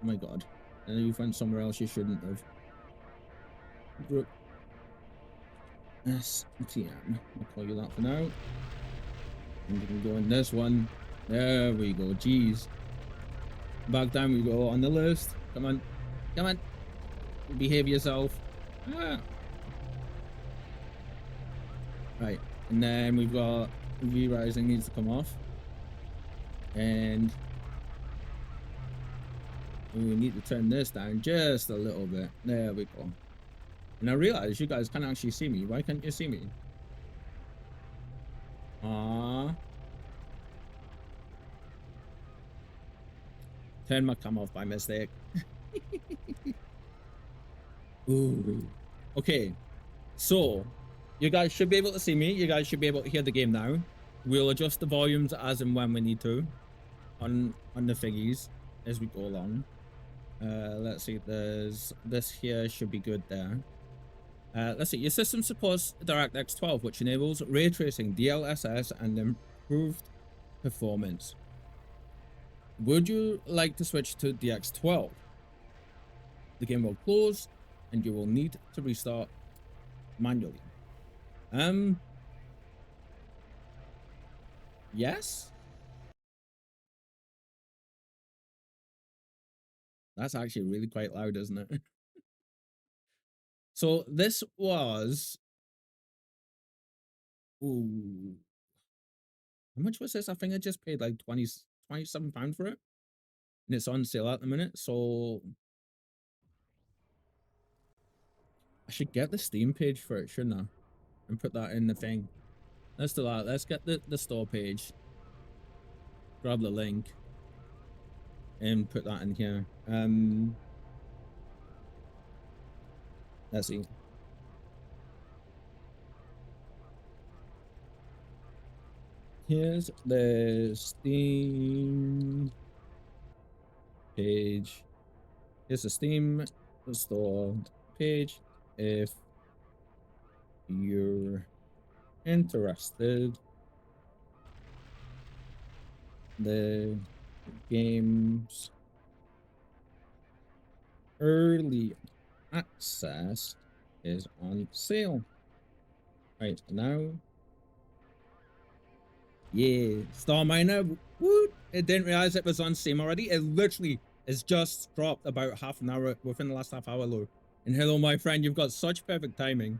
Oh my god. And you went somewhere else you shouldn't have. STM. I'll call you that for now. And you can go in this one. There we go. Jeez. Back down we go on the list. Come on. Come on. Behave yourself. Ah. Right. And then we've got V-Rising needs to come off. And we need to turn this down just a little bit. There we go. And I realize you guys can't actually see me. Why can't you see me? Turn my cam off by mistake. Ooh. Okay. So, you guys should be able to see me. You guys should be able to hear the game now. We'll adjust the volumes as and when we need to on the figgies as we go along. Let's see. There's this here should be good there. Let's see. Your system supports DirectX 12, which enables ray tracing, DLSS, and improved performance. Would you like to switch to DX12? The game will close, and you will need to restart manually. Yes. That's actually really quite loud, isn't it? So this was, ooh, how much was this? I think I just paid like 27 pounds for it, and it's on sale at the minute. So I should get the Steam page for it, shouldn't I? And put that in the thing. Let's do that. Let's get the store page. Grab the link and put that in here. Let's see. Here's the Steam page. Here's the Steam store page. If you're interested, the game's early access is on sale right now. Yeah, Starminer. Woo! It didn't realize it was on Steam already. It literally is just dropped about half an hour within the last half hour, Lou. And hello, my friend. You've got such perfect timing.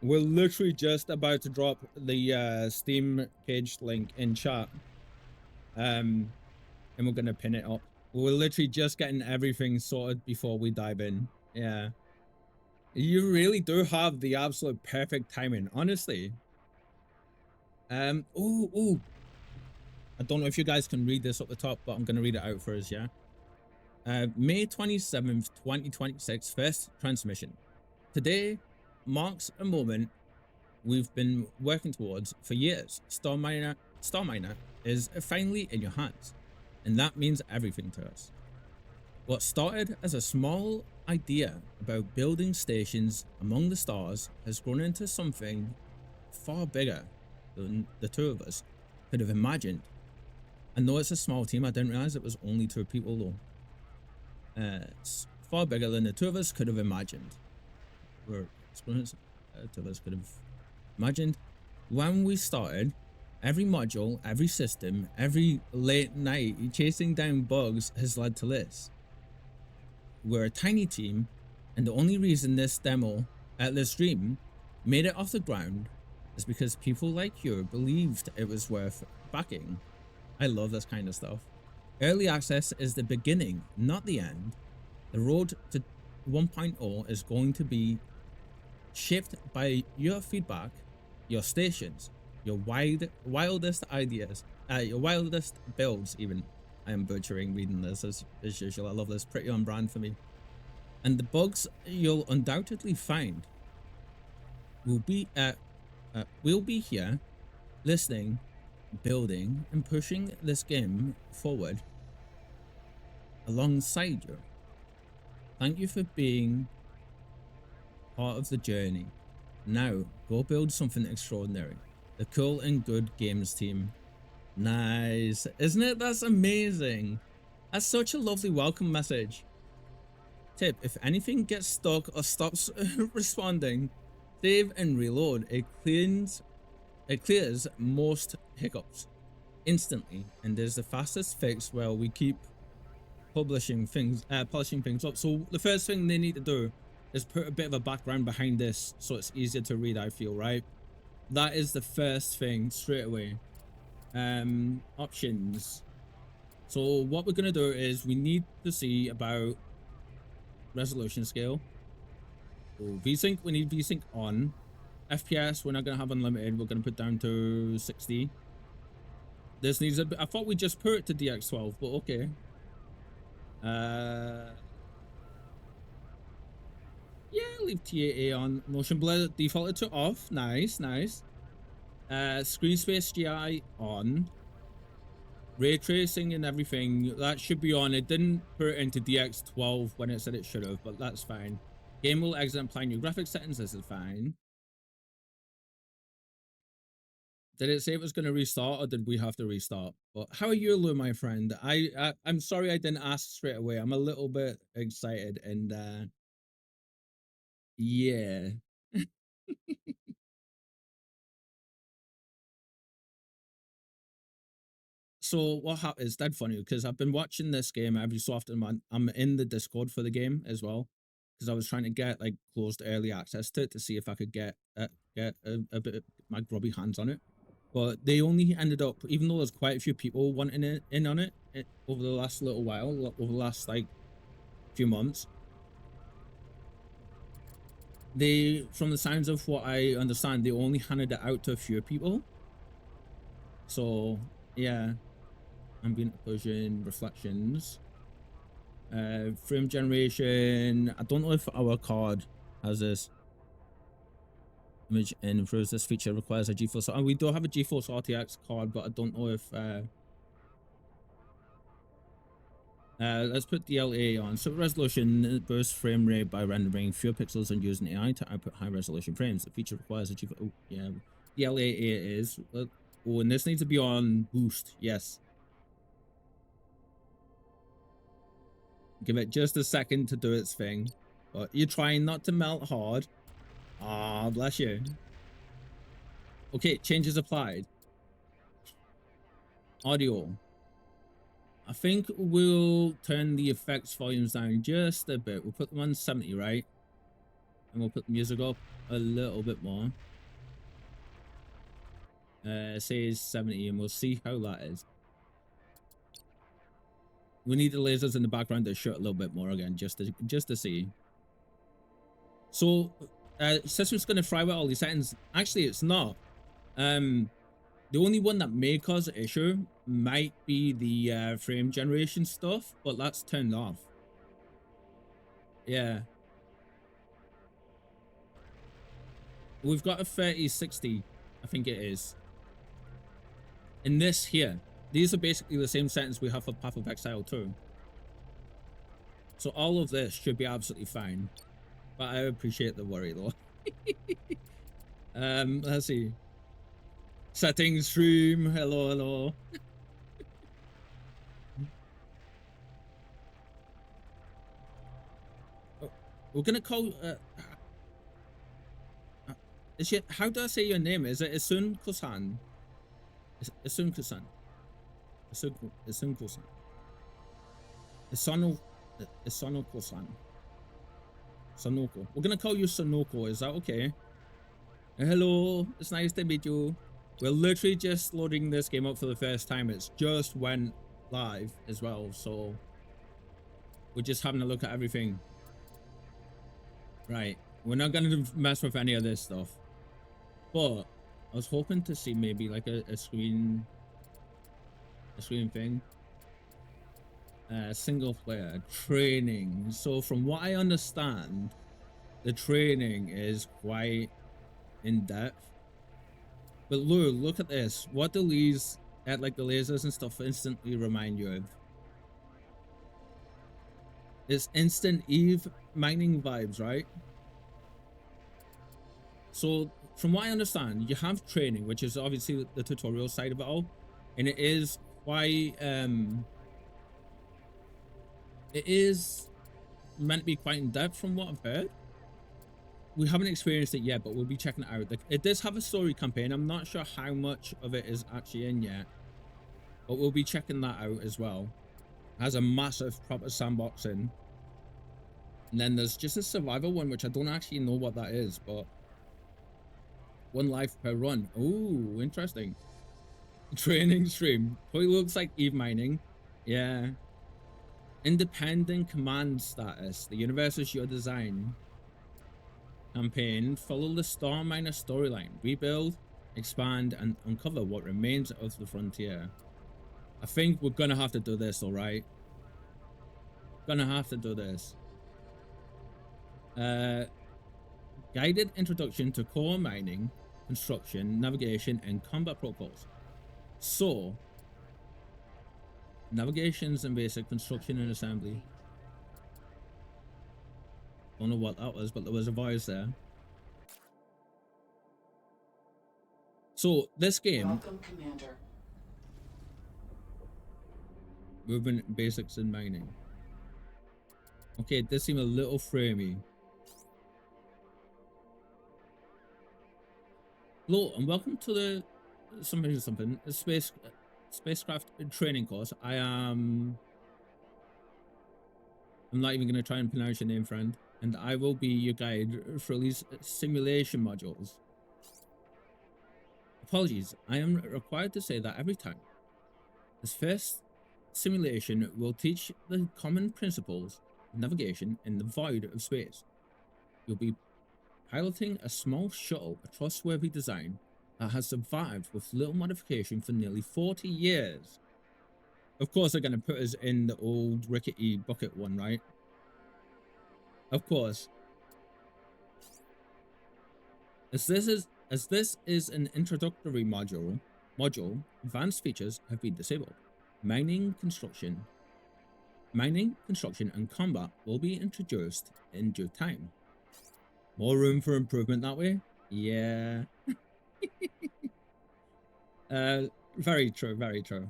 We're literally just about to drop the Steam page link in chat. And we're gonna pin it up. We're literally just getting everything sorted before we dive in. Yeah. You really do have the absolute perfect timing, honestly. Oh. I don't know if you guys can read this up the top, but I'm gonna read it out for us, yeah? May 27th, 2026, first transmission. Today marks a moment we've been working towards for years. Starminer is finally in your hands, and that means everything to us. What started as a small idea about building stations among the stars has grown into something far bigger than the two of us could have imagined. I know it's a small team. I didn't realize it was only 2 people though. It's far bigger than the two of us could have imagined. Two of us could have imagined. When we started, every module, every system, every late night chasing down bugs has led to this. We're a tiny team, and the only reason this stream made it off the ground is because people like you believed it was worth backing. I love this kind of stuff. Early access is the beginning, not the end. The road to 1.0 is going to be shaped by your feedback, your stations, your wildest ideas, your wildest builds even. I am butchering reading this as usual. I love this, pretty on brand for me. And the bugs you'll undoubtedly find will be we'll be here listening, building and pushing this game forward alongside you. Thank you for being part of the journey. Now go build something extraordinary. The Cool and Good Games team. Nice, isn't it? That's amazing. That's such a lovely welcome message. Tip, if anything gets stuck or stops responding, save and reload. It clears most hiccups instantly, and is the fastest fix where we keep polishing things up. So the first thing they need to do is put a bit of a background behind this so it's easier to read, I feel, right? That is the first thing straight away. Options. So what we're gonna do is we need to see about resolution scale. So VSync, we need VSync on. FPS, we're not gonna have unlimited, we're gonna put down to 60. This needs a bit, I thought we just put it to DX12, but okay. Yeah, leave TAA on. Motion blur defaulted to off. Nice, nice. Screen space GI on. Ray tracing and everything, that should be on. It didn't put it into DX12 when it said it should have, but that's fine. Game will exit and apply new graphics settings. This is fine. Did it say it was going to restart, or did we have to restart? But how are you, Lou, my friend? I'm sorry I didn't ask straight away. I'm a little bit excited, and yeah. So what happened is dead funny because I've been watching this game every so often. Man, I'm in the Discord for the game as well because I was trying to get like closed early access to it to see if I could get a bit of my grubby hands on it. But they only ended up, even though there's quite a few people wanting it in on it, over the last little while, over the last like few months. They, from the sounds of what I understand, they only handed it out to a few people. So yeah, ambient occlusion, reflections, frame generation. I don't know if our card has this. Image and improves. This feature requires a GeForce. And we do have a GeForce RTX card, but I don't know if let's put DLA on. So resolution bursts frame rate by rendering fewer pixels and using AI to output high resolution frames. The feature requires a GeForce. Oh yeah, DLA is. Oh, and this needs to be on boost. Yes. Give it just a second to do its thing. But you're trying not to melt hard. Ah, bless you. Okay, changes applied. Audio. I think we'll turn the effects volumes down just a bit. We'll put them on 70, right? And we'll put the music up a little bit more. Say 70, and we'll see how that is. We need the lasers in the background to shoot a little bit more again, just to see. So, system's gonna fry with all these settings. Actually, it's not. The only one that may cause an issue might be the frame generation stuff, but that's turned off. Yeah. We've got a 3060, I think it is. In this here, these are basically the same settings we have for Path of Exile 2. So all of this should be absolutely fine. But I appreciate the worry though. Let's see. Settings stream. Hello, hello. Oh, we're gonna call is it, how do I say your name? Is it Isun Kusan? Isun Kusan. Isun Kusan. Isano Kusan. Sonoko. We're gonna call you Sonoko. Is that okay? Hello, it's nice to meet you. We're literally just loading this game up for the first time. It's just went live as well, so we're just having a look at everything. Right, we're not gonna mess with any of this stuff, but I was hoping to see maybe like a screen thing. Single player training. So from what I understand, the training is quite in depth. But look at this. What do these at like the lasers and stuff instantly remind you of? It's instant Eve mining vibes, right? So from what I understand, you have training, which is obviously the tutorial side of it all, and it is quite It is meant to be quite in depth from what I've heard. We haven't experienced it yet, but we'll be checking it out. It does have a story campaign. I'm not sure how much of it is actually in yet, but we'll be checking that out as well. It has a massive proper sandbox in. And then there's just a survival one, which I don't actually know what that is, but 1 life per run. Ooh, interesting. Training stream. Probably looks like Eve mining. Yeah. Independent command status. The universe is your design. Campaign. Follow the Starminer storyline. Rebuild, expand, and uncover what remains of the frontier. I think we're gonna have to do this, alright? Gonna have to do this. Guided introduction to core mining, construction, navigation, and combat protocols. So, navigations and basic construction and assembly. Don't know what that was, but there was a voice there. So this game, welcome, Commander. Movement basics and mining. Okay, it does seem a little framey. Hello and welcome to the spacecraft training course. I'm not even gonna try and pronounce your name, friend, and I will be your guide for these simulation modules. Apologies, I am required to say that every time. This first simulation will teach the common principles of navigation in the void of space. You'll be piloting a small shuttle, a trustworthy design that has survived with little modification for nearly 40 years. Of course they're going to put us in the old rickety bucket one, right? Of course. As this is an introductory module, advanced features have been disabled. Mining, construction, and combat will be introduced in due time. More room for improvement that way? Yeah. Very true, very true.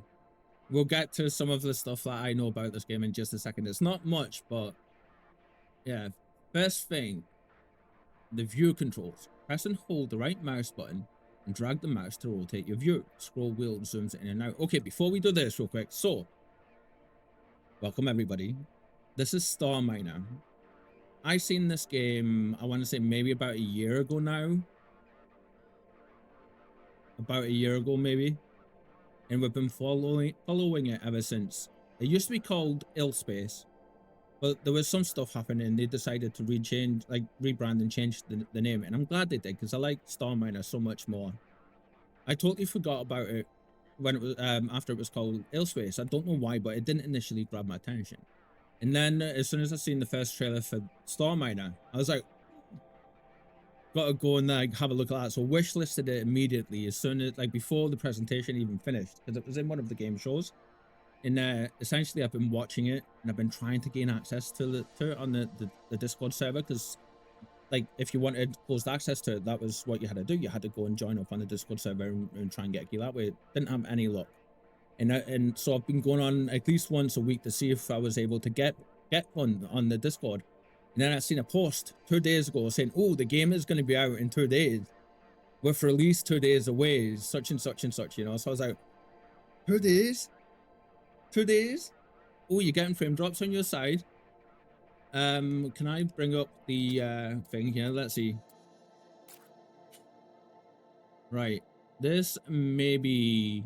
We'll get to some of the stuff that I know about this game in just a second. It's not much, but yeah. First thing, the view controls. Press and hold the right mouse button and drag the mouse to rotate your view. Scroll wheel zooms in and out. Okay, before we do this real quick, so welcome everybody. This is Starminer. I seen this game, I want to say maybe about a year ago now. About a year ago maybe. And we've been following it ever since. It used to be called Illspace, but there was some stuff happening. They decided to rebrand and change the name, and I'm glad they did because I like Starminer so much more. I totally forgot about it when it was after it was called Illspace. I don't know why, but it didn't initially grab my attention. And then as soon as I seen the first trailer for Starminer, I was like, gotta go and have a look at that. So wishlisted it immediately as soon as before the presentation even finished, because it was in one of the game shows. And essentially I've been watching it and I've been trying to gain access to it on the Discord server, because if you wanted closed access to it, that was what you had to do. You had to go and join up on the Discord server and try and get a key that way. Didn't have any luck. And so I've been going on at least once a week to see if I was able to get one on the Discord. And then I seen a post 2 days ago saying, oh, the game is going to be out in 2 days. With release 2 days away, such and such and such, you know. So I was like, 2 days? 2 days? Oh, you're getting frame drops on your side. Can I bring up the thing here? Let's see. Right. This may be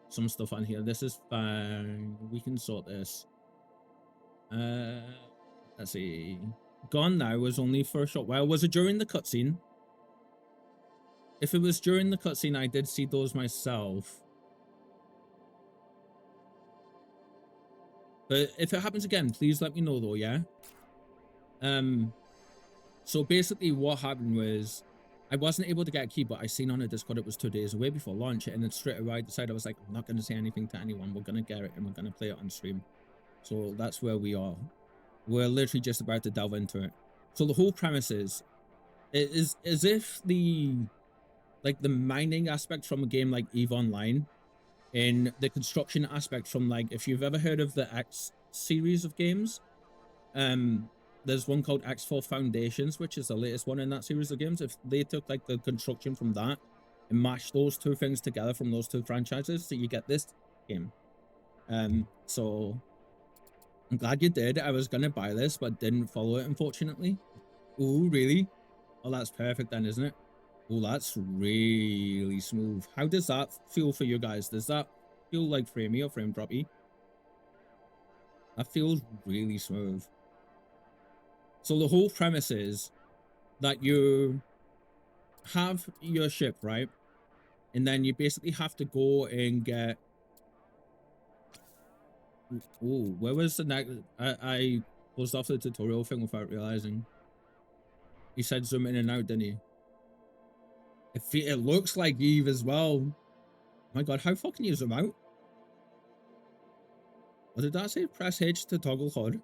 some stuff on here. This is fine. We can sort this. Let's see. Gone now was only for a short while. Was it during the cutscene? If it was during the cutscene, I did see those myself. But if it happens again, please let me know though, yeah? So basically what happened was I wasn't able to get a key, but I seen on the Discord it was 2 days away before launch, and then straight away I decided I was like, I'm not going to say anything to anyone. We're going to get it and we're going to play it on stream. So that's where we are. We're literally just about to delve into it. So the whole premise is as if the mining aspect from a game like EVE Online, and the construction aspect from if you've ever heard of the series of games. There's one called X4 Foundations, which is the latest one in that series of games. If they took like the construction from that and mashed those two things together from those two franchises, so you get this game. So I'm glad you did. I was gonna buy this, but didn't follow it, unfortunately. Ooh, really? Oh, that's perfect then, isn't it? Oh, that's really smooth. How does that feel for you guys? Does that feel like framey or frame droppy? That feels really smooth. So the whole premise is that you have your ship, right? And then you basically have to go and get... Oh, where was the next... I closed off the tutorial thing without realizing. He said zoom in and out, didn't he? It looks like Eve as well. Oh my god, how far can you zoom out? What did that say? Press H to toggle HUD.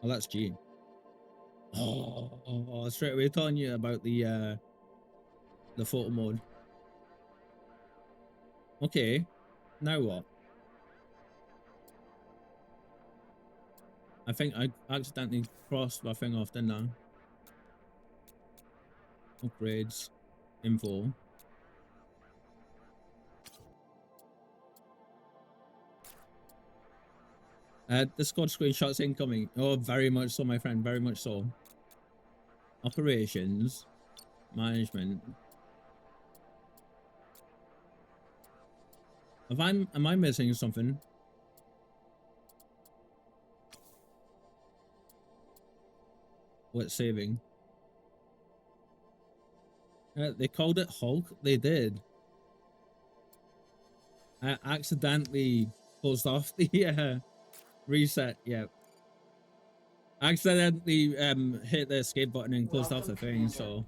Oh, that's G. Oh, straight away telling you about the photo mode. Okay, now what? I think I accidentally crossed my thing off, didn't I? Upgrades, info. Discord screenshots incoming. Oh, very much so, my friend. Very much so. Operations, management. Am I missing something? What's saving? They called it Hulk. They did. I accidentally closed off the reset. Yeah. Accidentally hit the escape button and closed off the thing. So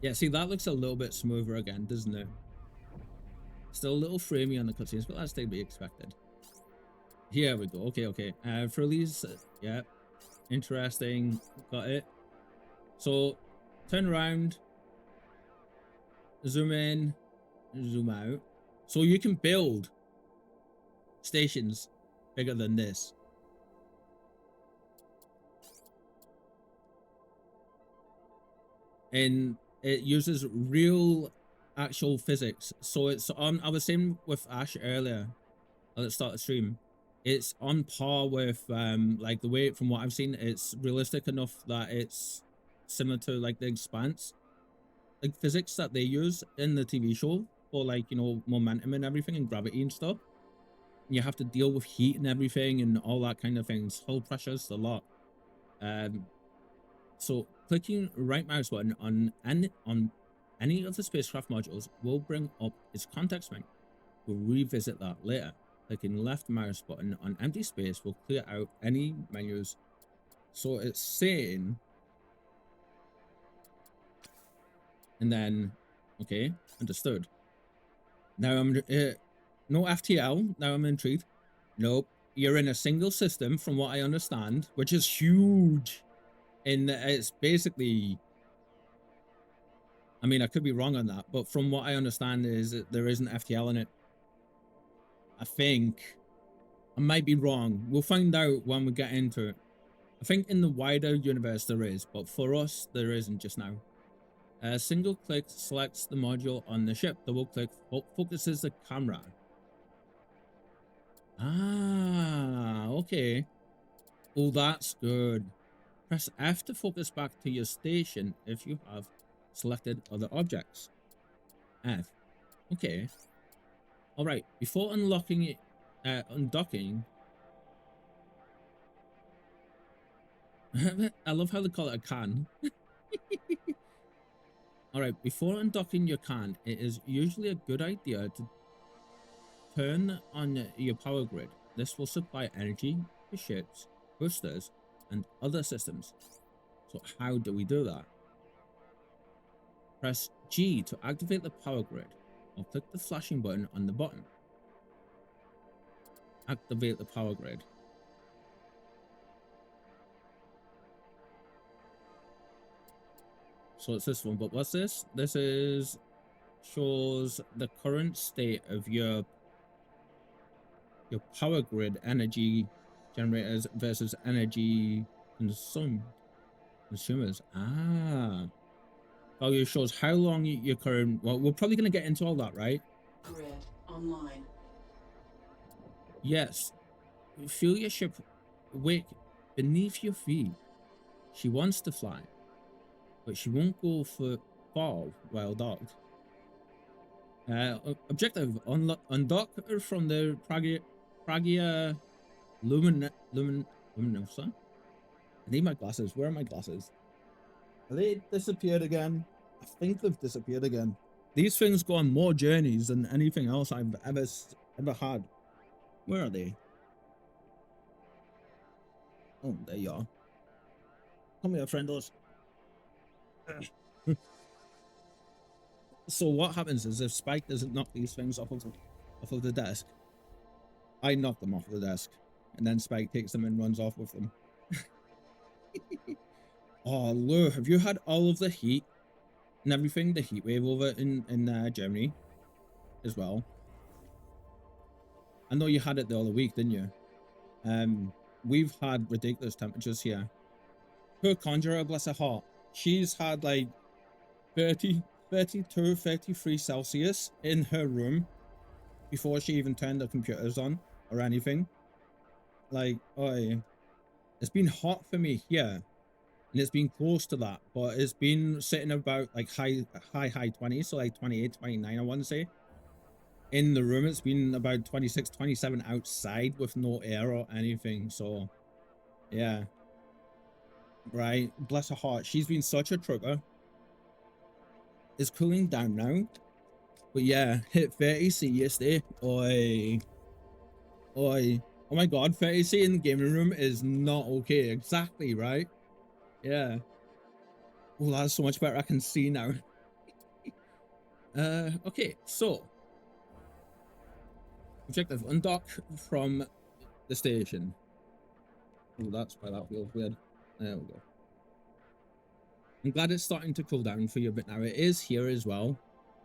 yeah, see, that looks a little bit smoother again, doesn't it? Still a little framey on the cutscenes, but that's to be expected. Here we go. Okay. For these, yeah, interesting. Got it. So turn around, zoom in, zoom out. So you can build stations bigger than this. And it uses real actual physics. So it's on, I was saying with Ash earlier at the start of the stream, it's on par with like the way, from what I've seen, it's realistic enough that it's similar to like the Expanse, like physics that they use in the TV show for, like, you know, momentum and everything and gravity and stuff. And you have to deal with heat and everything and all that kind of things. Hull pressures a lot. So clicking right mouse button on any of the spacecraft modules will bring up its context menu. We'll revisit that later. Clicking left mouse button on empty space will clear out any menus. So it's saying, and then, okay, understood. Now I'm no FTL. Now I'm intrigued. Nope, you're in a single system, from what I understand, which is huge. And it's basically, I mean, I could be wrong on that, but from what I understand is that there isn't FTL in it. I think. I might be wrong. We'll find out when we get into it. I think in the wider universe there is, but for us, there isn't just now. Single click selects the module on the ship. Double click focuses the camera. Ah, okay. Oh, that's good. Press F to focus back to your station if you have selected other objects. F. Okay. All right. Before unlocking it, undocking. I love how they call it a can. All right. Before undocking your can, it is usually a good idea to turn on your power grid. This will supply energy to ships, boosters, and other systems. So how do we do that? Press G to activate the power grid, or click the flashing button on the bottom. Activate the power grid. So it's this one, but what's this? This is shows the current state of your your power grid energy generators versus energy consumers. Ah. Value shows how long your current. Well, we're probably going to get into all that, right? Grid online. Yes. Feel your ship wake beneath your feet. She wants to fly, but she won't go for far while docked. Objective: undock from the Pragia Luminosa. I need my glasses. Where are my glasses? Are they disappeared again? I think they've disappeared again. These things go on more journeys than anything else I've ever had. Where are they? Oh, there you are. Come here, friendos. So what happens is if Spike doesn't knock these things off of the desk, I knock them off the desk, and then Spike takes them and runs off with them. Oh, Lou, have you had all of the heat and everything? The heat wave over in Germany as well. I know you had it the other week, didn't you? We've had ridiculous temperatures here. Her conjurer, bless her heart, she's had like 30, 32, 33 Celsius in her room before she even turned the computers on or anything. Like, oh, it's been hot for me here, and it's been close to that, but it's been sitting about like high 20s, so like 28, 29, I want to say. In the room, it's been about 26, 27 outside with no air or anything. So, yeah. Right. Bless her heart. She's been such a trooper. It's cooling down now. But yeah, hit 30C yesterday. Oi. Oi. Oh my god, 30C in the gaming room is not okay. Exactly, right? Yeah. Oh, that's so much better. I can see now. Okay, so. Objective: undock from the station. Oh, that's why that feels weird. There we go. I'm glad it's starting to cool down for you a bit now. It is here as well,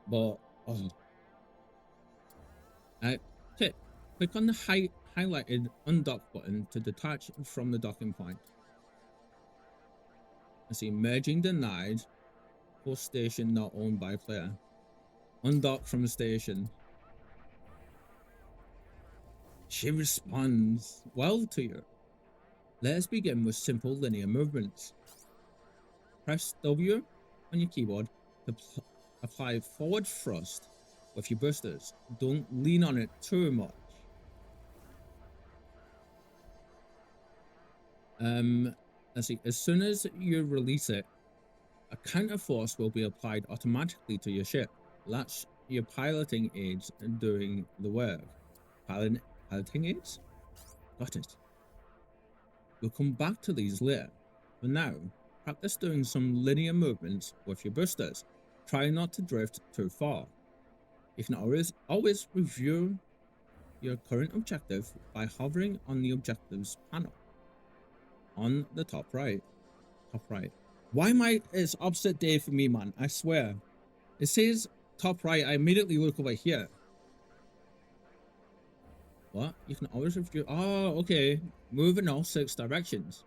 but oh. Tip: click on the highlighted undock button to detach from the docking point. I see merging denied for station not owned by player. Undock from the station. She responds well to you. Let's begin with simple linear movements. Press W on your keyboard to apply forward thrust with your boosters. Don't lean on it too much. Let's see. As soon as you release it, a counter force will be applied automatically to your ship. That's your piloting aids doing the work. Piloting aids? Got it. We'll come back to these later. For now, practice doing some linear movements with your boosters. Try not to drift too far. You can always review your current objective by hovering on the objectives panel on the top right. Why am I? It's opposite day for me, man. I swear. It says top right. I immediately look over here. What? You can always review. Oh, okay. Move in all 6 directions.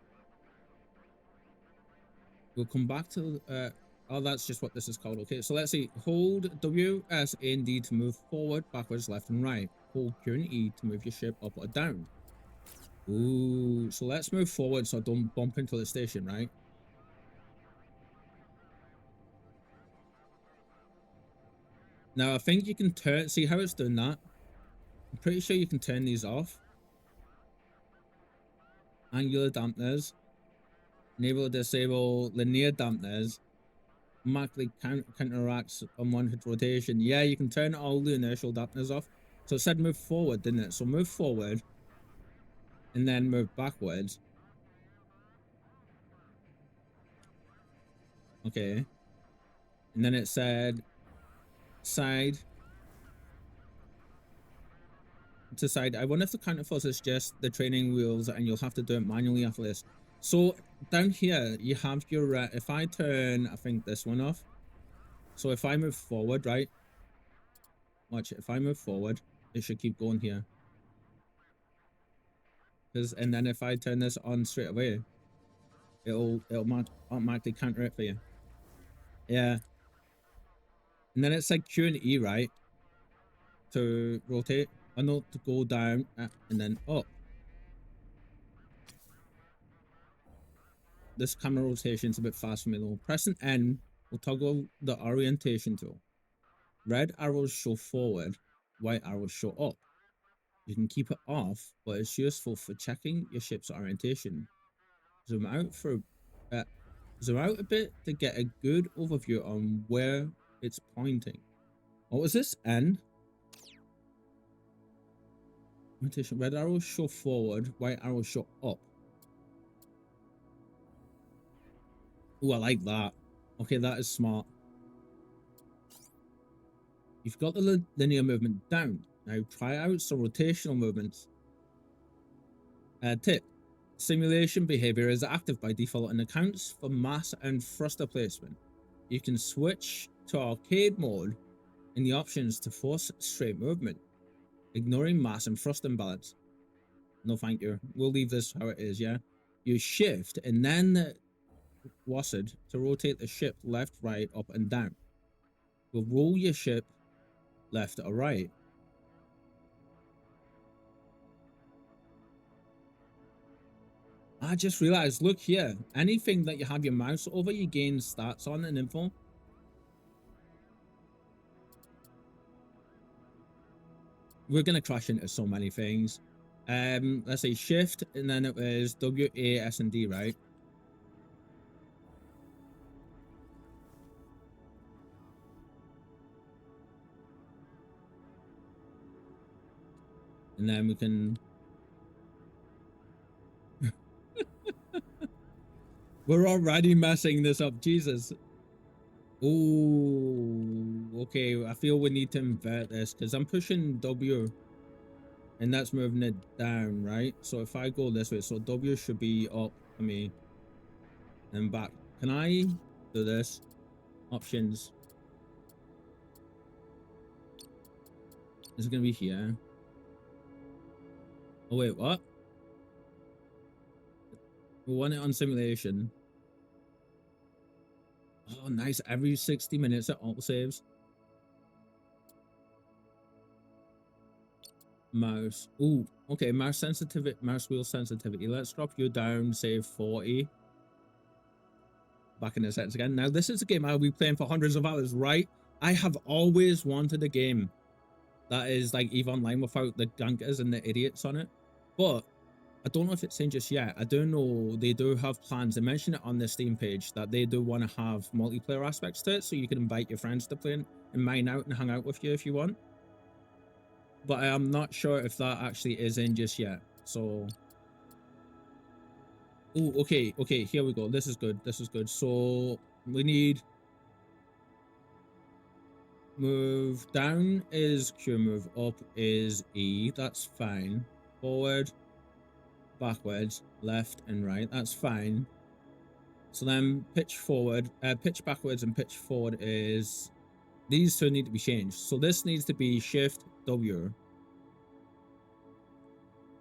We'll come back to. Oh, that's just what this is called. Okay, so let's see. Hold W, S, A, and D to move forward, backwards, left, and right. Hold Q and E to move your ship up or down. Ooh, so let's move forward so I don't bump into the station, right? Now, I think you can turn, see how it's doing that? I'm pretty sure you can turn these off. Angular dampeners. Enable or disable linear dampeners. Automatically counteracts unwanted rotation. Yeah, you can turn all the inertial dampeners off. So it said move forward, didn't it? So move forward. And then move backwards. Okay. And then it said side to side. I wonder if the counterforce is just the training wheels and you'll have to do it manually after this. So down here you have your if I turn, I think this one off. So if I move forward, right? Watch it. If I move forward, it should keep going here. And then if I turn this on straight away, it'll automatically counter it for you. Yeah. And then it's like Q and E, right? To rotate. I know to go down and then up. This camera rotation is a bit fast for me though. Pressing N will toggle the orientation tool. Red arrows show forward, white arrows show up. You can keep it off, but it's useful for checking your ship's orientation. Zoom out zoom out a bit to get a good overview on where it's pointing. What was this? N? Orientation. Red arrows show forward, white arrows show up. Oh, I like that. Okay, that is smart. You've got the linear movement down. Now try out some rotational movements. Tip. Simulation behavior is active by default and accounts for mass and thruster placement. You can switch to arcade mode in the options to force straight movement, ignoring mass and thrust imbalance. No thank you. We'll leave this how it is, yeah? You shift and then WASD to rotate the ship left, right, up and down. You'll roll your ship left or right. I just realized, look here, anything that you have your mouse over, you gain stats on and info. We're gonna crash into so many things. Let's say shift, and then it was W, A, S, and D, right? And then we can... We're already messing this up, Jesus. Oh, okay. I feel we need to invert this because I'm pushing W and that's moving it down, right? So if I go this way, so W should be up for me and back. Can I do this? Options. Is it going to be here? Oh, wait, what? We want it on simulation. Oh, nice. Every 60 minutes it auto saves. Mouse. Ooh, okay. Mouse sensitivity, mouse wheel sensitivity. Let's drop you down, say 40. Back in a seconds again. Now, this is a game I'll be playing for hundreds of hours, right? I have always wanted a game that is like EVE Online without the gankers and the idiots on it. But I don't know if it's in just yet. I do know they do have plans. They mention it on the Steam page that they do want to have multiplayer aspects to it, so you can invite your friends to play and mine out and hang out with you if you want. But I am not sure if that actually is in just yet. So, oh, okay, here we go. This is good. This is good. So we need move down is Q, move up is E. That's fine. Forward, backwards, left and right. That's fine. So then pitch forward, pitch backwards and pitch forward is, these two need to be changed. So this needs to be shift W,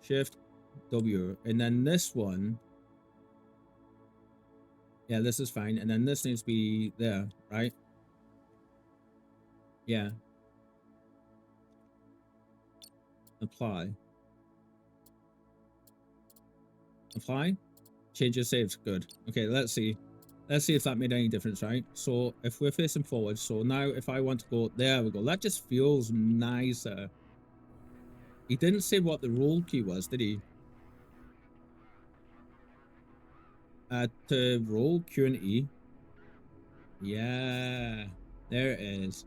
shift W, and then this one, yeah, this is fine. And then this needs to be there, right? Yeah. Apply. Apply. Change your saves. Good. Okay, let's see. Let's see if that made any difference, right? So if we're facing forward, so now if I want to go, there we go. That just feels nicer. He didn't say what the roll key was, did he? To roll Q and E. Yeah, there it is.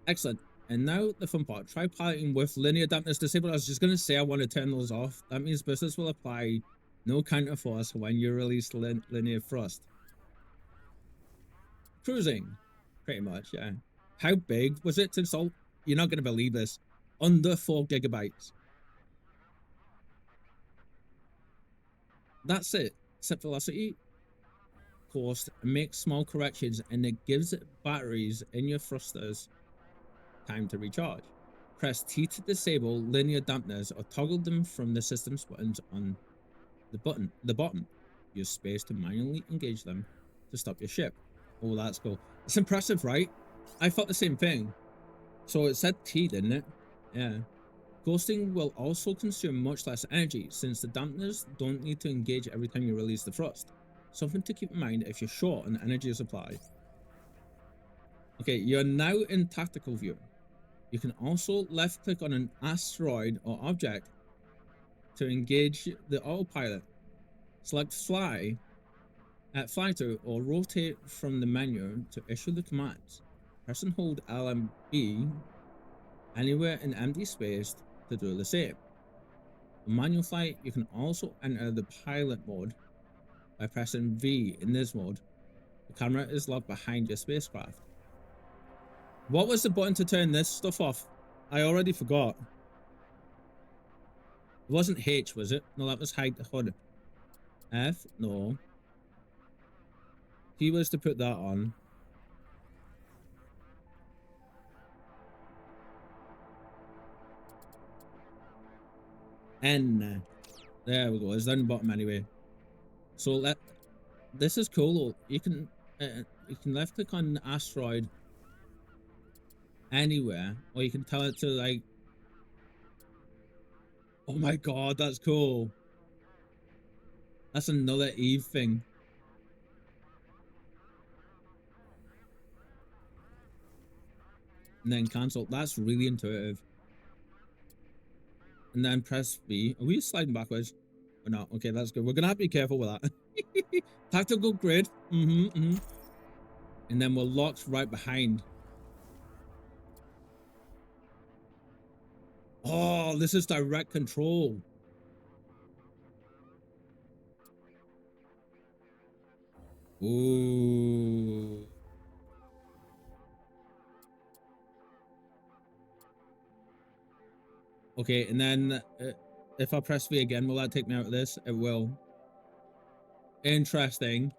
Excellent. And now the fun part. Try piloting with linear dampness disabled. I was just going to say I want to turn those off. That means boosters will apply no counter force when you release linear thrust. Cruising. Pretty much, yeah. How big was it to install? You're not going to believe this. Under 4 gigabytes. That's it. Set velocity, course, make small corrections, and it gives it batteries in your thrusters time to recharge. Press T to disable linear dampeners or toggle them from the system's buttons on the bottom. Use space to manually engage them to stop your ship. Oh, that's cool. It's impressive, right? I thought the same thing. So it said T, didn't it? Yeah. Ghosting will also consume much less energy since the dampeners don't need to engage every time you release the thrust. Something to keep in mind if you're short on energy supply. Okay, you're now in tactical view. You can also left click on an asteroid or object to engage the autopilot. Select fly to or rotate from the menu to issue the commands. Press and hold LMB anywhere in empty space to do the same. On manual flight, you can also enter the pilot mode by pressing V in this mode. The camera is locked behind your spacecraft. What was the button to turn this stuff off? I already forgot. It wasn't H, was it? No, that was hide the hood. F? No. P was to put that on. N. There we go. It's down the bottom anyway. So this is cool. You can left click on the asteroid anywhere, or you can tell it to like. Oh my god, that's cool. That's another Eve thing. And then cancel. That's really intuitive. And then press V. Are we sliding backwards? Or not? Okay, that's good. We're gonna have to be careful with that. Tactical grid. And then we're locked right behind. Oh, this is direct control. Ooh. Okay, and then if I press V again, will that take me out of this? It will. Interesting.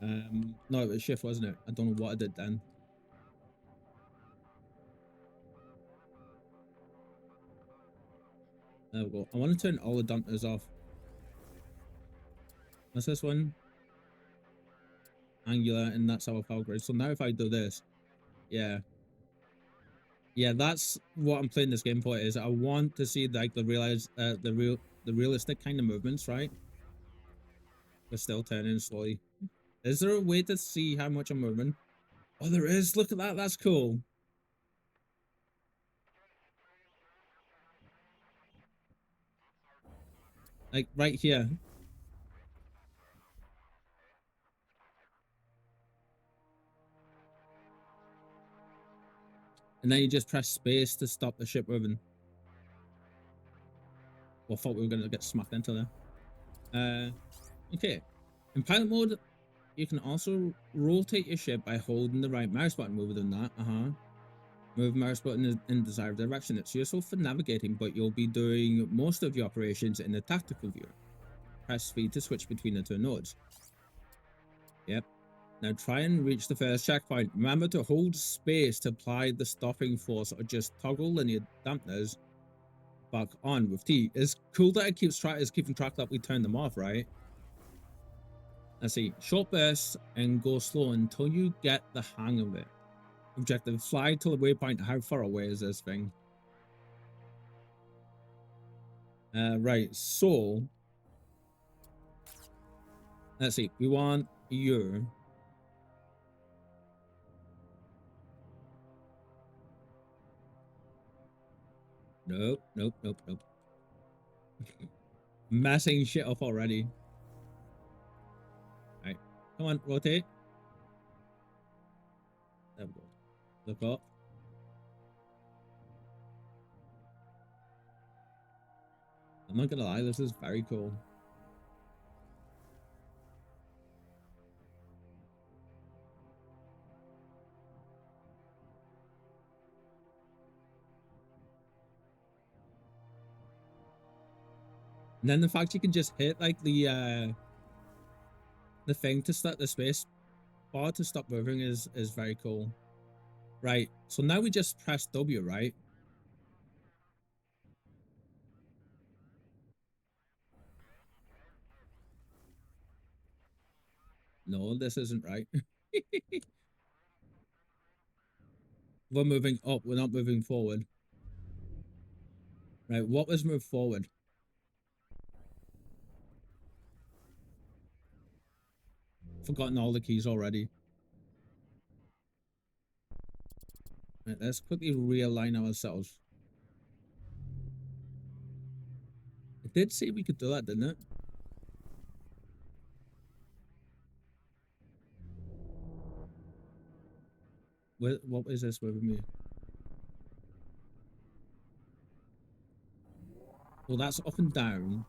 No, it was shift, wasn't it? I don't know what I did then. There we go. I want to turn all the dampers off. What's this one? Angular, and that's our power grid. So now if I do this, yeah, that's what I'm playing this game for. Is I want to see like the realistic kind of movements, right? We're still turning slowly. Is there a way to see how much I'm moving? Oh, there is. Look at that. That's cool. Like right here. And then you just press space to stop the ship moving. Well, I thought we were going to get smacked into there. Okay. In pilot mode, you can also rotate your ship by holding the right mouse button. Move than that. Move mouse button in the desired direction. It's useful for navigating, but you'll be doing most of your operations in the tactical view. Press V to switch between the two nodes. Yep. Now try and reach the first checkpoint. Remember to hold space to apply the stopping force, or just toggle linear dampeners back on with T. It's cool that it keeping track that we turn them off, right? Let's see. Short bursts and go slow until you get the hang of it. Objective: fly to the waypoint. How far away is this thing? Right. So let's see. We want you. Nope. Messing shit up already. Alright. Come on, rotate. There we go. Look up. I'm not gonna lie, this is very cool. And then the fact you can just hit like the thing to start the space bar to stop moving is very cool. Right, so now we just press W, right? No, this isn't right. We're moving up, we're not moving forward. Right, what was moved forward? Forgotten all the keys already. Right, let's quickly realign ourselves. It did say we could do that, didn't it? What is this with me? Well, that's up and down.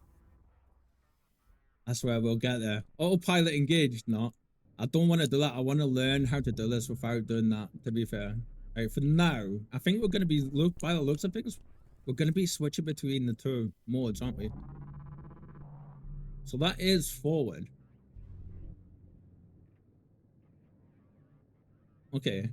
I swear we'll get there. Autopilot engaged, not. I don't want to do that. I want to learn how to do this without doing that, to be fair. Right, for now, I think we're going to be, by the looks of things, we're going to be switching between the two modes, aren't we? So that is forward. Okay.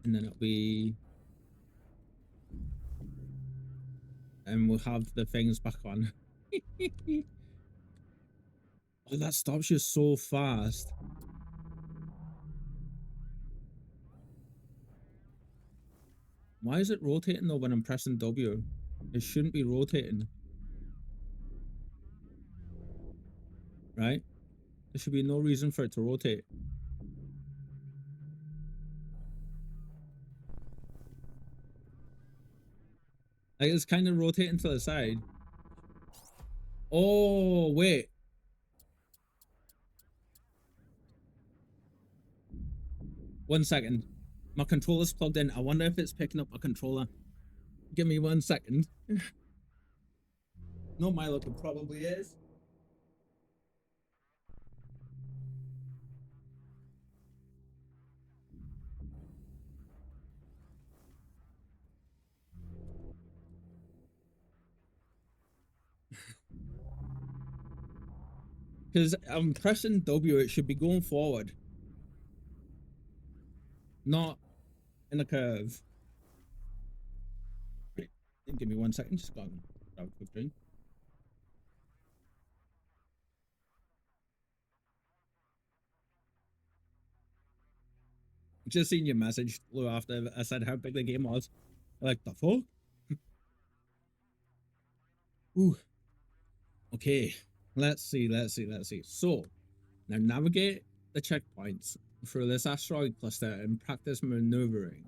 And then it'll be... And we'll have the things back on. Oh, that stops you so fast. Why is it rotating though when I'm pressing W? It shouldn't be rotating. Right? There should be no reason for it to rotate. Like, it's kind of rotating to the side. Oh, wait. One second. My controller's plugged in. I wonder if it's picking up my controller. Give me 1 second. No, my look, it probably is. Because I'm pressing W, it should be going forward. Not in a curve. Right. Give me 1 second. Just grab a quick drink. Just seen your message, Lou, after I said how big the game was. Like, the fuck? Ooh. Okay. Let's see. So, now navigate the checkpoints through this asteroid cluster and practice maneuvering.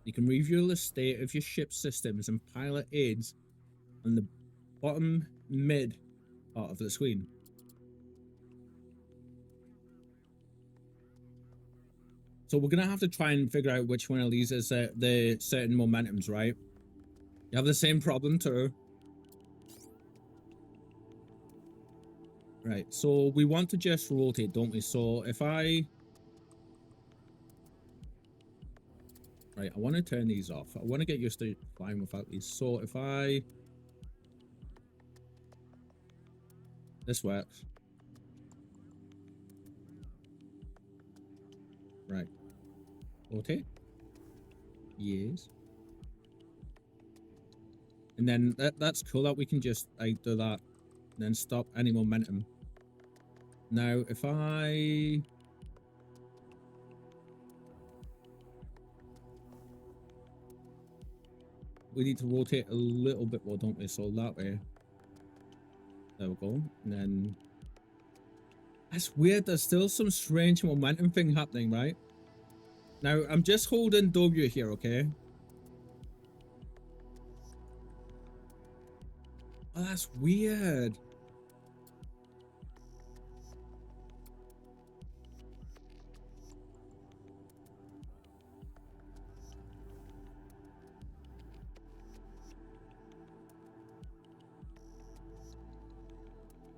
You can review the state of your ship's systems and pilot aids on the bottom mid part of the screen. So we're gonna have to try and figure out which one of these is the certain momentums, right? You have the same problem too. Right, so we want to just rotate, don't we? So if I... Right, I want to turn these off. I want to get used to flying without these. So if I... This works. Right. Rotate. Yes. And then that's cool that we can just like do that and then stop any momentum. Now, if I... We need to rotate a little bit more, don't we? So that way. There we go. And then... That's weird. There's still some strange momentum thing happening, right? Now, I'm just holding W here, okay? Oh, that's weird.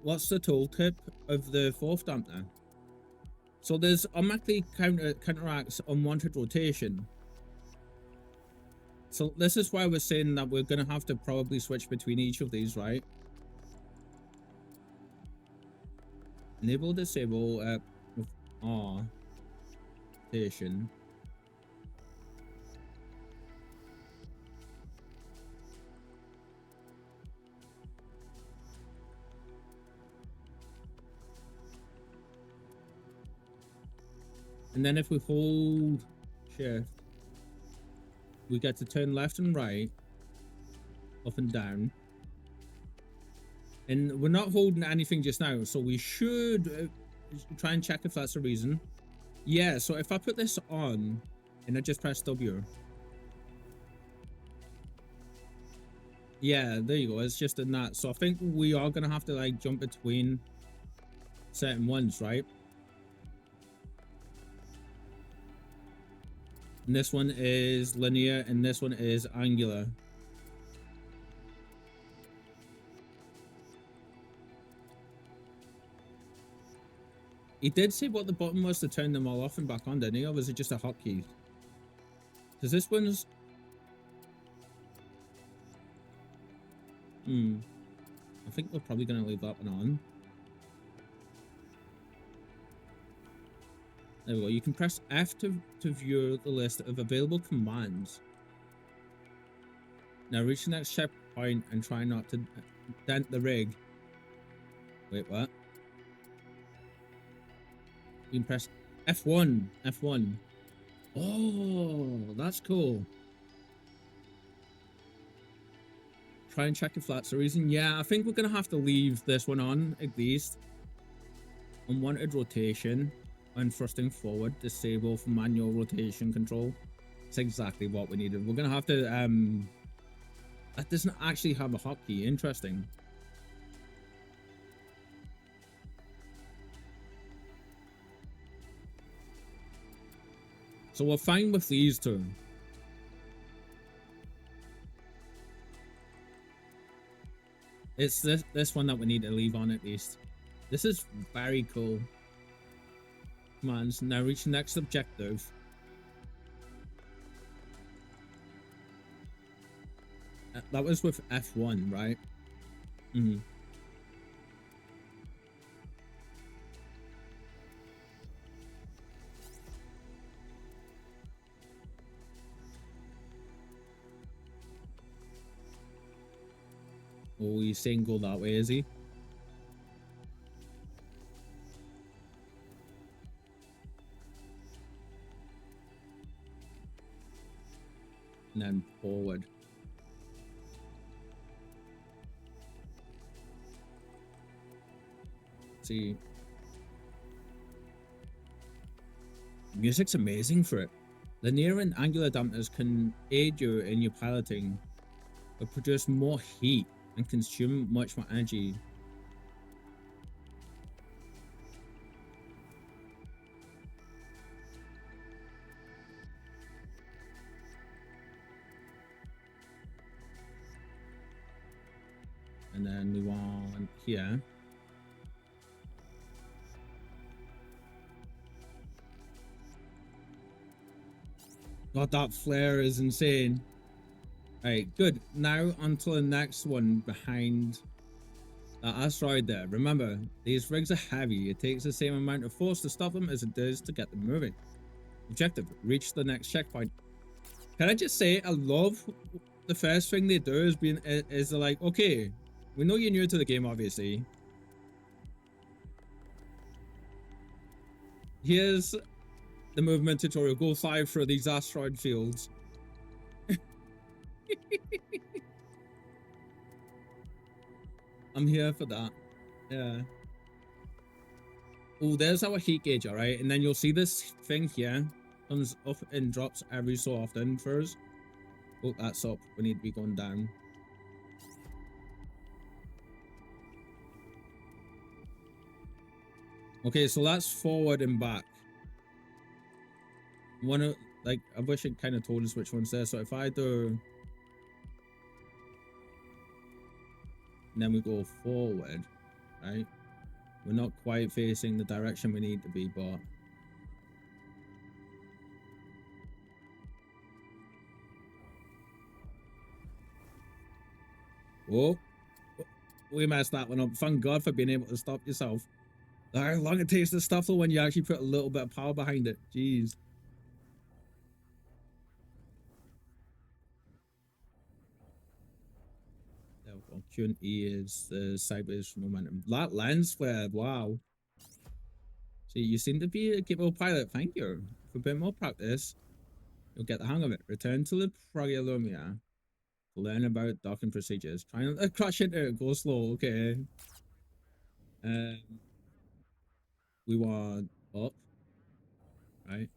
What's the tooltip of the fourth dampener? So there's automatically counteracts unwanted rotation. So this is why we're saying that we're gonna have to probably switch between each of these, right? Enable, disable with R station. And then if we hold shift, we get to turn left and right, up and down. And we're not holding anything just now, so we should try and check if that's the reason. Yeah, so if I put this on and I just press W. Yeah, there you go. It's just in that. So I think we are going to have to like jump between certain ones, right? And this one is linear and this one is angular. He did say what the button was to turn them all off and back on, didn't he? Or was it just a hotkey? Because this one's... I think we're probably going to leave that one on. There we go. You can press F to view the list of available commands. Now reach the next checkpoint and try not to dent the rig. Wait, what? You can press F1. F1. Oh, that's cool. Try and check if that's the reason. Yeah, I think we're going to have to leave this one on, at least. Unwanted rotation. When thrusting forward, disable for manual rotation control. It's exactly what we needed. We're gonna have to that doesn't actually have a hotkey. Interesting. So we're fine with these two. It's this one that we need to leave on at least. This is very cool. Commands. Now reach the next objective. That was with F1, right? Oh, he's saying go that way, is he? And then forward. See, music's amazing for it. Linear and angular dampers can aid you in your piloting, but produce more heat and consume much more energy. And then we want here. God, that flare is insane. Alright, good. Now onto the next one behind that asteroid there. Remember, these rigs are heavy. It takes the same amount of force to stop them as it does to get them moving. Objective, reach the next checkpoint. Can I just say, I love the first thing they do is they're like, okay, we know you're new to the game, obviously. Here's the movement tutorial. Go fly through these asteroid fields. I'm here for that. Yeah. Oh, there's our heat gauge, alright? And then you'll see this thing here comes up and drops every so often for us. Oh, that's up. We need to be going down. Okay, so that's forward and back. Like, I wish it kind of told us which one's there. So if I do, and then we go forward, right? We're not quite facing the direction we need to be, but Oh, we messed that one up. Thank God for being able to stop yourself. How long it takes to stuff when you actually put a little bit of power behind it. Jeez. There we go. Q and E is the sideways momentum. That lens flare, wow. See, you seem to be a capable pilot. Thank you. For a bit more practice, you'll get the hang of it. Return to the Pragolomia. Learn about docking procedures. Try not to crash into it. Go slow. Okay. We want up. Right.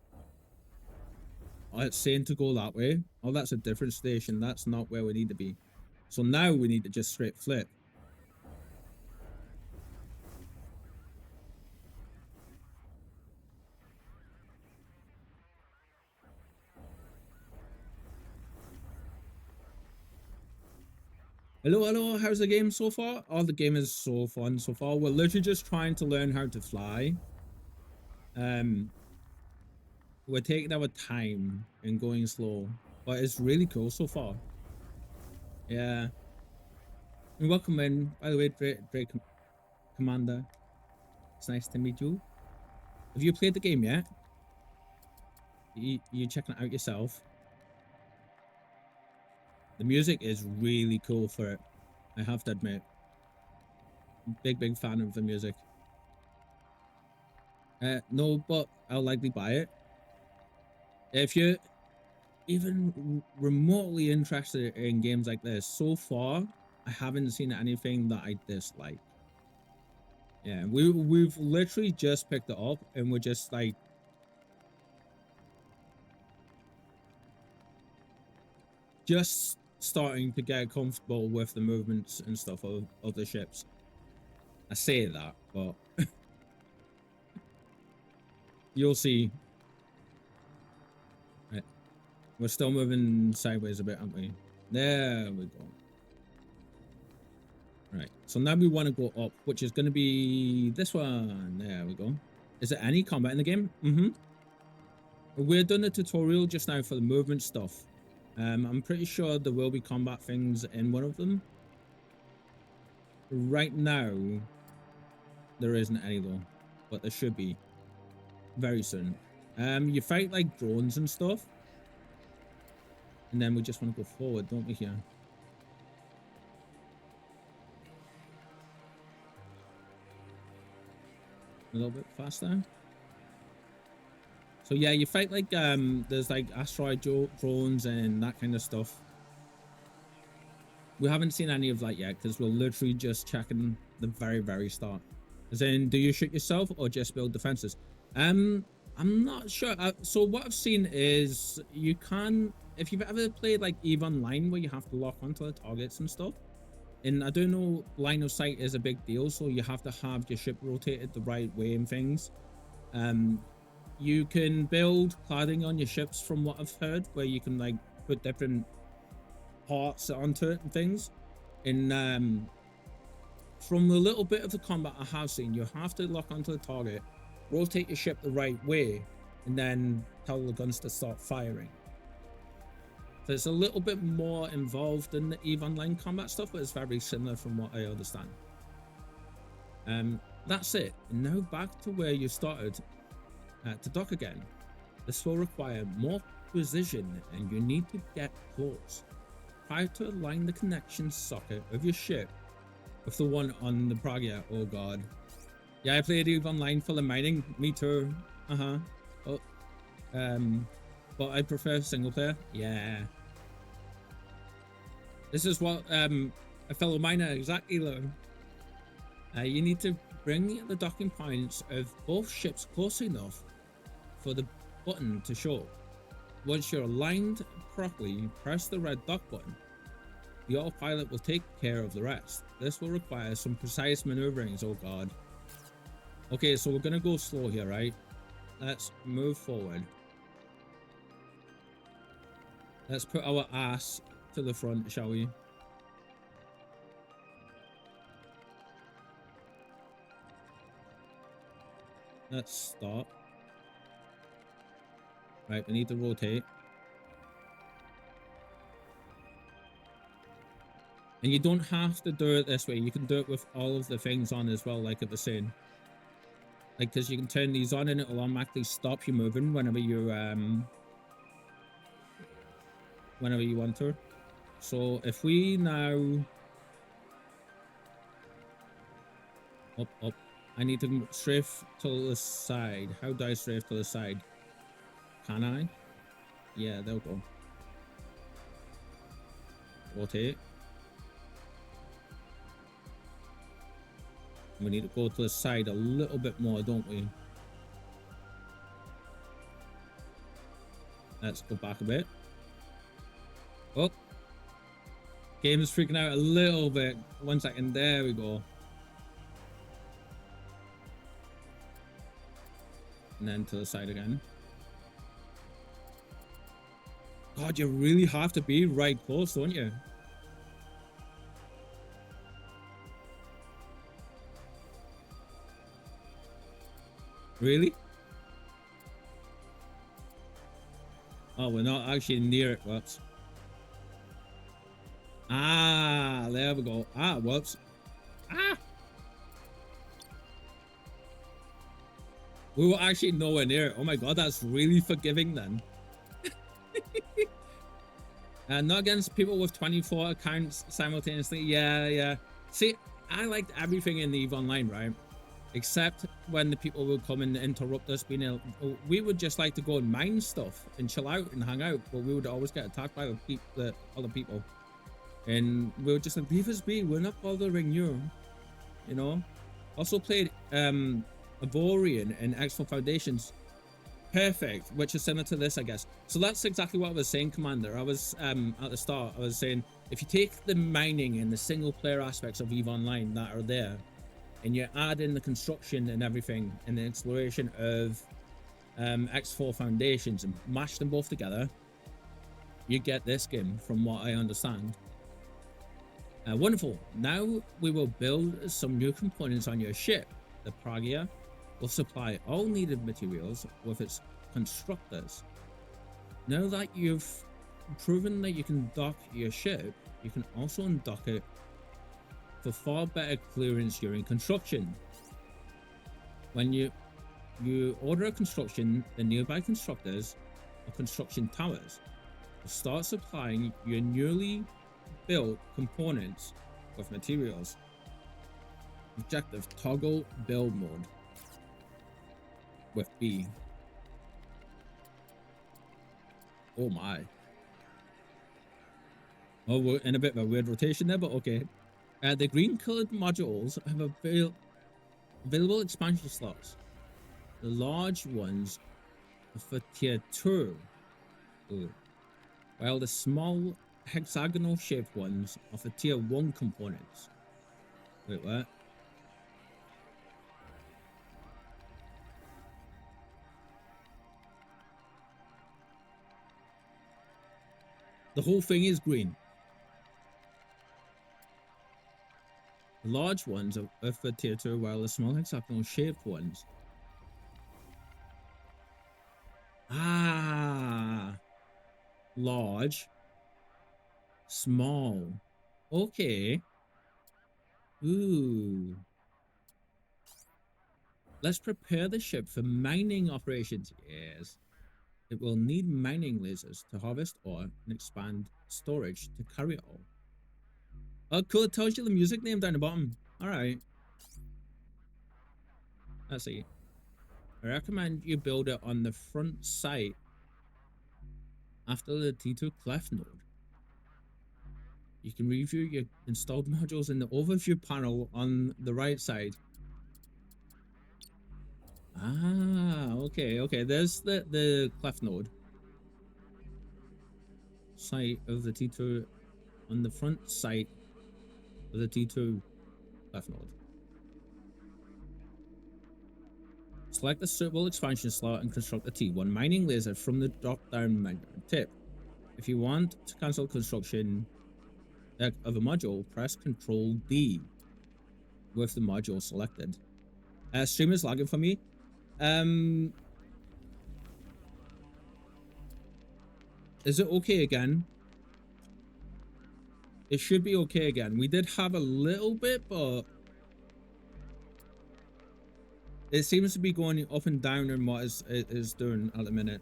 Oh, it's saying to go that way. Oh, that's a different station. That's not where we need to be. So now we need to just straight flip. Hello, hello. How's the game so far? Oh, the game is so fun so far. We're literally just trying to learn how to fly. We're taking our time and going slow, but it's really cool so far. Yeah. And welcome in, by the way, Drake Commander. It's nice to meet you. Have you played the game yet? You checking it out yourself? The music is really cool for it. I have to admit. Big fan of the music. No, but I'll likely buy it. If you're even remotely interested in games like this, so far, I haven't seen anything that I dislike. Yeah, we've literally just picked it up and we're just like just starting to get comfortable with the movements and stuff of the ships. I say that, but you'll see. Right. We're still moving sideways a bit, aren't we? There we go. Right, so now we want to go up, which is going to be this one. There we go. Is there any combat in the game? We're doing a tutorial just now for the movement stuff. I'm pretty sure there will be combat things in one of them. Right now, there isn't any though, but there should be very soon. You fight like drones and stuff, and then we just want to go forward, don't we? Here, a little bit faster. So yeah, you fight like there's like asteroid drones and that kind of stuff. We haven't seen any of that yet because we're literally just checking the very start. As in, do you shoot yourself or just build defenses? I'm not sure. So what I've seen is you can, if you've ever played like EVE Online where you have to lock onto the targets and stuff, and I don't know, line of sight is a big deal, so you have to have your ship rotated the right way and things. You can build cladding on your ships from what I've heard, where you can like put different parts onto it and things. And from the little bit of the combat I have seen, you have to lock onto the target, rotate your ship the right way, and then tell the guns to start firing. So it's a little bit more involved than the EVE Online combat stuff, but it's very similar from what I understand. That's it. And now back to where you started. To dock again. This will require more precision and you need to get close. Try to align the connection socket of your ship with the one on the Pragia. Oh god. Yeah, I played EVE Online for the mining. Me too. Oh, but I prefer single player. Yeah. This is what a fellow miner exactly learned. You need to bring the docking points of both ships close enough for the button to show. Once you're aligned properly, press the red dock button. The autopilot will take care of the rest. This will require some precise maneuverings. Oh god. Okay, so we're gonna go slow here, right? Let's move forward. Let's put our ass to the front, shall we? Let's stop. Right, we need to rotate. And you don't have to do it this way. You can do it with all of the things on as well, like it was saying. Like, because you can turn these on and it'll automatically stop you moving whenever you want to. So if we now up, I need to strafe to the side. How do I strafe to the side? Can I? Yeah, there we go. Rotate. We need to go to the side a little bit more, don't we? Let's go back a bit. Oh, game is freaking out a little bit. 1 second. There we go. And then to the side again. God, you really have to be right close, don't you? Really? Oh, we're not actually near it. Whoops. Ah, there we go. Ah, whoops. Ah! We were actually nowhere near it. Oh my god, that's really forgiving then. Not against people with 24 accounts simultaneously. Yeah. See, I liked everything in the EVE Online, right? Except when the people would come and interrupt us, we would just like to go and mine stuff and chill out and hang out, but we would always get attacked by the other people. And we were just like, leave us be, we're not bothering you, you know? Also played Avorian and Exfil Foundations. Perfect, which is similar to this, I guess. So that's exactly what I was saying, Commander. I was at the start, I was saying, if you take the mining and the single player aspects of EVE Online that are there, and you add in the construction and everything and the exploration of X4 Foundations and mash them both together, you get this game, from what I understand. Wonderful. Now we will build some new components on your ship. The Pragia will supply all needed materials with its constructors. Now that you've proven that you can dock your ship, you can also undock it for far better clearance during construction. When you order a construction, the nearby constructors or construction towers will start supplying your newly built components with materials. Objective: toggle build mode with B. Oh my. Oh, we're in a bit of a weird rotation there, but okay. The green colored modules have available expansion slots. The large ones are for tier 2. Ooh. While the small hexagonal shaped ones are for tier 1 components. Wait, what? The whole thing is green. The large ones are for tier 2, while the small hexagonal shaped ones. Ah, large, small. Okay. Ooh. Let's prepare the ship for mining operations. Yes. It will need mining lasers to harvest ore and expand storage to carry it all. Oh, cool. It tells you the music name down the bottom. All right. Let's see. I recommend you build it on the front site after the T2 cleft node. You can review your installed modules in the overview panel on the right side. Ah, okay. There's the cleft node. Site of the T2 on the front site of the T2 cleft node. Select the suitable expansion slot and construct the T1 mining laser from the drop-down menu. Tip: if you want to cancel construction of a module, press Ctrl D with the module selected. Stream is lagging for me. Is it okay again? It should be okay again. We did have a little bit, but it seems to be going up and down in what it is doing at the minute.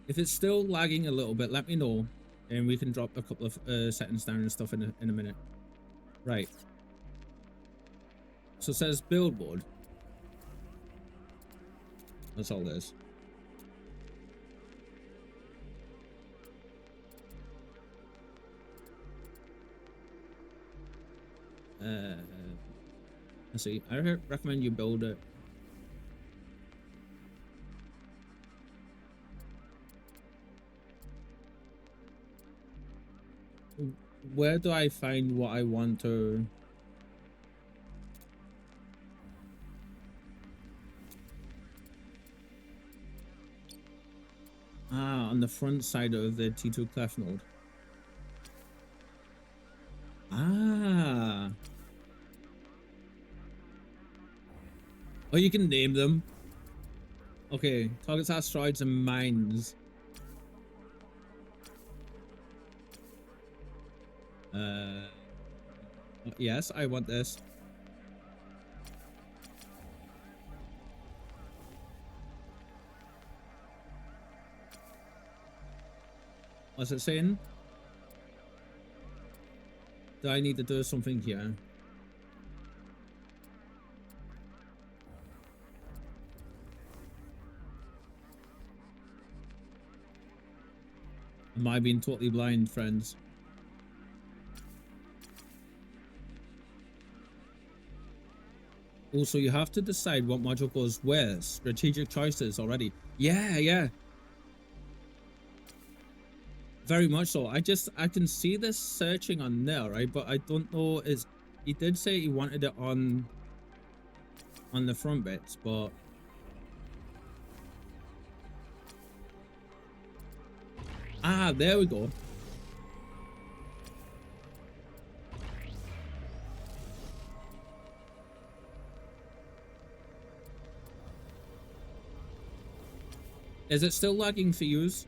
If it's still lagging a little bit, let me know, and we can drop a couple of settings down and stuff in a minute. Right. So it says build board. That's all this. Let's see. I recommend you build it. Where do I find what I want to? Ah, on the front side of the T2 clef node. Ah. Oh, you can name them. Okay, targets, asteroids, and mines. Yes, I want this. What's it saying? Do I need to do something here? Am I being totally blind, friends? Also, you have to decide what module goes where. Strategic choices already. Yeah. Very much so. I can see this searching on there, right? But I don't know. He did say he wanted it on the front bits, but ah, there we go. Is it still lagging for yous?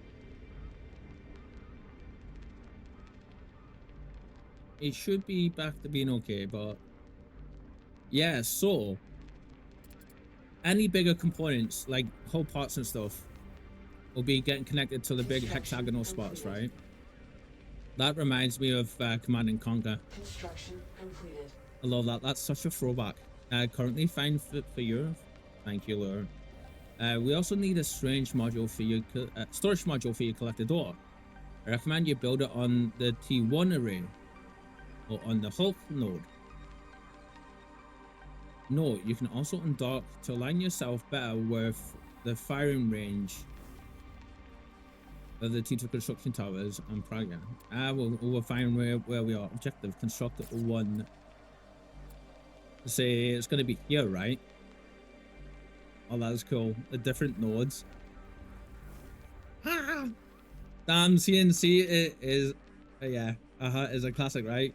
It should be back to being okay, but yeah, so any bigger components like whole parts and stuff will be getting connected to the big hexagonal spots, right? That reminds me of Command and Conquer. Construction completed. I love that. That's such a throwback. Currently fine for you. Thank you, Laura. We also need a storage module for your collected ore. I recommend you build it on the T1 array or on the Hulk node. Note, you can also undock to align yourself better with the firing range of the T2 construction towers on Praga. We'll find where we are. Objective, construct one. Say it's going to be here, right? Oh, that's cool. The different nodes. Ah! Damn, CNC it is, yeah, is a classic, right?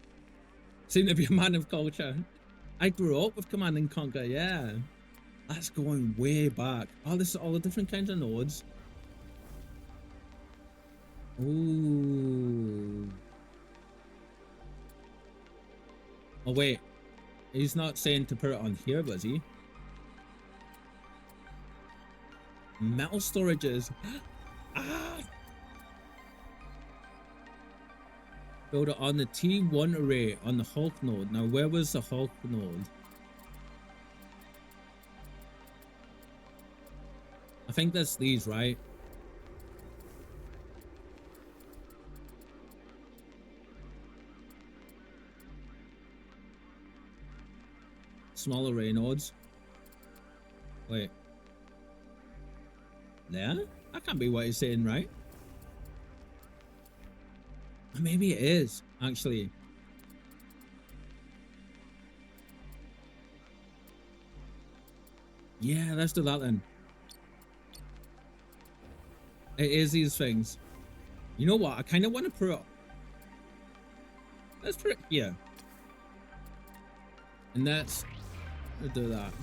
Seem to be a man of culture. I grew up with Command and Conquer, yeah. That's going way back. Oh, this is all the different kinds of nodes. Ooh. Oh, wait. He's not saying to put it on here, was he? Metal storages. Ah! Build it on the T1 array on the Hulk node. Now, where was the Hulk node? I think that's these, right? Small array nodes. Wait. There? That can't be what he's saying, right? Maybe it is, actually. Yeah, let's do that then. It is these things. You know what? I kind of want to put it. Let's put it here. And let's do that.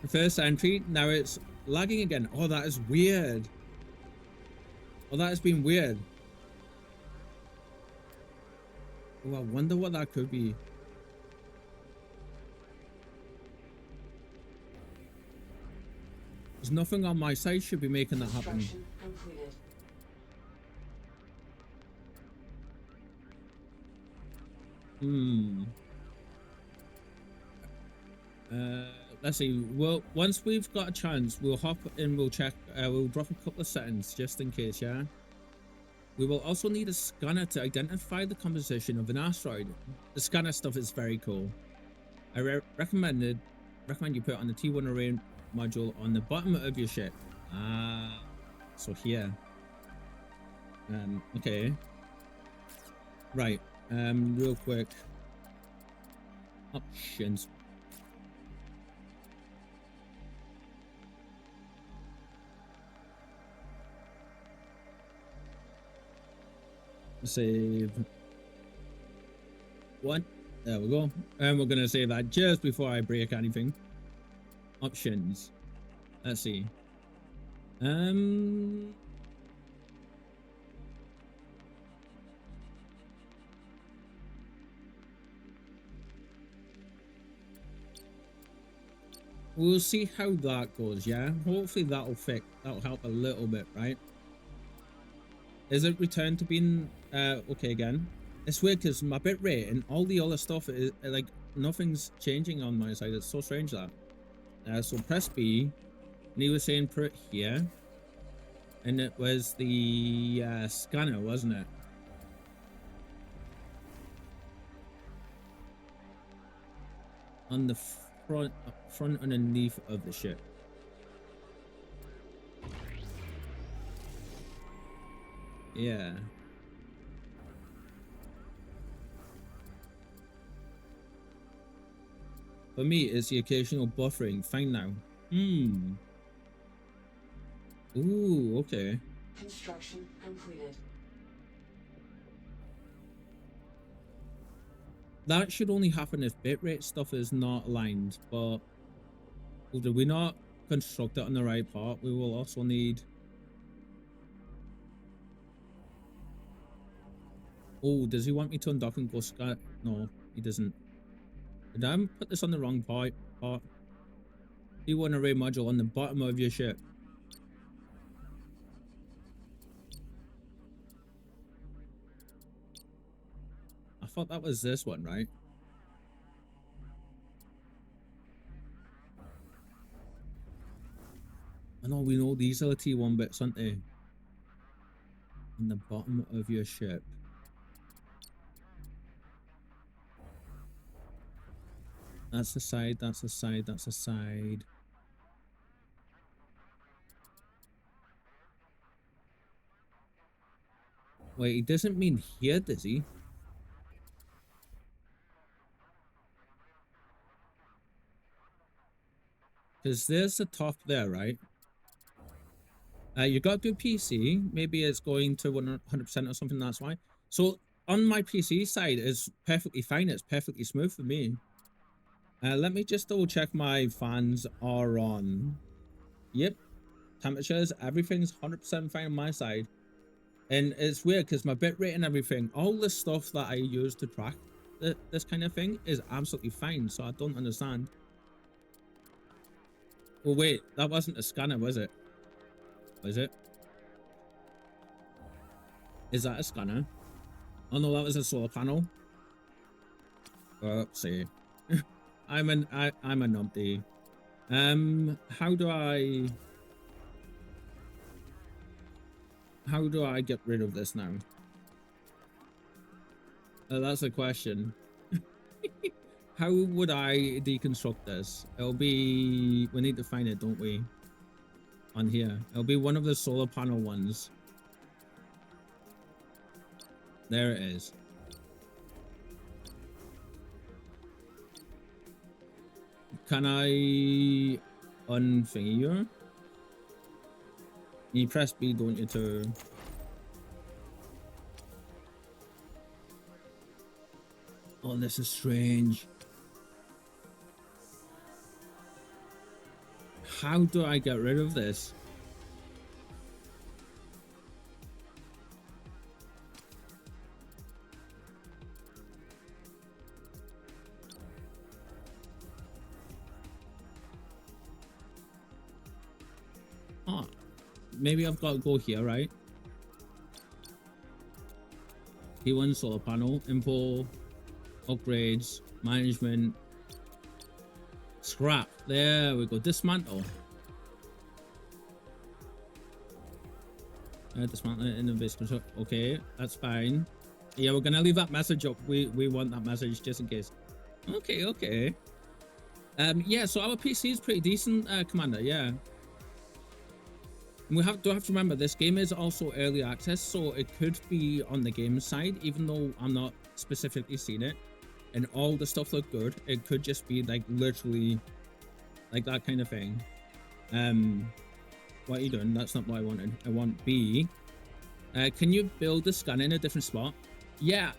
The first entry, now it's lagging again. Oh, that is weird. Oh, that has been weird. Oh, I wonder what that could be. There's nothing on my side should be making that happen. Construction completed. Let's see. Well, once we've got a chance, we'll hop in, we'll check, we'll drop a couple of settings just in case, yeah? We will also need a scanner to identify the composition of an asteroid. The scanner stuff is very cool. I recommend you put it on the T1 array module on the bottom of your ship. So here. Okay. Right. Real quick. Options. Save. What? There we go. And we're gonna save that just before I break anything. Options. Let's see. We'll see how that goes, yeah? Hopefully that'll help a little bit, right? Is it returned to being okay again? It's weird because my bit rate and all the other stuff is like nothing's changing on my side. It's so strange that. So press B, and he was saying put it here, and it was the scanner, wasn't it? On the front underneath of the ship. Yeah. For me, it's the occasional buffering. Fine now. Ooh, okay. Construction completed. That should only happen if bitrate stuff is not aligned, but did we not construct it on the right part? We will also need... Oh, does he want me to undock and go scat? No, he doesn't. Did I put this on the wrong part? You want an array module on the bottom of your ship. I thought that was this one, right? I know, we know these are the T1 bits, aren't they? On the bottom of your ship. That's the side, that's the side, that's the side. Wait, he doesn't mean here, does he? Because there's the top there, right? You got a good PC. Maybe it's going to 100% or something, that's why. So on my PC side, it's perfectly fine. It's perfectly smooth for me. Let me just double check my fans are on. Yep. Temperatures, everything's 100% fine on my side. And it's weird because my bitrate and everything, all the stuff that I use to track this kind of thing is absolutely fine. So I don't understand. Oh, wait, that wasn't a scanner, was it? Was it? Is that a scanner? Oh no, that was a solar panel. Oopsie. I'm a numpty. How do I get rid of this now? That's a question. How would I deconstruct this? It'll be, we need to find it, don't we? On here. It'll be one of the solar panel ones. There it is. Can I unthingy you? You press B, don't you, to... Oh, this is strange. how do I get rid of this? Oh, maybe I've got to go here, right? T1 solar panel, info, upgrades, management, scrap. There we go. Dismantle. Dismantle in the base control. Okay, that's fine. Yeah, we're gonna leave that message up. We want that message just in case. Okay, okay. Yeah, so our PC is pretty decent, Commander. Yeah. And we do have to remember this game is also early access, so it could be on the game side, even though I'm not specifically seeing it. And all the stuff looked good. It could just be like literally like that kind of thing. What are you doing? That's not what I wanted. I want B. Can you build the scanner in a different spot? Yeah.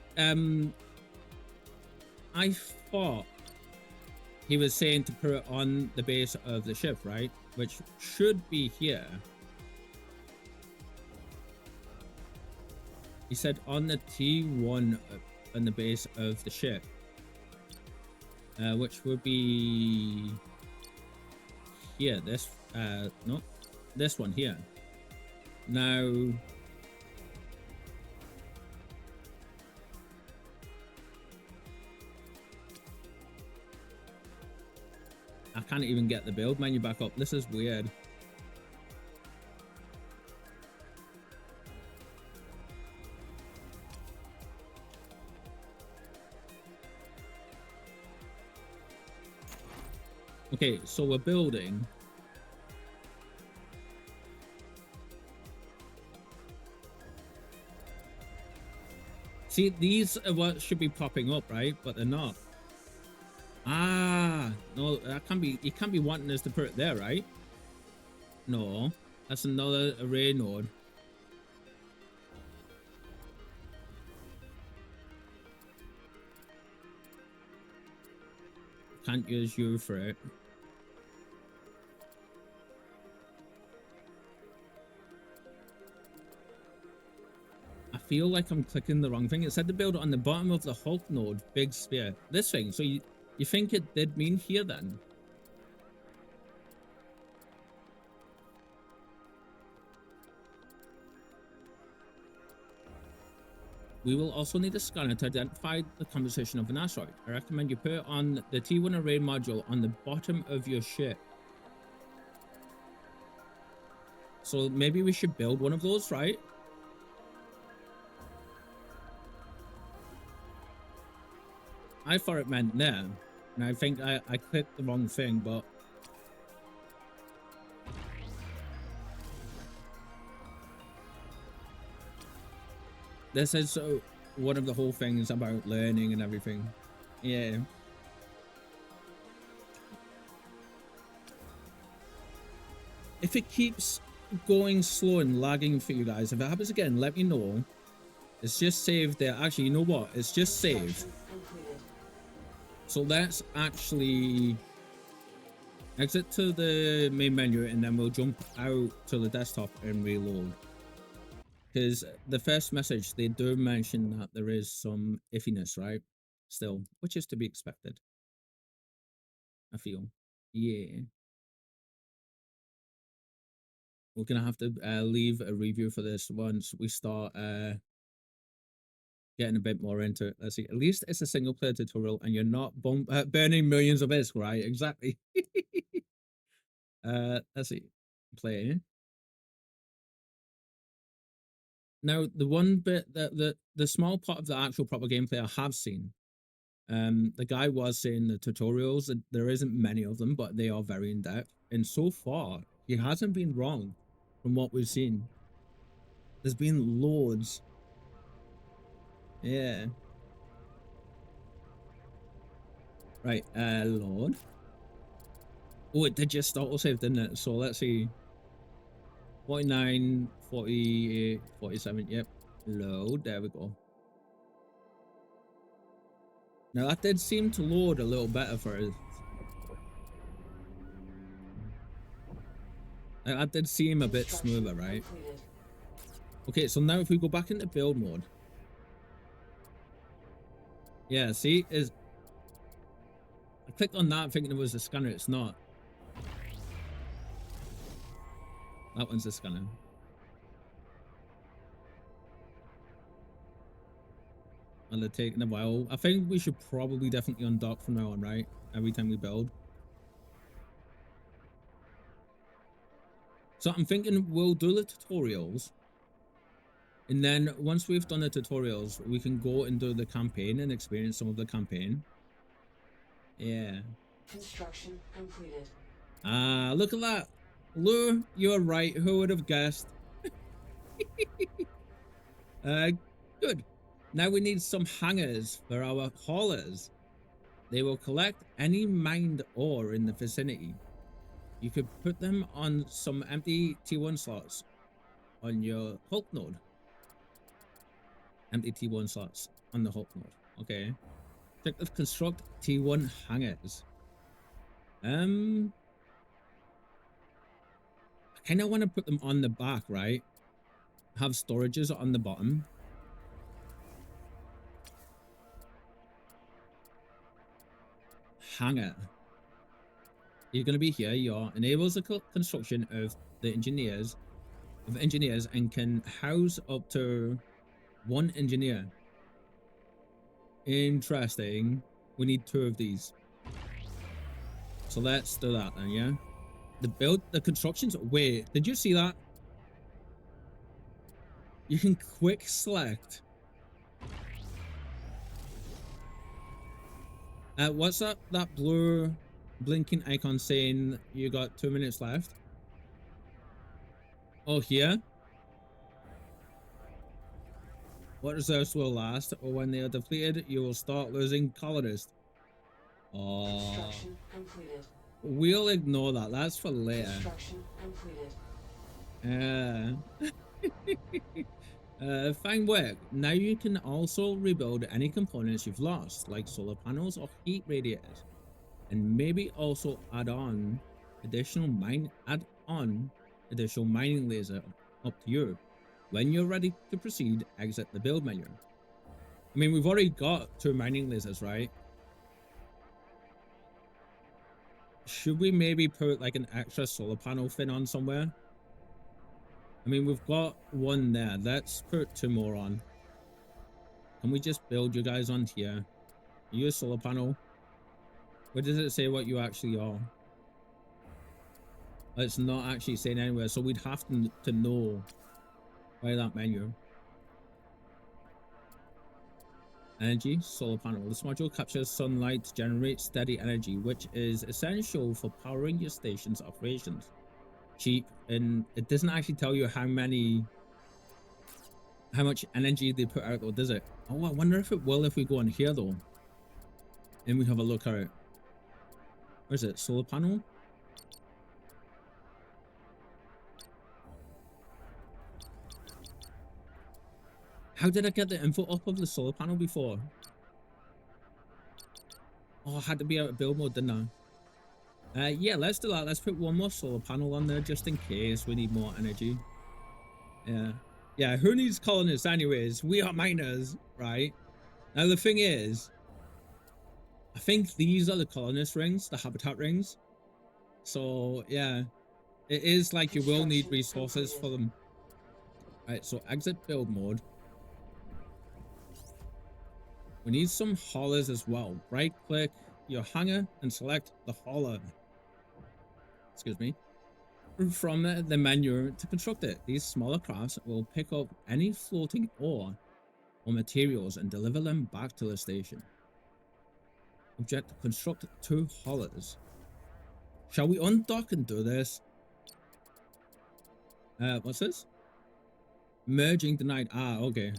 I thought he was saying to put it on the base of the ship, right? Which should be here. He said on the T1 on the base of the ship. Which would be here. This no, this one here. Now I can't even get the build menu back up. This is weird. Okay, so we're building. See, these are what should be popping up, right? But they're not. Ah, no, that can't be. You can't be wanting us to put it there, right? No, that's another array node. Can't use you for it. I feel like I'm clicking the wrong thing. It said to build it on the bottom of the Hulk node, big sphere. This thing. So you think it did mean here then? We will also need a scanner to identify the composition of an asteroid. I recommend you put it on the T1 array module on the bottom of your ship. So maybe we should build one of those, right? I thought it meant there. And I think I clicked the wrong thing, but... This is one of the whole things about learning and everything. Yeah. If it keeps going slow and lagging for you guys, if it happens again, let me know. It's just saved there. Actually, you know what? It's just saved. So let's actually exit to the main menu and then we'll jump out to the desktop and reload. Because the first message, they do mention that there is some iffiness, right? Still, which is to be expected. I feel. Yeah. We're going to have to leave a review for this once we start getting a bit more into it. Let's see. At least it's a single player tutorial and you're not burning millions of ISK, right? Exactly. Let's see. Play. Now, the one bit that the small part of the actual proper gameplay I have seen, the guy was saying the tutorials, that there isn't many of them, but they are very in depth. And so far, he hasn't been wrong from what we've seen. There's been loads. Yeah. Right, load. Oh, it did just auto-save, didn't it? So let's see. 49, 48, 47, yep. Load, there we go. Now that did seem to load a little better for us. That did seem a bit smoother, right? Completed. Okay, so now if we go back into build mode. Yeah, see, I clicked on that thinking it was a scanner. It's not. That one's a scanner. And they're taking a while. I think we should probably definitely undock from now on, right? Every time we build. So I'm thinking we'll do the tutorials. And then once we've done the tutorials, we can go and do the campaign and experience some of the campaign. Yeah. Construction completed. Ah, look at that. Lou, you're right. Who would have guessed? Good. Now we need some hangars for our haulers. They will collect any mined ore in the vicinity. You could put them on some empty T1 slots on your Hulk node. Empty T1 slots on the Hulk node. Okay. Objective construct T1 hangars. I kind of want to put them on the back, right? Have storages on the bottom. Hangar. You're going to be here. Your enables the construction of the engineers and can house up to 1 engineer. Interesting. We need 2 of these. So let's do that then, yeah? The constructions. Wait, did you see that? You can quick select. What's that blue blinking icon saying you got 2 minutes left? Oh, here? What reserves will last, or when they are depleted, you will start losing colonists. Oh, Construction completed. we'll ignore that. That's for later. Construction completed. Fine work. Now you can also rebuild any components you've lost, like solar panels or heat radiators, and maybe also add on additional mining laser. Up to you. When you're ready to proceed, exit the build menu. I mean, we've already got 2 mining lasers, right? Should we maybe put like an extra solar panel fin on somewhere? I mean, we've got 1 there. Let's put 2 more on. Can we just build you guys on here? Are you a solar panel? Where does it say what you actually are? It's not actually saying anywhere, so we'd have to know by that menu. Energy, solar panel. This module captures sunlight to generate steady energy, which is essential for powering your station's operations. Cheap, and it doesn't actually tell you how much energy they put out, though, does it? Oh, I wonder if it will if we go in here, though. And we have a look at it. Where's it? Solar panel? How did I get the info up of the solar panel before? Oh, I had to be out of build mode, didn't I? Yeah, let's do that. Let's put 1 more solar panel on there just in case we need more energy. Yeah, who needs colonists anyways? We are miners, right? Now the thing is, I think these are the colonist rings, the habitat rings. So yeah, it is like you will need resources for them. Right, so exit build mode. We need some haulers as well. Right click your hangar and select the hauler. Excuse me. From the menu to construct it. These smaller crafts will pick up any floating ore or materials and deliver them back to the station. Object: construct 2 haulers. Shall we undock and do this? What's this? Merging denied. Ah, okay.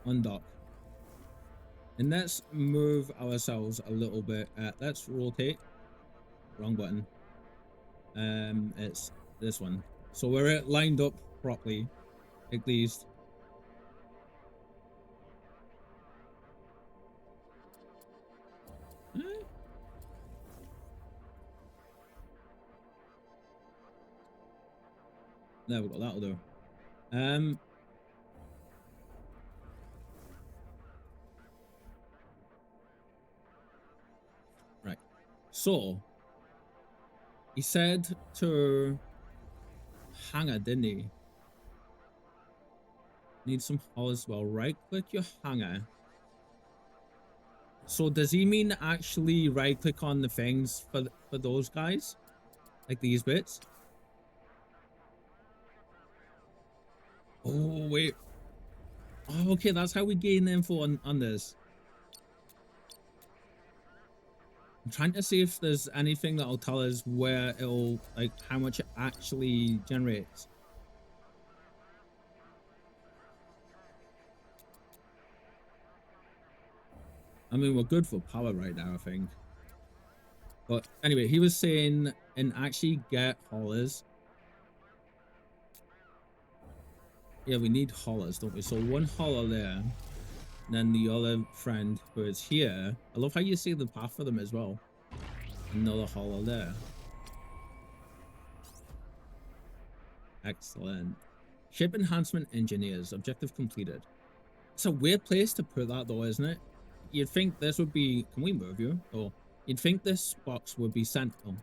Undock. And let's move ourselves a little bit. Let's rotate. Wrong button. It's this one. So we're lined up properly, at least. There we go, that'll do. Right. So he said to Hanger, didn't he? Need some holes. Well, right click your hanger. So does he mean actually right click on the things for those guys? Like these bits? Oh wait. Oh, okay, that's how we gain info on this. I'm trying to see if there's anything that'll tell us where it'll, like, how much it actually generates. I mean, we're good for power right now, I think. But anyway, he was saying, and actually get haulers. Yeah, we need haulers, don't we? So one hauler there, and then the other friend who is here. I love how you see the path for them as well. Another hauler there. Excellent. Ship enhancement engineers, objective completed. It's a weird place to put that though, isn't it? You'd think this would be, can we move you? Oh, you'd think this box would be central.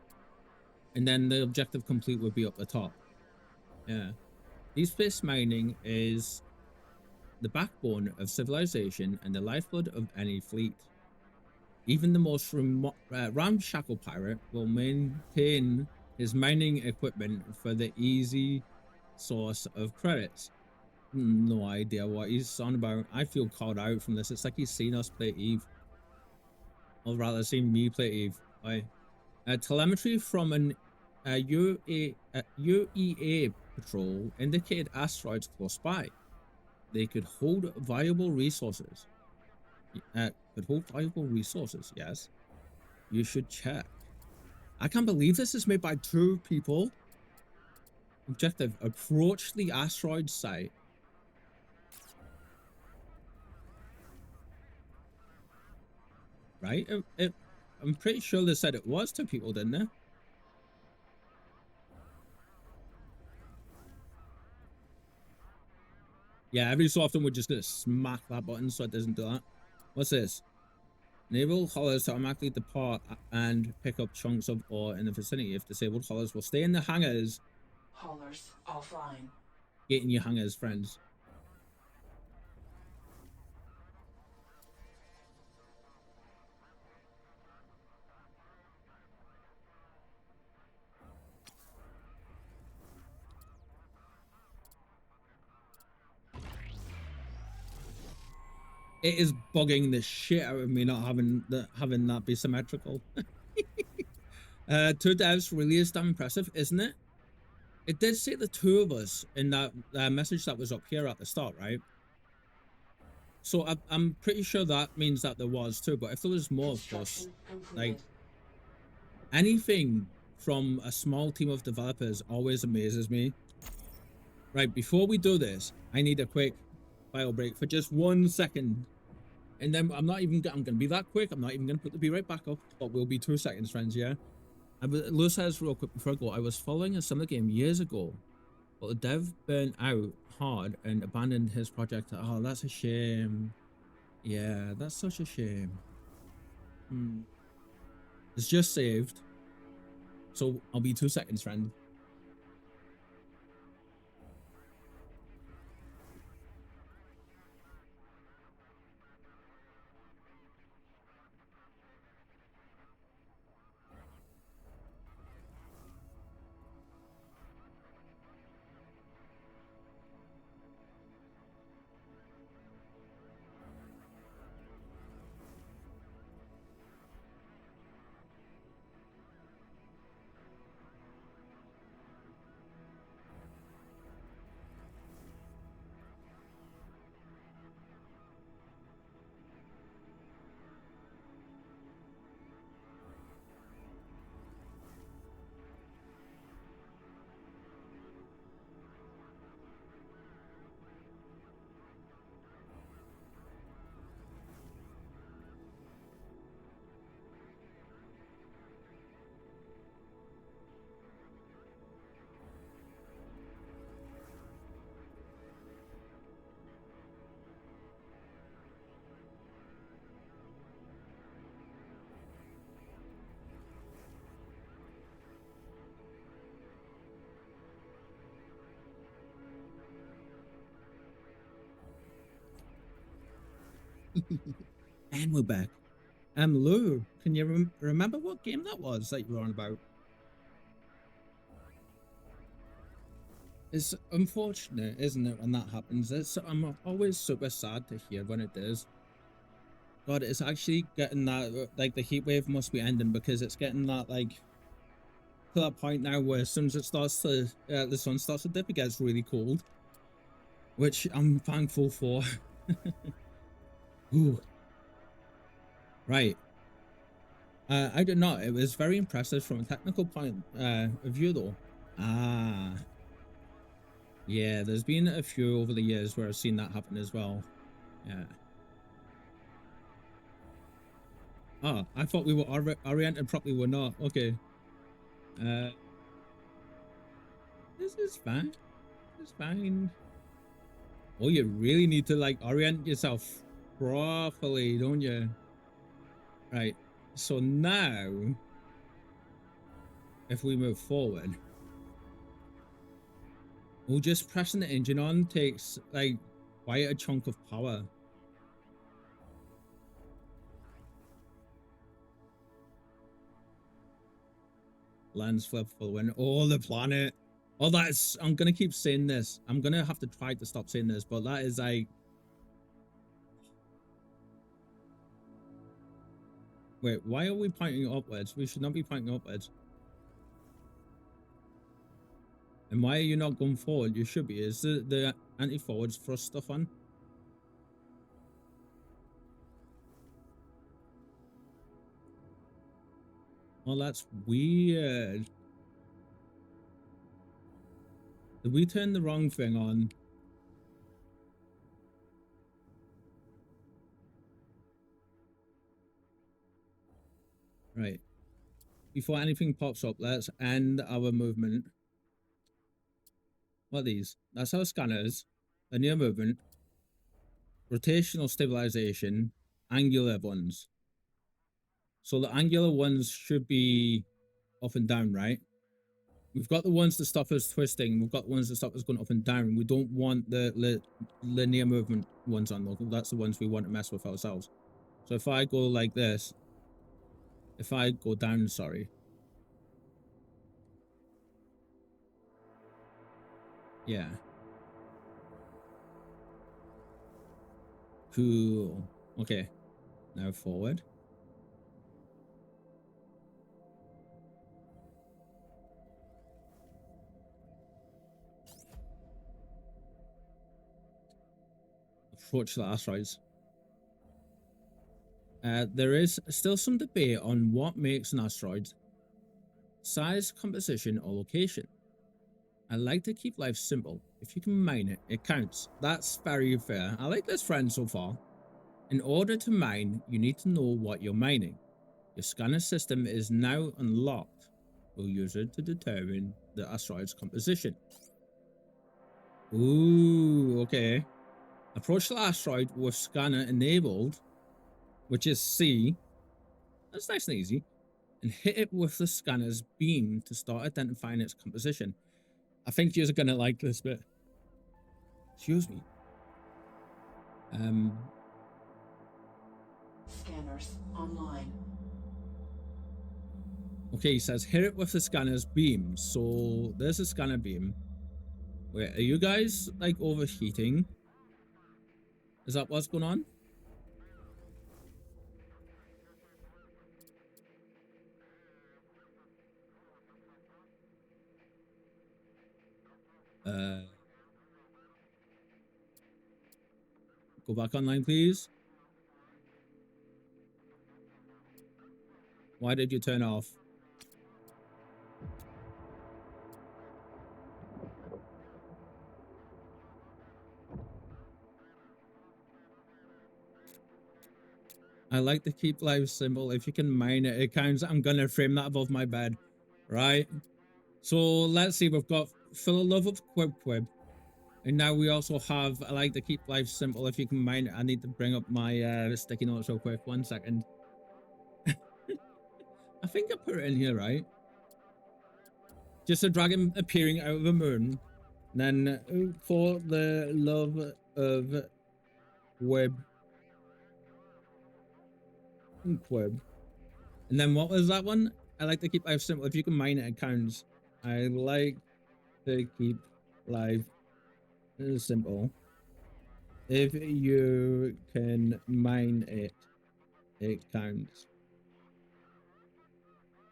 And then the objective complete would be up the top. Yeah. Deep space mining is the backbone of civilization and the lifeblood of any fleet. Even the most ramshackle pirate will maintain his mining equipment for the easy source of credits. No idea what he's on about. I feel called out from this. It's like he's seen us play Eve. Or rather, seen me play Eve. Telemetry from an UEA patrol indicated asteroids close by. They could hold viable resources. Yes. You should check. I can't believe this is made by 2 people. Objective, approach the asteroid site. Right? I'm pretty sure they said it was 2 people, didn't they? Yeah, every so often we're just gonna smack that button so it doesn't do that. What's this? Enable haulers to automatically depart and pick up chunks of ore in the vicinity. If disabled, haulers will stay in the hangars. Haulers offline. Get in your hangars, friends. It is bugging the shit out of me not having that be symmetrical. 2 devs really is damn impressive, isn't it? It did say the 2 of us in that message that was up here at the start, right? So I'm pretty sure that means that there was 2, but if there was more, of course, like, anything from a small team of developers always amazes me. Right, before we do this, I need a quick bio break for just 1 second. And then I'm gonna be that quick. I'm not even gonna put the B right back up, but we'll be 2 seconds, friends, yeah? Lou says real quick before I go, I was following a summer game years ago, but the dev burnt out hard and abandoned his project. Oh, that's a shame. Yeah, that's such a shame. It's just saved. So I'll be 2 seconds, friend. And we're back. Lou, can you remember what game that was that you were on about? It's unfortunate, isn't it, when that happens? I'm always super sad to hear when it does. God, it's actually getting that, like, the heat wave must be ending, because it's getting that, like, to that point now where as soon as it starts to, the sun starts to dip, it gets really cold. Which I'm thankful for. Ooh. Right. I did not. It was very impressive from a technical point of view, though. Ah. Yeah, there's been a few over the years where I've seen that happen as well. Yeah. Ah, I thought we were oriented properly. We're not. Okay. Uh, this is fine. This is fine. Oh, you really need to, like, orient yourself properly, don't you? Right. So now, if we move forward, well, just pressing the engine on takes, like, quite a chunk of power. Lens flip for the win. Oh, the planet. Oh, that's, I'm gonna keep saying this. I'm gonna have to try to stop saying this, but that is like, wait, why are we pointing upwards? We should not be pointing upwards. And why are you not going forward? You should be. Is the anti-forwards thrust stuff on? Well, that's weird. Did we turn the wrong thing on? Right. Before anything pops up, let's end our movement. What are these? That's our scanners. Linear movement. Rotational stabilization. Angular ones. So the angular ones should be up and down, right? We've got the ones that stop us twisting. We've got the ones that stop us going up and down. We don't want the linear movement ones on though. That's the ones we want to mess with ourselves. So if I go like this, if I go down, sorry. Yeah. Cool. Okay. Now forward. Approach the asteroids. There is still some debate on what makes an asteroid: size, composition, or location. I like to keep life simple. If you can mine it, it counts. That's very fair. I like this friend so far. In order to mine, you need to know what you're mining. Your scanner system is now unlocked. We'll use it to determine the asteroid's composition. Ooh, okay. Approach the asteroid with scanner enabled, which is C. That's nice and easy. And hit it with the scanner's beam to start identifying its composition. I think you're gonna like this bit. Excuse me. Scanners online. Okay, he says hit it with the scanner's beam. So there's a scanner beam. Wait, are you guys like overheating? Is that what's going on? Go back online, please. Why did you turn off? I like to keep life simple. If you can mine it, it counts. I'm gonna frame that above my bed, right? So let's see. We've got Full of Love of Quib. And now we also have, I like to keep life simple. If you can mine it, I need to bring up my sticky notes real quick. 1 second. I think I put it in here, right? Just a dragon appearing out of the moon. And then for the love of web. Quib. And then what was that one? I like to keep life simple. If you can mine it, it counts. I like to keep life simple. If you can mine it, it counts.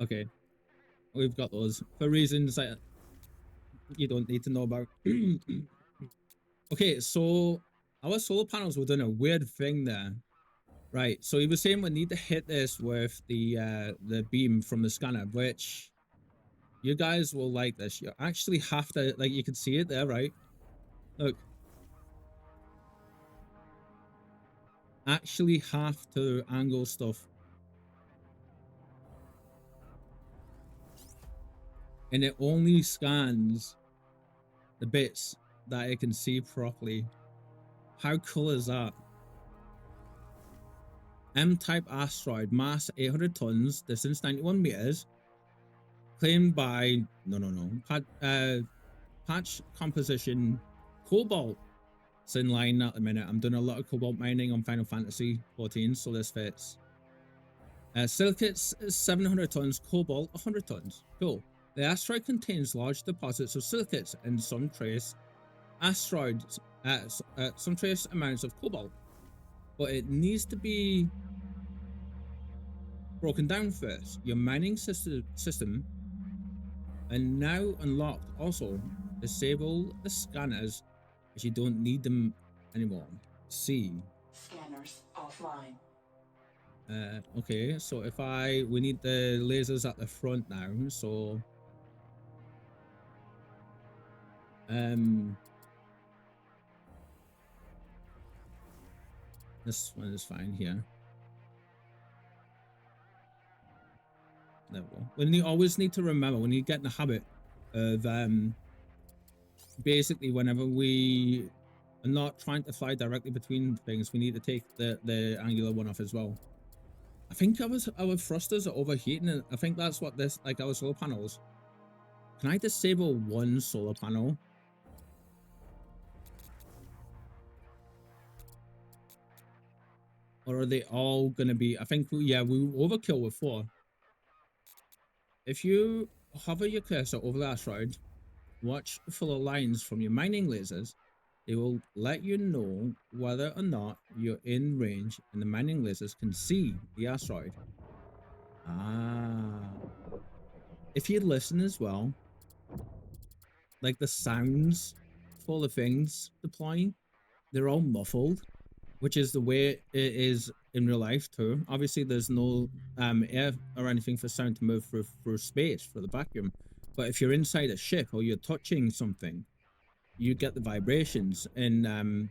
Okay, we've got those for reasons that you don't need to know about. Okay, so our solar panels were doing a weird thing there. Right, so he was saying we need to hit this with the beam from the scanner, which you guys will like this. You actually have to, like, you can see it there, right? Look. Actually have to angle stuff. And it only scans the bits that it can see properly. How cool is that? M-type asteroid, mass 800 tons, distance 91 meters, claimed by patch composition cobalt. It's in line at the minute. I'm doing a lot of cobalt mining on Final Fantasy 14, so this fits. Silicates 700 tons, cobalt 100 tons. Cool. The asteroid contains large deposits of silicates and some trace asteroids, some trace amounts of cobalt, but it needs to be broken down first. Your mining system and now unlocked. Also, disable the scanners as you don't need them anymore. C. Scanners offline. Okay, so if we need the lasers at the front now, so this one is fine here. There we go. We always need to remember, we need to get in the habit of basically whenever we are not trying to fly directly between things, we need to take the angular one off as well. I think our thrusters are overheating, and I think that's what this, like our solar panels. Can I disable one solar panel? Or are they all gonna be, I think, yeah, we overkill with 4. If you hover your cursor over the asteroid, watch for the lines from your mining lasers. They will let you know whether or not you're in range, and the mining lasers can see the asteroid. Ah. If you listen as well, like the sounds for the things deploying, they're all muffled, which is the way it is in real life too. Obviously, there's no air or anything for sound to move through space for the vacuum. But if you're inside a ship or you're touching something, you get the vibrations, and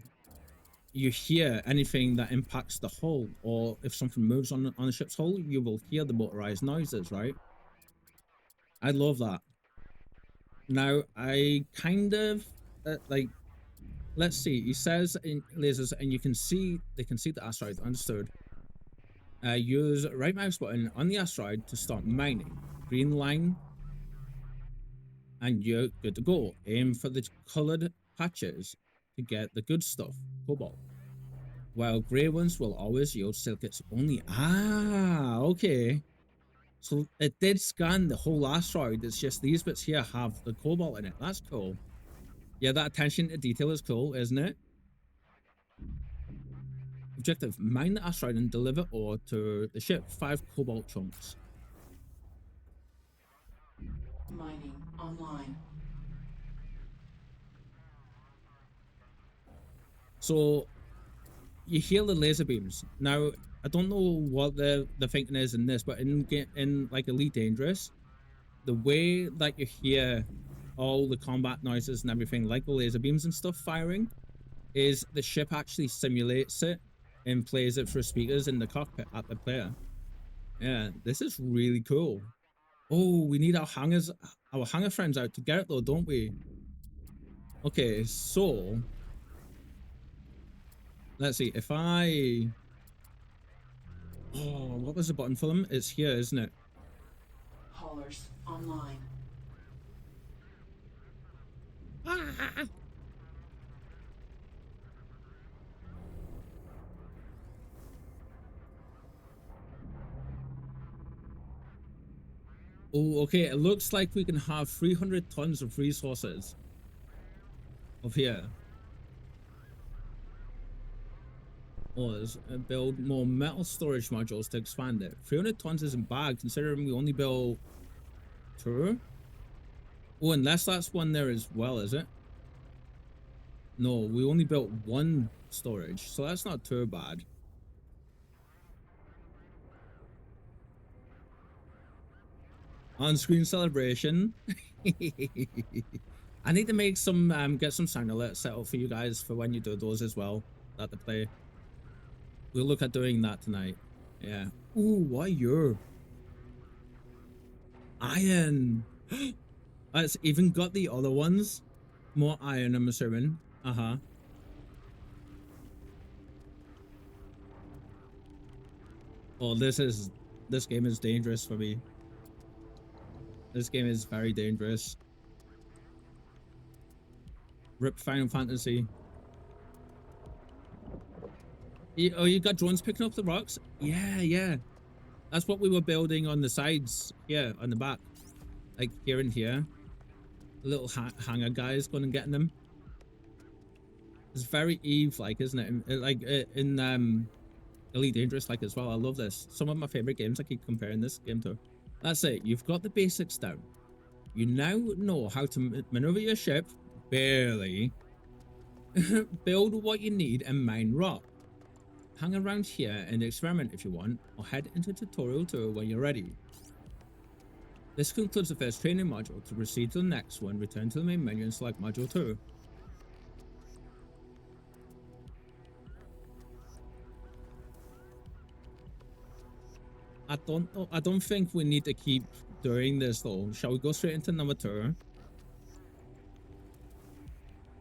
you hear anything that impacts the hull, or if something moves on the ship's hull, you will hear the motorized noises, right? I love that. Now, I kind of like, let's see, he says in lasers, and they can see the asteroid. Understood. Use right mouse button on the asteroid to start mining. Green line, and you're good to go. Aim for the colored patches to get the good stuff, cobalt. While gray ones will always yield silicates only. Ah, okay. So it did scan the whole asteroid. It's just these bits here have the cobalt in it. That's cool. Yeah, that attention to detail is cool, isn't it? Objective: mine the asteroid and deliver ore to the ship. 5 cobalt chunks. Mining online. So you hear the laser beams. Now, I don't know what the thinking is in this, but in like Elite Dangerous, the way that you hear all the combat noises and everything, like the laser beams and stuff firing, is the ship actually simulates it and plays it through speakers in the cockpit at the player. Yeah, this is really cool. Oh, we need our hangar friends out to get it though, don't we? Okay, so let's see. If I, oh, what was the button for them? It's here, isn't it? Haulers online. Ah! Oh, okay. It looks like we can have 300 tons of resources up here. Or build more metal storage modules to expand it. 300 tons isn't bad considering we only built 2. Oh, unless that's one there as well, is it? No, we only built 1 storage, so that's not too bad. On-screen celebration. I need to make some get some sound alerts set up for you guys for when you do those as well that to play. We'll look at doing that tonight. Yeah. Ooh, why you? Iron. It's even got the other ones. More iron, I'm assuming. Uh-huh. Oh, this game is dangerous for me. This game is very dangerous. Rip Final Fantasy. Oh, you got drones picking up the rocks? Yeah. That's what we were building on the sides here, on the back. Like here and here. The little hangar guys going and getting them. It's very Eve-like, isn't it? Like in Elite Dangerous like as well. I love this. Some of my favorite games I keep comparing this game to. That's it. You've got the basics down. You now know how to maneuver your ship, barely, build what you need, and mine rock. Hang around here and experiment if you want, or head into tutorial 2 when you're ready. This concludes the first training module. To proceed to the next one, return to the main menu and select module 2. I don't think we need to keep doing this though. Shall we go straight into number 2?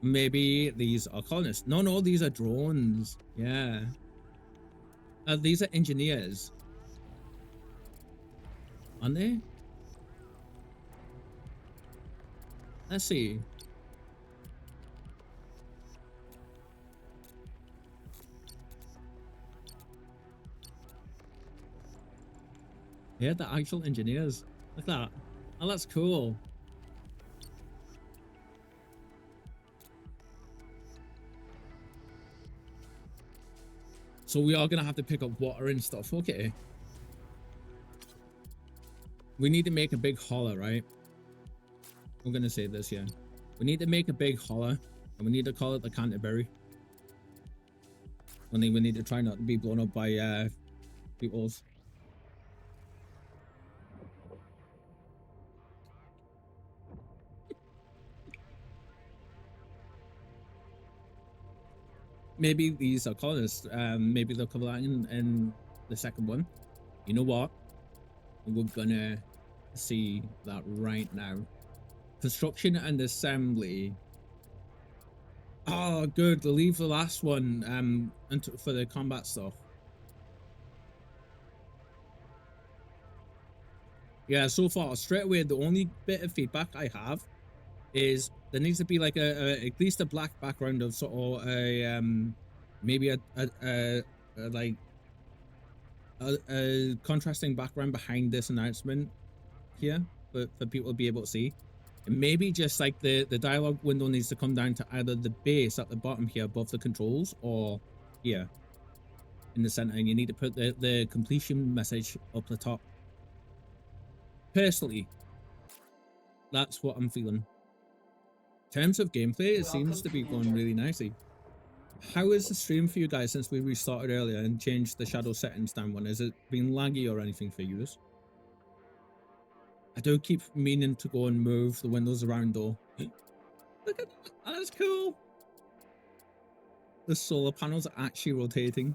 Maybe these are colonists. No, these are drones. Yeah. These are engineers. Aren't they? Let's see. Yeah, the actual engineers. Look at that. Oh, that's cool. So we are gonna have to pick up water and stuff. Okay. We need to make a big holler, right? I'm gonna say this, yeah. We need to make a big holler, and we need to call it the Canterbury. Only we need to try not to be blown up by peoples. Maybe these are colonists. Maybe they'll cover that in the second one. You know what? We're gonna see that right now. Construction and assembly. Oh, good. They'll leave the last one for the combat stuff. Yeah, so far, straight away, the only bit of feedback I have is there needs to be like at least a black background of sort of a maybe a like a contrasting background behind this announcement here for people to be able to see. And maybe just like the dialogue window needs to come down to either the base at the bottom here above the controls or here in the center, and you need to put the completion message up the top. Personally, that's what I'm feeling. In terms of gameplay, it seems to be going really nicely. How is the stream for you guys since we restarted earlier and changed the shadow settings down one? Has it been laggy or anything for you? I do keep meaning to go and move the windows around though. Look at that, that's cool. The solar panels are actually rotating.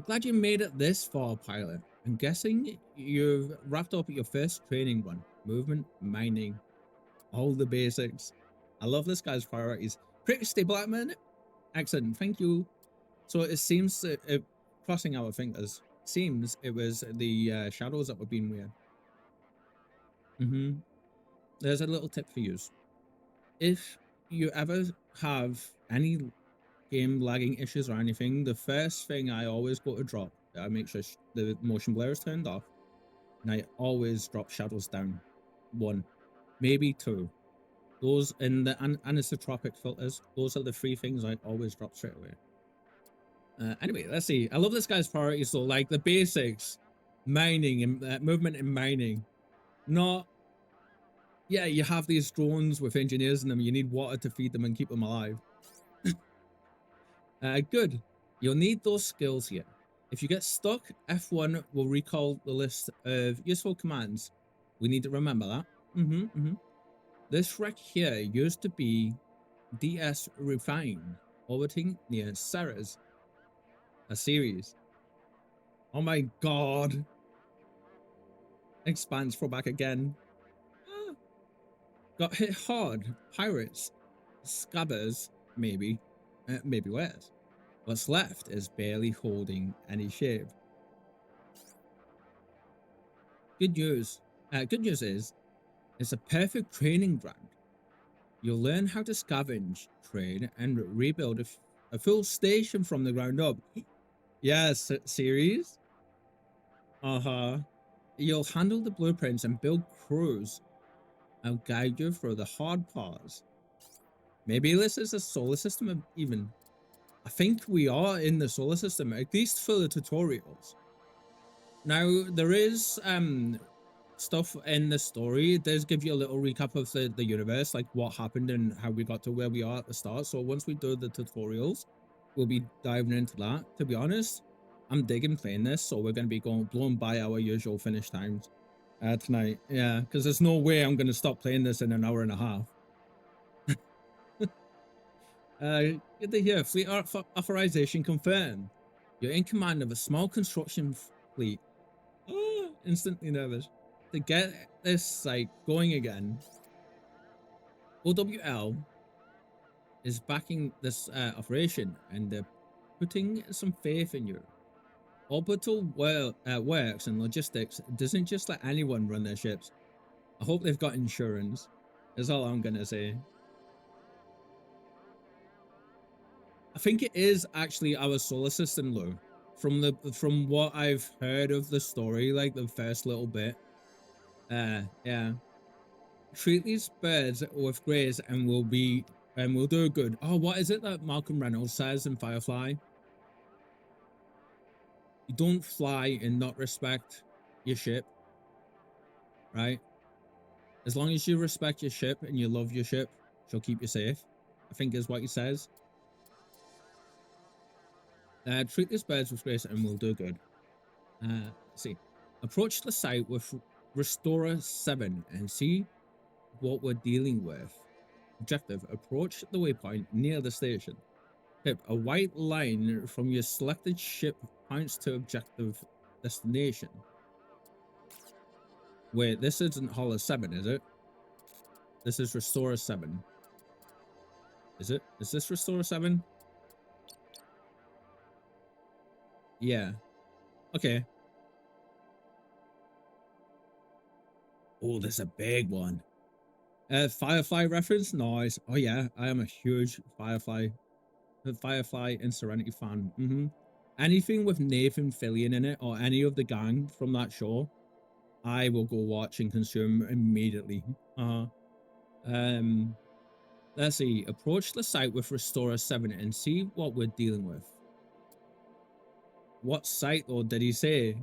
Glad you made it this far, pilot. I'm guessing you've wrapped up your first training run. Movement, mining, all the basics. I love this guy's priorities. Pretty stable at the minute. Excellent, thank you. So it seems, crossing our fingers, seems it was the shadows that were being weird. There's a little tip for you. If you ever have any game lagging issues or anything, the first thing I always go to drop, I make sure the motion blur is turned off, and I always drop shadows down. 1, maybe 2. Those in the anisotropic filters, those are the 3 things I always drop straight away. Anyway, let's see. I love this guy's priorities though, like the basics, mining and movement and mining. Not, yeah, you have these drones with engineers in them. You need water to feed them and keep them alive. Good. You'll need those skills here. If you get stuck, F1 will recall the list of useful commands. We need to remember that. This wreck here used to be DS Refine, orbiting near Ceres, a series. Oh my god. Expands throwback again. Ah. Got hit hard. Pirates. Scabbers, maybe. Maybe worse. What's left is barely holding any shape. Good news. Good news is, it's a perfect training ground. You'll learn how to scavenge, trade, and rebuild a full station from the ground up. Yes, series. You'll handle the blueprints and build crews. I'll guide you through the hard parts. Maybe this is a solar system even. I think we are in the solar system, at least for the tutorials. Now, there is stuff in the story. It does give you a little recap of the universe, like what happened and how we got to where we are at the start. So once we do the tutorials, we'll be diving into that. To be honest, I'm digging playing this, so we're going to be blown by our usual finish times tonight. Yeah, because there's no way I'm going to stop playing this in an hour and a half. Good to hear. Fleet authorization confirmed. You're in command of a small construction fleet. Oh, instantly nervous. To get this site going again, OWL is backing this operation, and they're putting some faith in you. Orbital works and logistics doesn't just let anyone run their ships. I hope they've got insurance. That's all I'm gonna say. I think it is actually our solar system, Lou. From what I've heard of the story, like the first little bit. Yeah. Treat these birds with grace and we'll do good. Oh, what is it that Malcolm Reynolds says in Firefly? You don't fly and not respect your ship, right? As long as you respect your ship and you love your ship, she'll keep you safe, I think is what he says. Treat these birds with grace and we'll do good. Let's see. Approach the site with Restorer 7 and see what we're dealing with. Objective, approach the waypoint near the station. Tip, a white line from your selected ship points to objective destination. Wait, this isn't Holler 7, is it? This is Restorer 7. Is it? Is this Restorer 7? Yeah. Okay. Oh, there's a big one. Firefly reference? Nice. Oh yeah, I am a huge Firefly and Serenity fan. Anything with Nathan Fillion in it or any of the gang from that show, I will go watch and consume immediately. Let's see. Approach the site with Restorer 7 and see what we're dealing with. What site though did he say?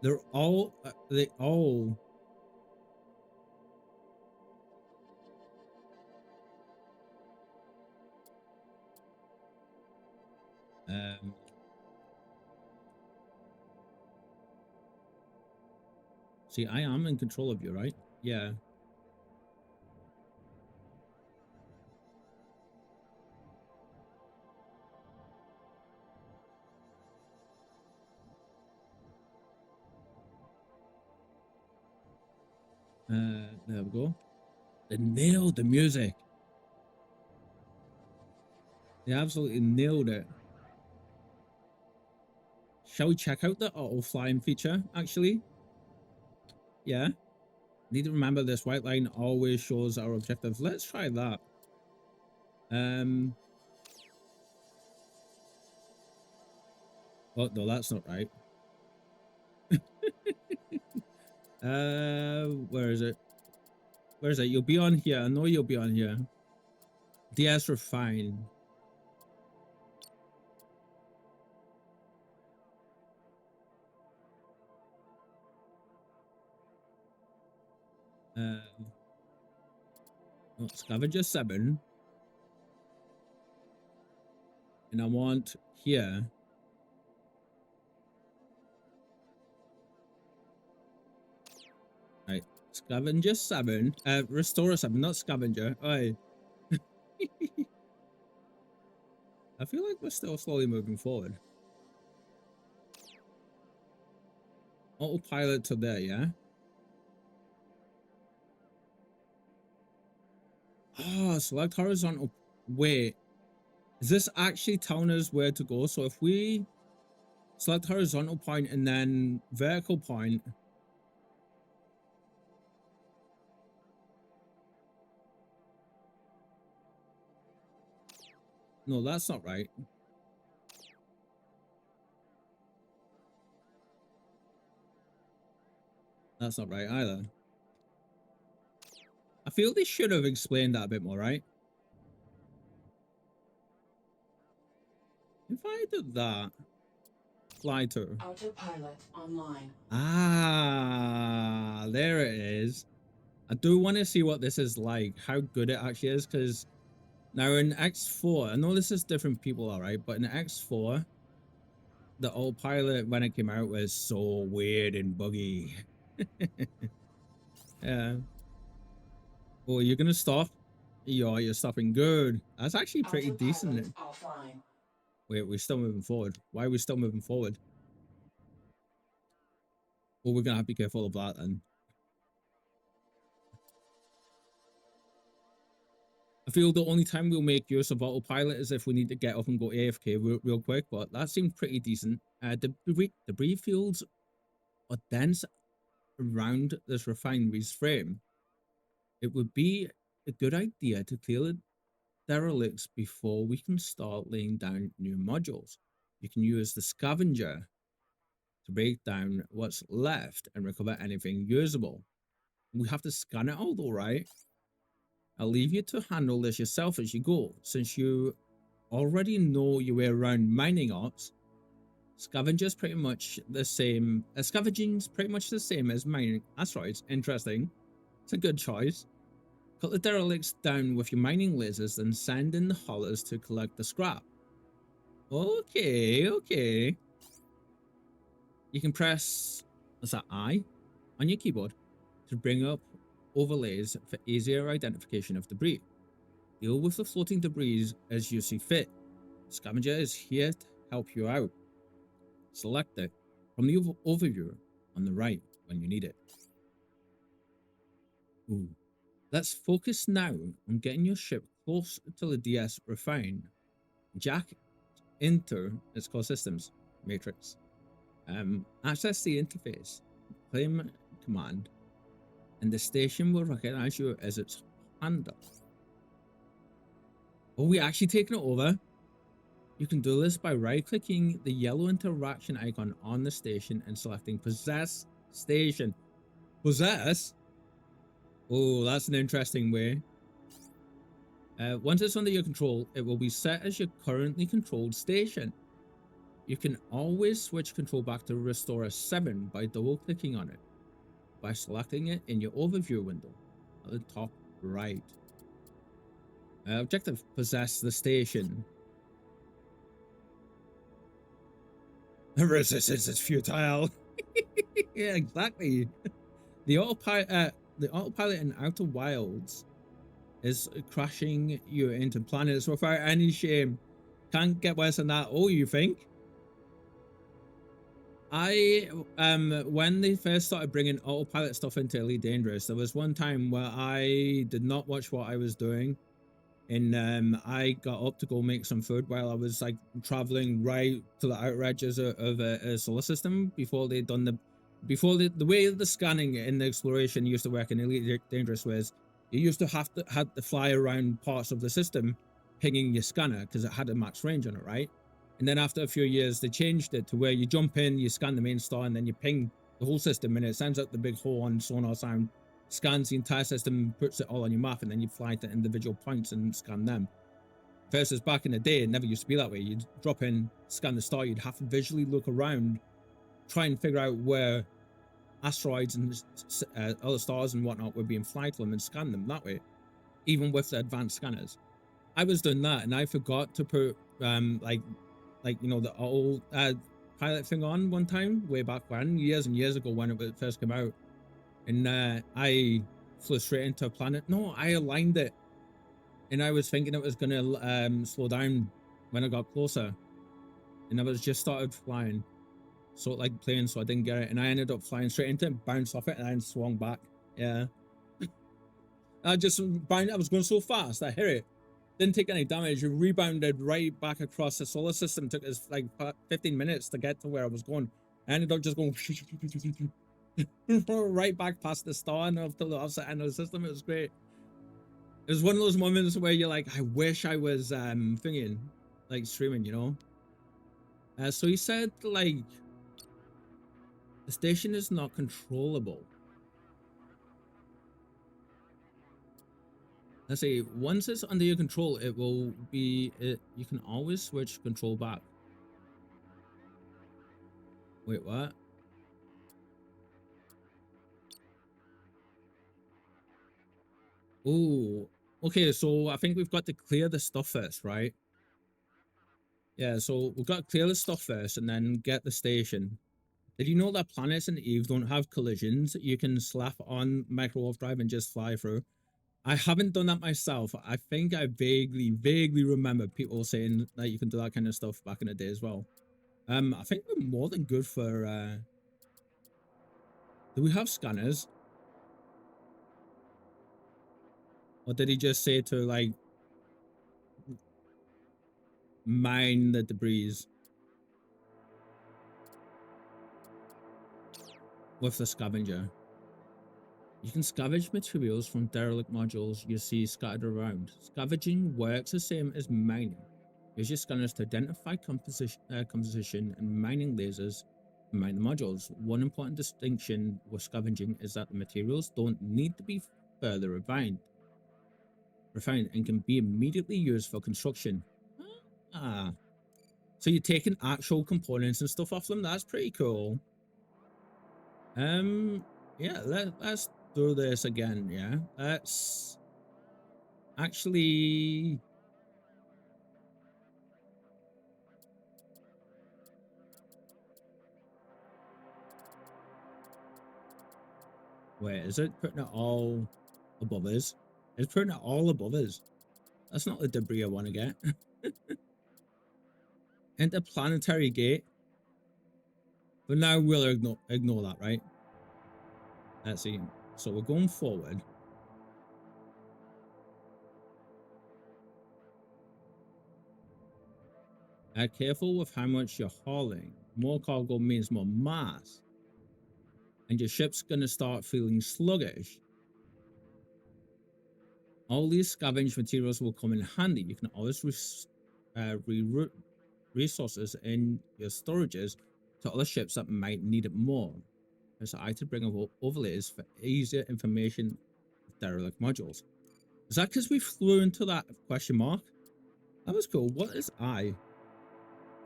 They all see, I am in control of you, right? Yeah. There we go. They nailed the music. They absolutely nailed it. Shall we check out the auto flying feature, actually? Yeah. Need to remember this white line always shows our objective. Let's try that. Oh, no, that's not right. Where is it? Where is it? You'll be on here. I know you'll be on here. DS Refine. Scavenger 7. And I want here. Right. Scavenger 7. Restore 7, not Scavenger. Alright. I feel like we're still slowly moving forward. Autopilot to there, yeah? Oh, select horizontal. Wait. Is this actually telling us where to go? So if we select horizontal point and then vertical point. No, that's not right. That's not right either. I feel they should have explained that a bit more, right? If I did that, fly to. Autopilot online. Ah, there it is. I do want to see what this is like, how good it actually is, because now in X4, I know this is different people, all right, but in X4, the autopilot when it came out was so weird and buggy. Yeah. Oh, you're gonna stop? You're stopping. Good. That's actually pretty decent. Autopilot offline. Wait, we're still moving forward. Why are we still moving forward? Well, we're gonna have to be careful of that then. I feel the only time we'll make use of autopilot is if we need to get up and go AFK real quick, but that seems pretty decent. Debris fields are dense around this refinery's frame. It would be a good idea to clear the derelicts before we can start laying down new modules. You can use the scavenger to break down what's left and recover anything usable. We have to scan it all though, right? I'll leave you to handle this yourself as you go, since you already know your way around mining ops. Scavenger's pretty much the same. Scavenging's pretty much the same as mining asteroids. Interesting. It's a good choice. Cut the derelicts down with your mining lasers, then send in the haulers to collect the scrap. Okay. You can press, what's that, I on your keyboard to bring up overlays for easier identification of debris. Deal with the floating debris as you see fit. Scavenger is here to help you out. Select it from the overview on the right when you need it. Ooh. Let's focus now on getting your ship close to the DS refine. Jack into its core systems matrix. Access the interface. Claim command. And the station will recognize you as its handler. Are we actually taking it over? You can do this by right-clicking the yellow interaction icon on the station and selecting Possess Station. Possess? Oh, that's an interesting way. Once it's under your control, it will be set as your currently controlled station. You can always switch control back to Restorer 7 by double-clicking on it, by selecting it in your overview window at the top right. Objective, possess the station. Resistance is futile. Yeah, exactly. The autopilot in Outer Wilds is crashing you into planets without any shame. Can't get worse than that. Oh, you think? When they first started bringing autopilot stuff into Elite Dangerous, there was one time where I did not watch what I was doing, and I got up to go make some food while I was like traveling right to the outer edges of a solar system before they'd done the way the scanning in the exploration used to work in Elite Dangerous was you used to had to fly around parts of the system pinging your scanner because it had a max range on it, right? And then after a few years, they changed it to where you jump in, you scan the main star, and then you ping the whole system, and it sends out the big hole on sonar sound, scans the entire system, puts it all on your map, and then you fly to individual points and scan them. Versus back in the day, it never used to be that way. You'd drop in, scan the star, you'd have to visually look around, try and figure out where asteroids and other stars and whatnot were being flight to them and scan them that way, even with the advanced scanners. I was doing that, and I forgot to put like you know, the old pilot thing on one time way back when, years and years ago when it first came out, and I flew straight into a planet. No, I aligned it, and I was thinking it was gonna slow down when I got closer, and I was just started flying, so like playing, so I didn't get it, and I ended up flying straight into it, bounced off it, and then swung back. Yeah, I was going so fast, I hit it, didn't take any damage. It rebounded right back across the solar system. Took us like 15 minutes to get to where I was going. I ended up just going right back past the star and off to the opposite end of the system. It was great. It was one of those moments where you're like, I wish I was thinking, like streaming, you know. So he said like the station is not controllable. Let's see, once it's under your control, it will be, you can always switch control back. Wait, what? Oh, okay, so I think we've got to clear the stuff first, right? Yeah, so we've got to clear the stuff first and then get the station. Did you know that planets and Eve don't have collisions? You can slap on micro warp drive and just fly through. I haven't done that myself. I think I vaguely remember people saying that you can do that kind of stuff back in the day as well. I think we're more than good for do we have scanners? Or did he just say to like mine the debris with the scavenger? You can scavenge materials from derelict modules you see scattered around. Scavenging works the same as mining. Use your scanners to identify composition and mining lasers and mine the modules. One important distinction with scavenging is that the materials don't need to be further refined and can be immediately used for construction. Ah, so you're taking actual components and stuff off them. That's pretty cool. Yeah, let's do this again. Yeah, let's actually. Wait, is it putting it all above us? It's putting it all above us. That's not the debris I want to get. Interplanetary gate. But now we'll ignore that, right? Let's see. So we're going forward. Careful with how much you're hauling. More cargo means more mass. And your ship's going to start feeling sluggish. All these scavenged materials will come in handy. You can always reroute resources in your storages to other ships that might need it more. There's I to bring over overlays for easier information with derelict modules. Is that because we flew into that question mark? That was cool. What is I?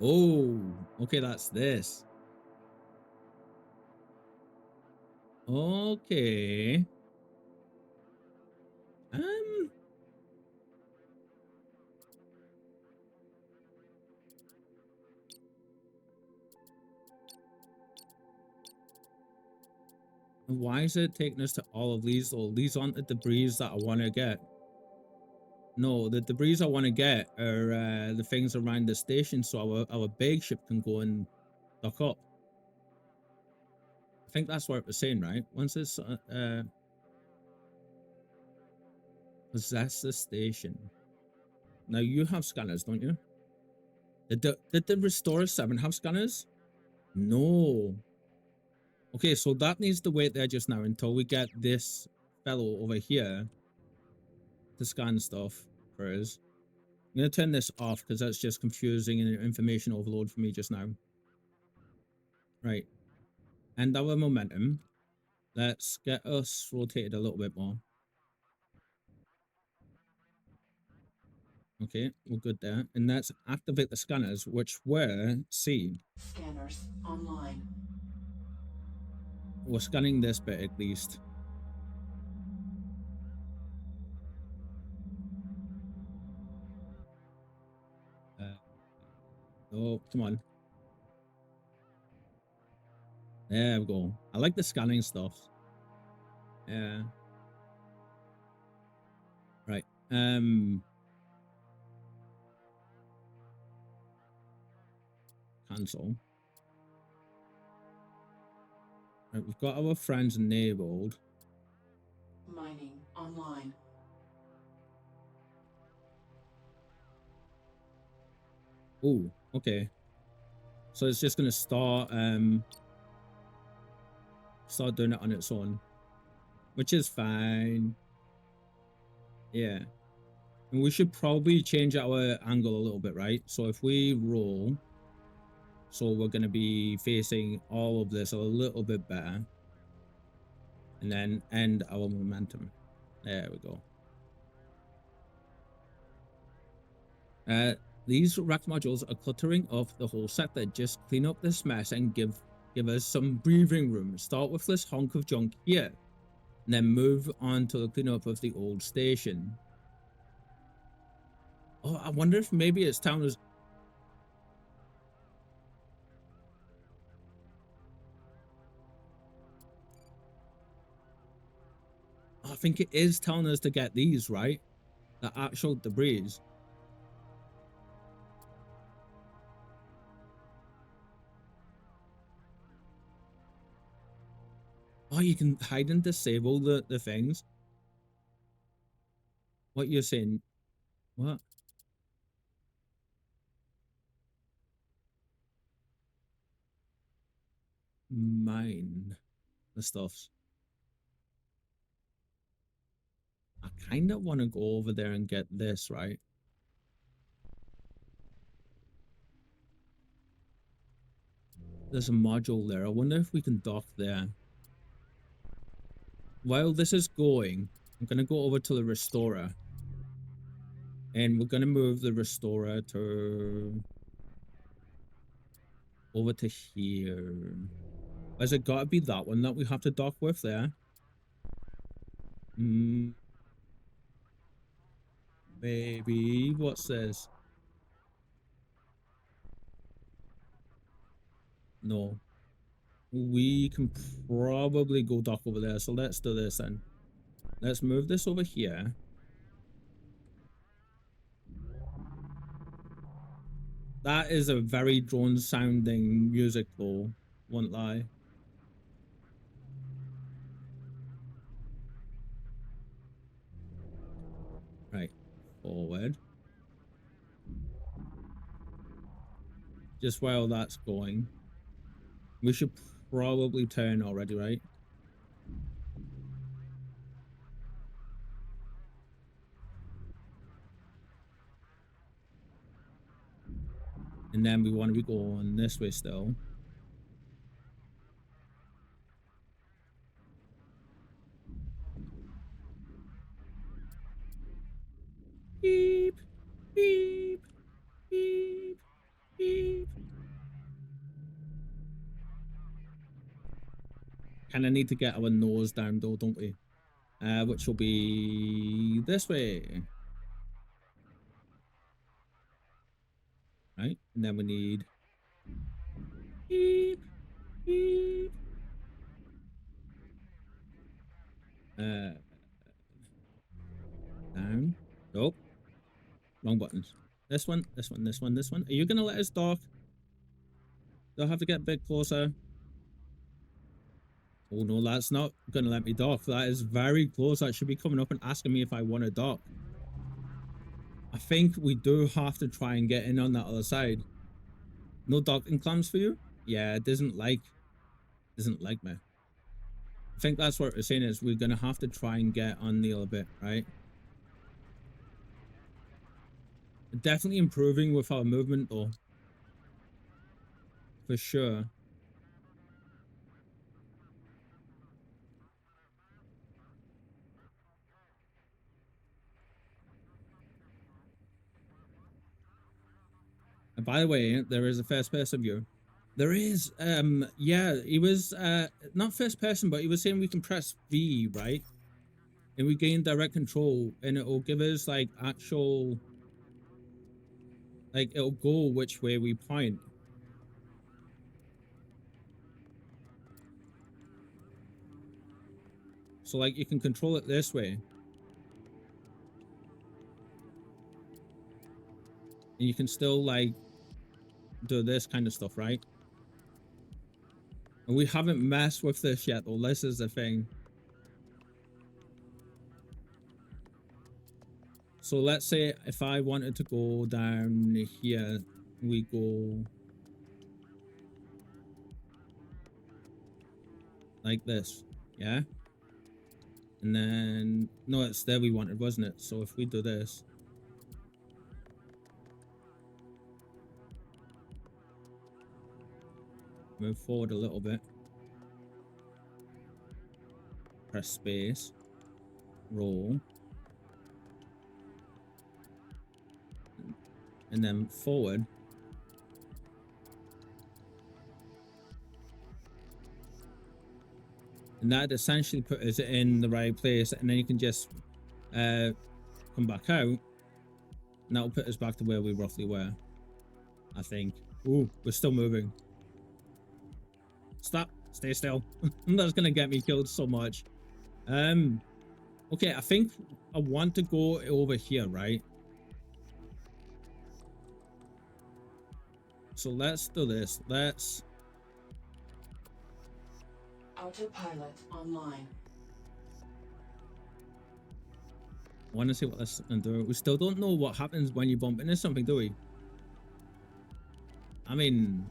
Oh, okay, that's this. Okay. Why is it taking us to all of these? Or these aren't the debris that I want to get. No, the debris I want to get are the things around the station, so our big ship can go and dock up. I think that's what it was saying, right? Once it's possess the station. Now you have scanners, don't you? Did the Restorer 7 have scanners? No. Okay, so that needs to wait there just now until we get this fellow over here to scan stuff for us. I'm going to turn this off because that's just confusing and information overload for me just now. Right. and our momentum. Let's get us rotated a little bit more. Okay, we're good there. And let's activate the scanners, which were C. Scanners online. We're scanning this bit at least. Oh, come on. There we go. I like the scanning stuff. Yeah. Right. Cancel. Right, we've got our friends enabled. Mining online. Oh, okay. So it's just gonna start doing it on its own, which is fine. Yeah. And we should probably change our angle a little bit, right? So if we roll, so we're gonna be facing all of this a little bit better, and then end our momentum. There we go. These rack modules are cluttering off the whole sector. Just clean up this mess and give us some breathing room. Start with this hunk of junk here, and then move on to the cleanup of the old station. Oh, I wonder if maybe it's telling us. I think it is telling us to get these, right? The actual debris. Oh, you can hide and disable the things. What you're saying? What? Mine the stuffs. I kind of want to go over there and get this, right? There's a module there. I wonder if we can dock there. While this is going, I'm going to go over to the restorer. And we're going to move the restorer to over to here. Has it got to be that one that we have to dock with there? Maybe. What's this? No. We can probably go dock over there. So let's do this then. Let's move this over here. That is a very drone sounding music though. Won't lie. Right. Forward. Just while that's going. We should probably turn already, right? And then we want to be going this way still. Beep, beep, beep, beep. Kind of need to get our nose down though, don't we? Which will be this way. Right? And then we need beep, beep. Down. Nope. Wrong buttons. This one, this one, this one, this one. Are you gonna let us dock? They'll have to get a bit closer. Oh no, that's not gonna let me dock. That is very close. That should be coming up and asking me if I want to dock. I think we do have to try and get in on that other side. No docking clamps for you? Yeah, it doesn't like me. I think that's what we're saying is we're gonna have to try and get on the other bit, right? Definitely improving with our movement though. For sure. By the way, there is a first person view. There is, yeah, he was, not first person, but he was saying we can press V, right? And we gain direct control, and it'll give us, like, actual, like, it'll go which way we point. So, like, you can control it this way. And you can still, like, do this kind of stuff, right? And we haven't messed with this yet, though. This is the thing. So let's say if I wanted to go down here, we go like this, yeah? And then, no, it's there we wanted, wasn't it? So if we do this, move forward a little bit, press space, roll, and then forward. And that essentially puts us in the right place, and then you can just come back out, and that'll put us back to where we roughly were, I think. Ooh, we're still moving. Stop, stay still. That's gonna get me killed so much. Okay, I think I want to go over here, right? So let's do this. Let's Autopilot online. I want to see what this is gonna do. We still don't know what happens when you bump into something, do we? I mean,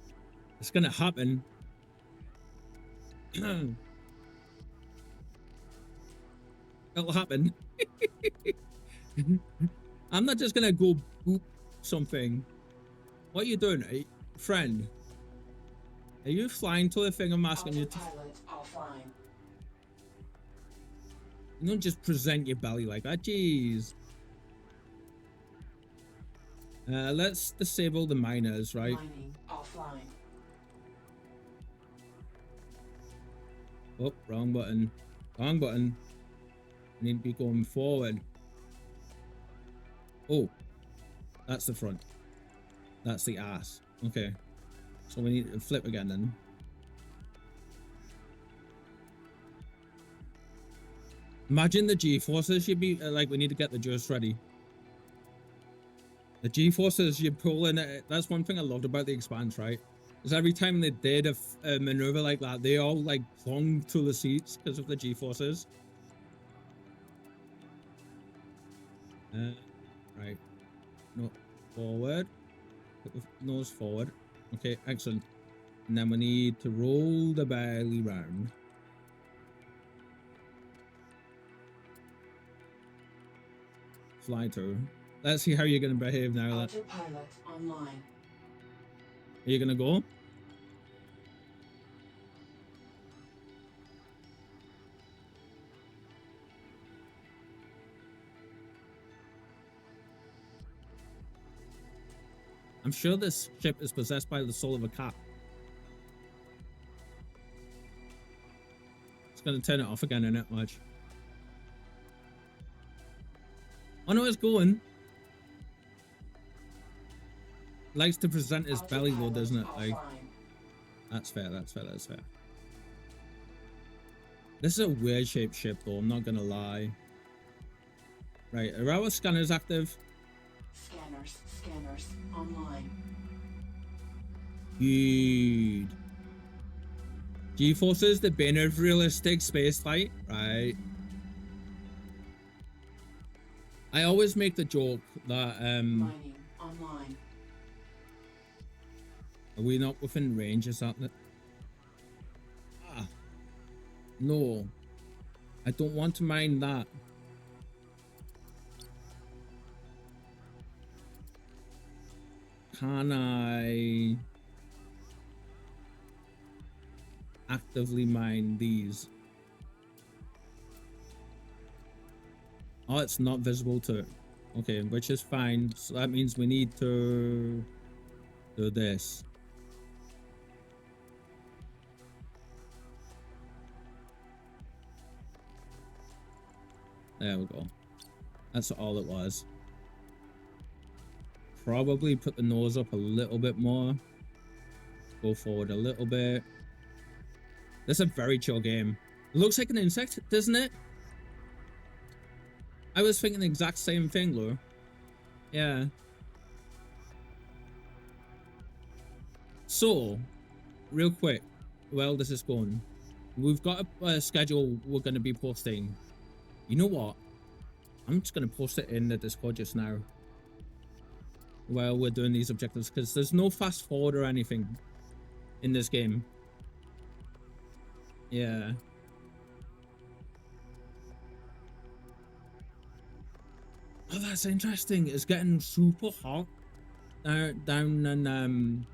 it's gonna happen. It'll happen. I'm not just gonna go boop something. What are you doing, friend? Are you flying to the thing I'm asking you to? Autopilot offline. You don't just present your belly like that, jeez. Let's disable the miners, right? Mining offline. Oh, wrong button. Wrong button. I need to be going forward. Oh, that's the front. That's the ass. Okay. So we need to flip again then. Imagine the G-forces you'd be like, we need to get the juice ready. The G-forces you pull in it. That's one thing I loved about the Expanse, right? Is every time they did a maneuver like that, they all like clung to the seats because of the G-forces. Right. No, forward. Put the nose forward. Okay, excellent. And then we need to roll the belly round. Fly through. Let's see how you're going to behave now. Autopilot online. Are you going to go? I'm sure this ship is possessed by the soul of a cat. It's going to turn it off again in it much. Oh no, it's going. Likes to present his belly though, doesn't it? Like, that's fair, that's fair, that's fair. This is a weird shaped ship though, I'm not gonna lie. Right, are our scanners active? Scanners online. Good. G-forces, the bane of realistic spaceflight, right? I always make the joke that Mining online. are we not within range? Is that no, I don't want to mine that. Can I actively mine these? Oh, it's not visible to it. Okay, which is fine. So that means we need to do this. There we go. That's all it was. Probably put the nose up a little bit more. Go forward a little bit. This is a very chill game. It looks like an insect, doesn't it? I was thinking the exact same thing, Lou. Yeah. So, real quick, well, this is going. We've got a schedule we're going to be posting. You know what? I'm just going to post it in the Discord just now while we're doing these objectives, because there's no fast forward or anything in this game. Yeah. Oh, that's interesting. It's getting super hot down in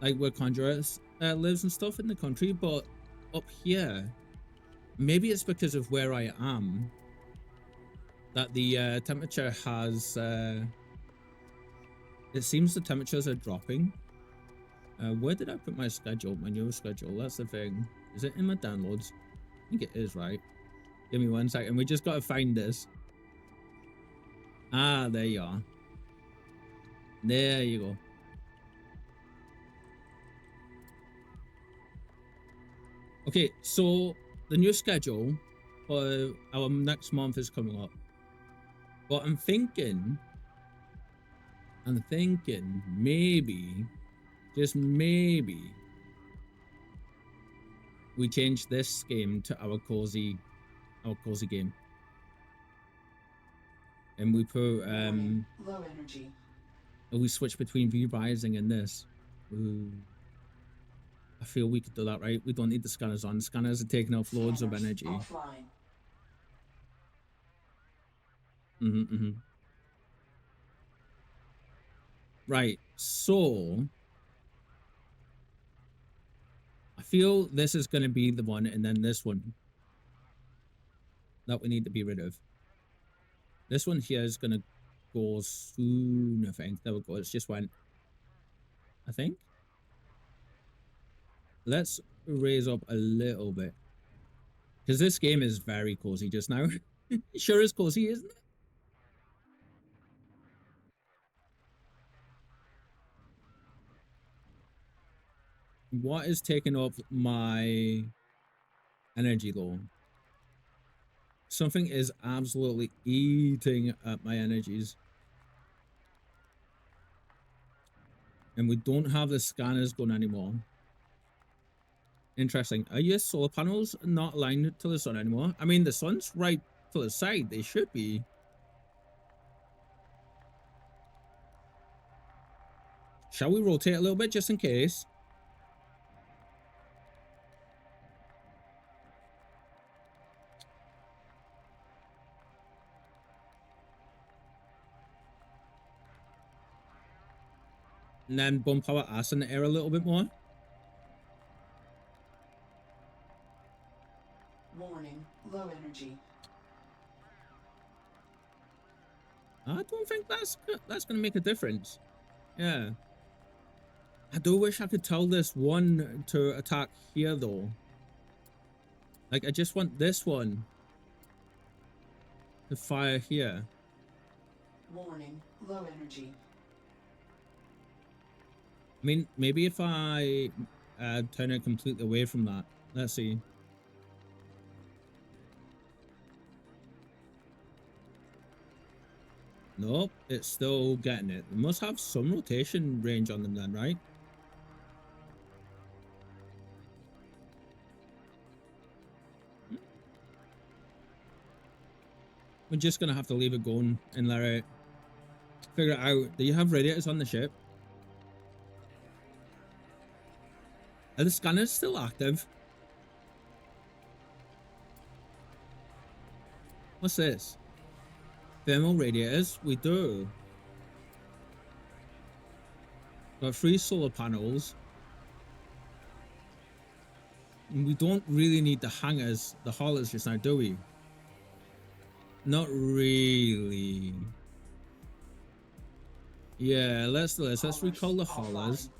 like where Conjurers lives and stuff in the country, but up here, maybe it's because of where I am that the temperature has. It seems the temperatures are dropping. Where did I put my schedule? My new schedule. That's the thing. Is it in my downloads? I think it is, right? Give me 1 second. We just got to find this. Ah, there you are. There you go. Okay, so the new schedule for our next month is coming up. But I'm thinking maybe, just maybe, we change this game to our cozy game. And we put low energy. we switch between V-Rising and this. Ooh. I feel we could do that, right? We don't need the scanners on. Scanners are taking off loads of energy. Offline. Right, so I feel this is going to be the one, and then this one that we need to be rid of. This one here is going to go soon, I think. There we go. It's just went, I think. Let's raise up a little bit, because this game is very cozy just now. It sure is cozy, isn't it? What is taking up my energy though? Something is absolutely eating at my energies. And we don't have the scanners going anymore. Interesting. Are your solar panels not aligned to the sun anymore? I mean, the sun's right to the side. They should be. Shall we rotate a little bit just in case? And then bump our ass in the air a little bit more. Warning, low energy. I don't think that's going to make a difference. Yeah. I do wish I could tell this one to attack here though. Like, I just want this one to fire here. Warning, low energy. I mean, maybe if I turn it completely away from that. Let's see. Nope, it's still getting it. It must have some rotation range on them then, right? We're just gonna have to leave it going and let it figure it out. Do you have radiators on the ship? Are the scanners still active? What's this? Thermal radiators? We do. Got 3 solar panels. And we don't really need the hangers, the haulers just now, do we? Not really. Yeah, let's do this. Let's recall the Haulers haulers.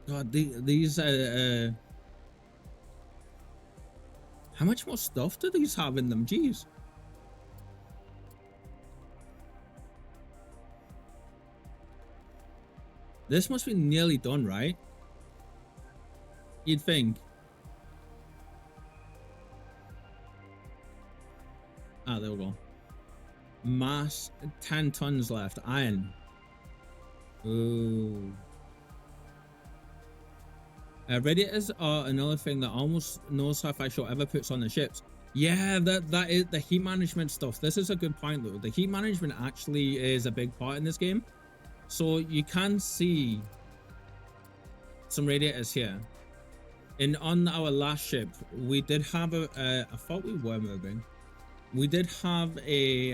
offline. God, these how much more stuff do these have in them? Jeez. This must be nearly done, right? You'd think. Ah, there we go. Mass 10 tons left. Iron. Ooh. Radiators are another thing that almost no sci-fi show ever puts on the ships. Yeah, that is the heat management stuff. This is a good point though. The heat management actually is a big part in this game. So you can see some radiators here. And on our last ship, we did have I thought we were moving. We did have a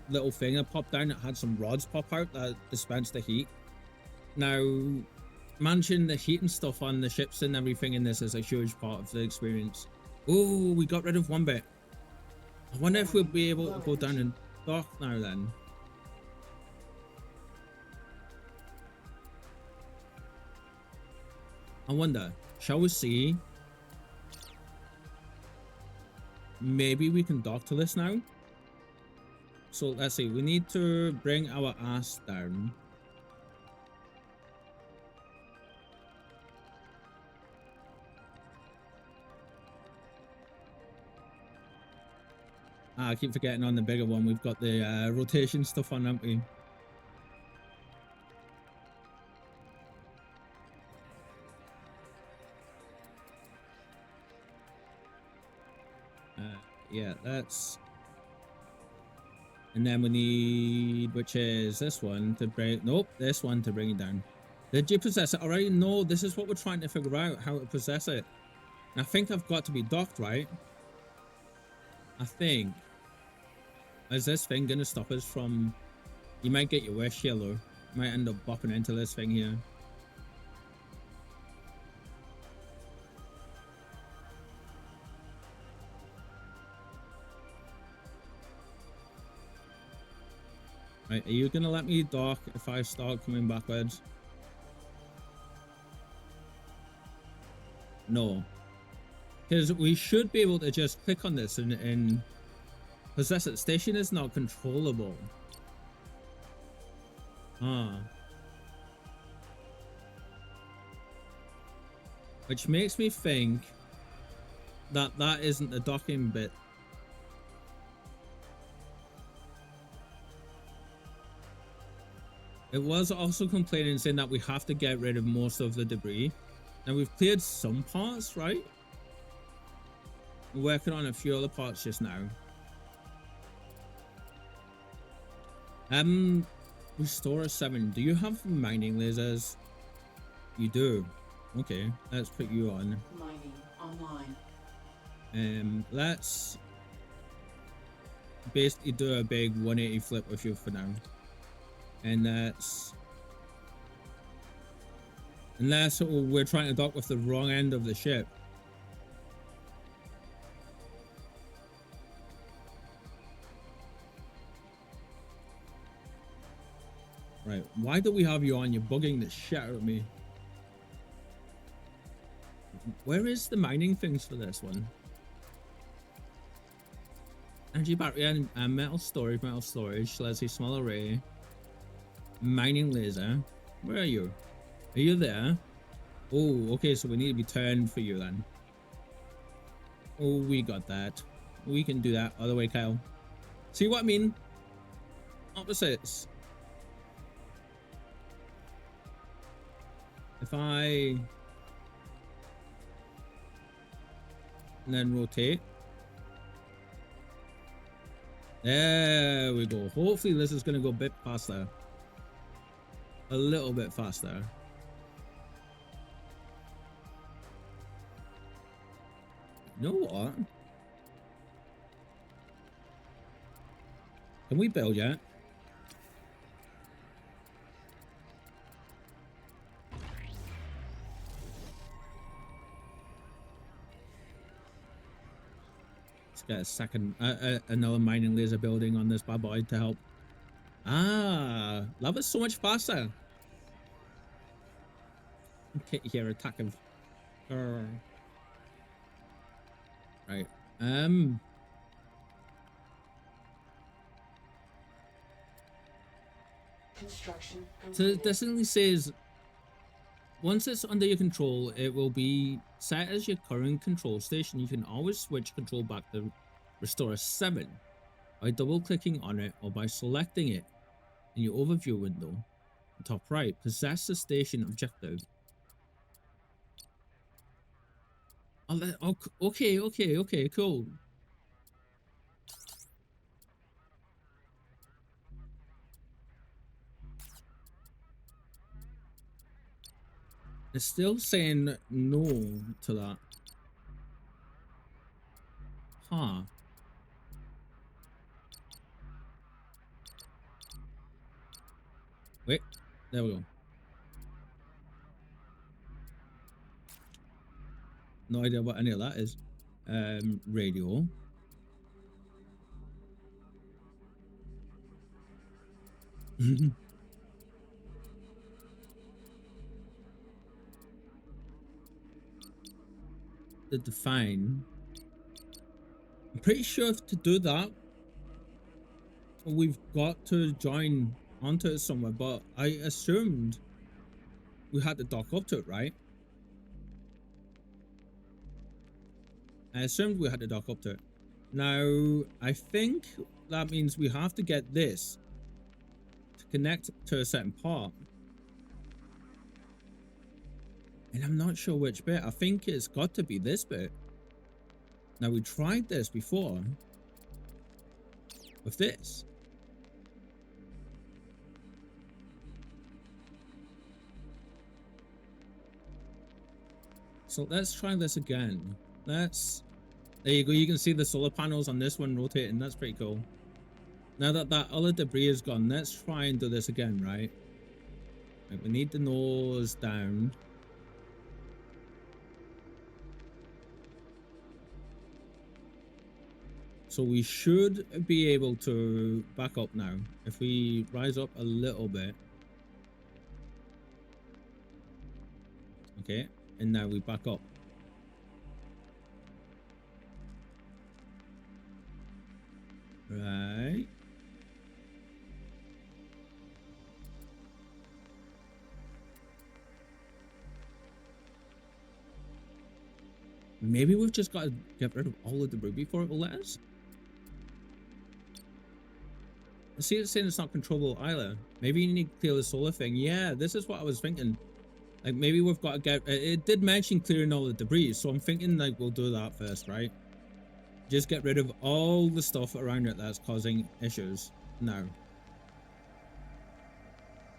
little thing that popped down that had some rods pop out that dispensed the heat. Now, managing the heat and stuff on the ships and everything in this is a huge part of the experience. Oh, we got rid of one bit. I wonder if we'll be able to go down and dock now then. I wonder, shall we see? Maybe we can dock to this now. So let's see, we need to bring our ass down. I keep forgetting on the bigger one, we've got the rotation stuff on, haven't we? Yeah, that's... And then we need, which is this one to bring, nope, this one to bring it down. Did you possess it already? No, this is what we're trying to figure out, how to possess it. And I think I've got to be docked, right? I think. Is this thing gonna stop us from... You might get your wish here, though. Might end up bopping into this thing here. Right, are you gonna let me dock if I start coming backwards? No. Because we should be able to just click on this and possess it. Station is not controllable. Ah. Which makes me think that that isn't the docking bit. It was also complaining, saying that we have to get rid of most of the debris. Now we've cleared some parts, right? We're working on a few other parts just now. Restore 7. Do you have mining lasers? You do. Okay, let's put you on. Mining online. Let's basically do a big 180 flip with you for now. And that's... Unless we're trying to dock with the wrong end of the ship. Right, why do we have you on? You're bugging the shit out of me. Where is the mining things for this one? Energy battery and metal storage, let's see, small array. Mining laser. Where are you? Are you there? Oh, okay, so we need to be turned for you then. Oh, we got that. We can do that. Other way, Kyle. See what I mean? Opposites. If I... And then rotate. There we go. Hopefully this is going to go a bit faster. A little bit faster. You know what? Can we build yet? Let's get a second, another mining laser building on this bad boy to help. Ah, that was so much faster. Okay, here, attacking. Right. Construction So it completed. definitely says once it's under your control, it will be set as your current control station. You can always switch control back to Restore 7 by double-clicking on it or by selecting it in your overview window. Top right, possess the station objective. Oh, okay, cool. It's still saying no to that. Huh. Wait, there we go. No idea what any of that is. Radio. The define. I'm pretty sure to do that, we've got to join onto it somewhere, but I assumed we had to dock up to it, right? I assumed we had to dock up to it. Now, I think that means we have to get this to connect to a certain part. And I'm not sure which bit. I think it's got to be this bit. Now, we tried this before with this. So let's try this again. There you go. You can see the solar panels on this one rotating. That's pretty cool. Now that that other debris is gone, let's try and do this again, right? We need the nose down. So we should be able to back up now. If we rise up a little bit. Okay, and now we back up. Right. Maybe we've just got to get rid of all of the debris before it will let us. I see it's saying it's not controllable either. Maybe you need to clear the solar thing. Yeah, this is what I was thinking. Like maybe we've got to get, it did mention clearing all the debris, so I'm thinking like we'll do that first, right? Just get rid of all the stuff around it that's causing issues now.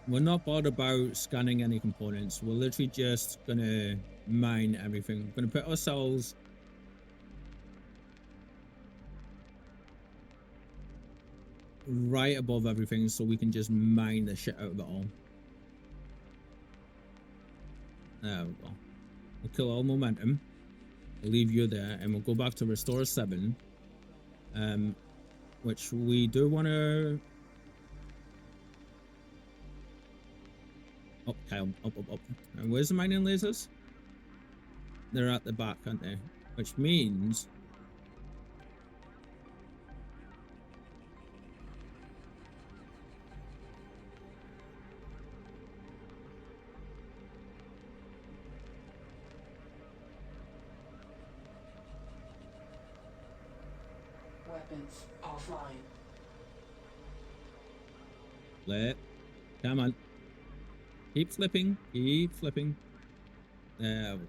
We're not bothered about scanning any components. We're literally just gonna mine everything. We're gonna put ourselves right above everything so we can just mine the shit out of it all. There we go. We'll kill all momentum. We'll leave you there and we'll go back to Restore 7. Which we do want to... Oh, Kyle, up. And where's the mining lasers? They're at the back, aren't they? Which means... Weapons offline. Flip. Come on. Keep flipping. Keep flipping. There we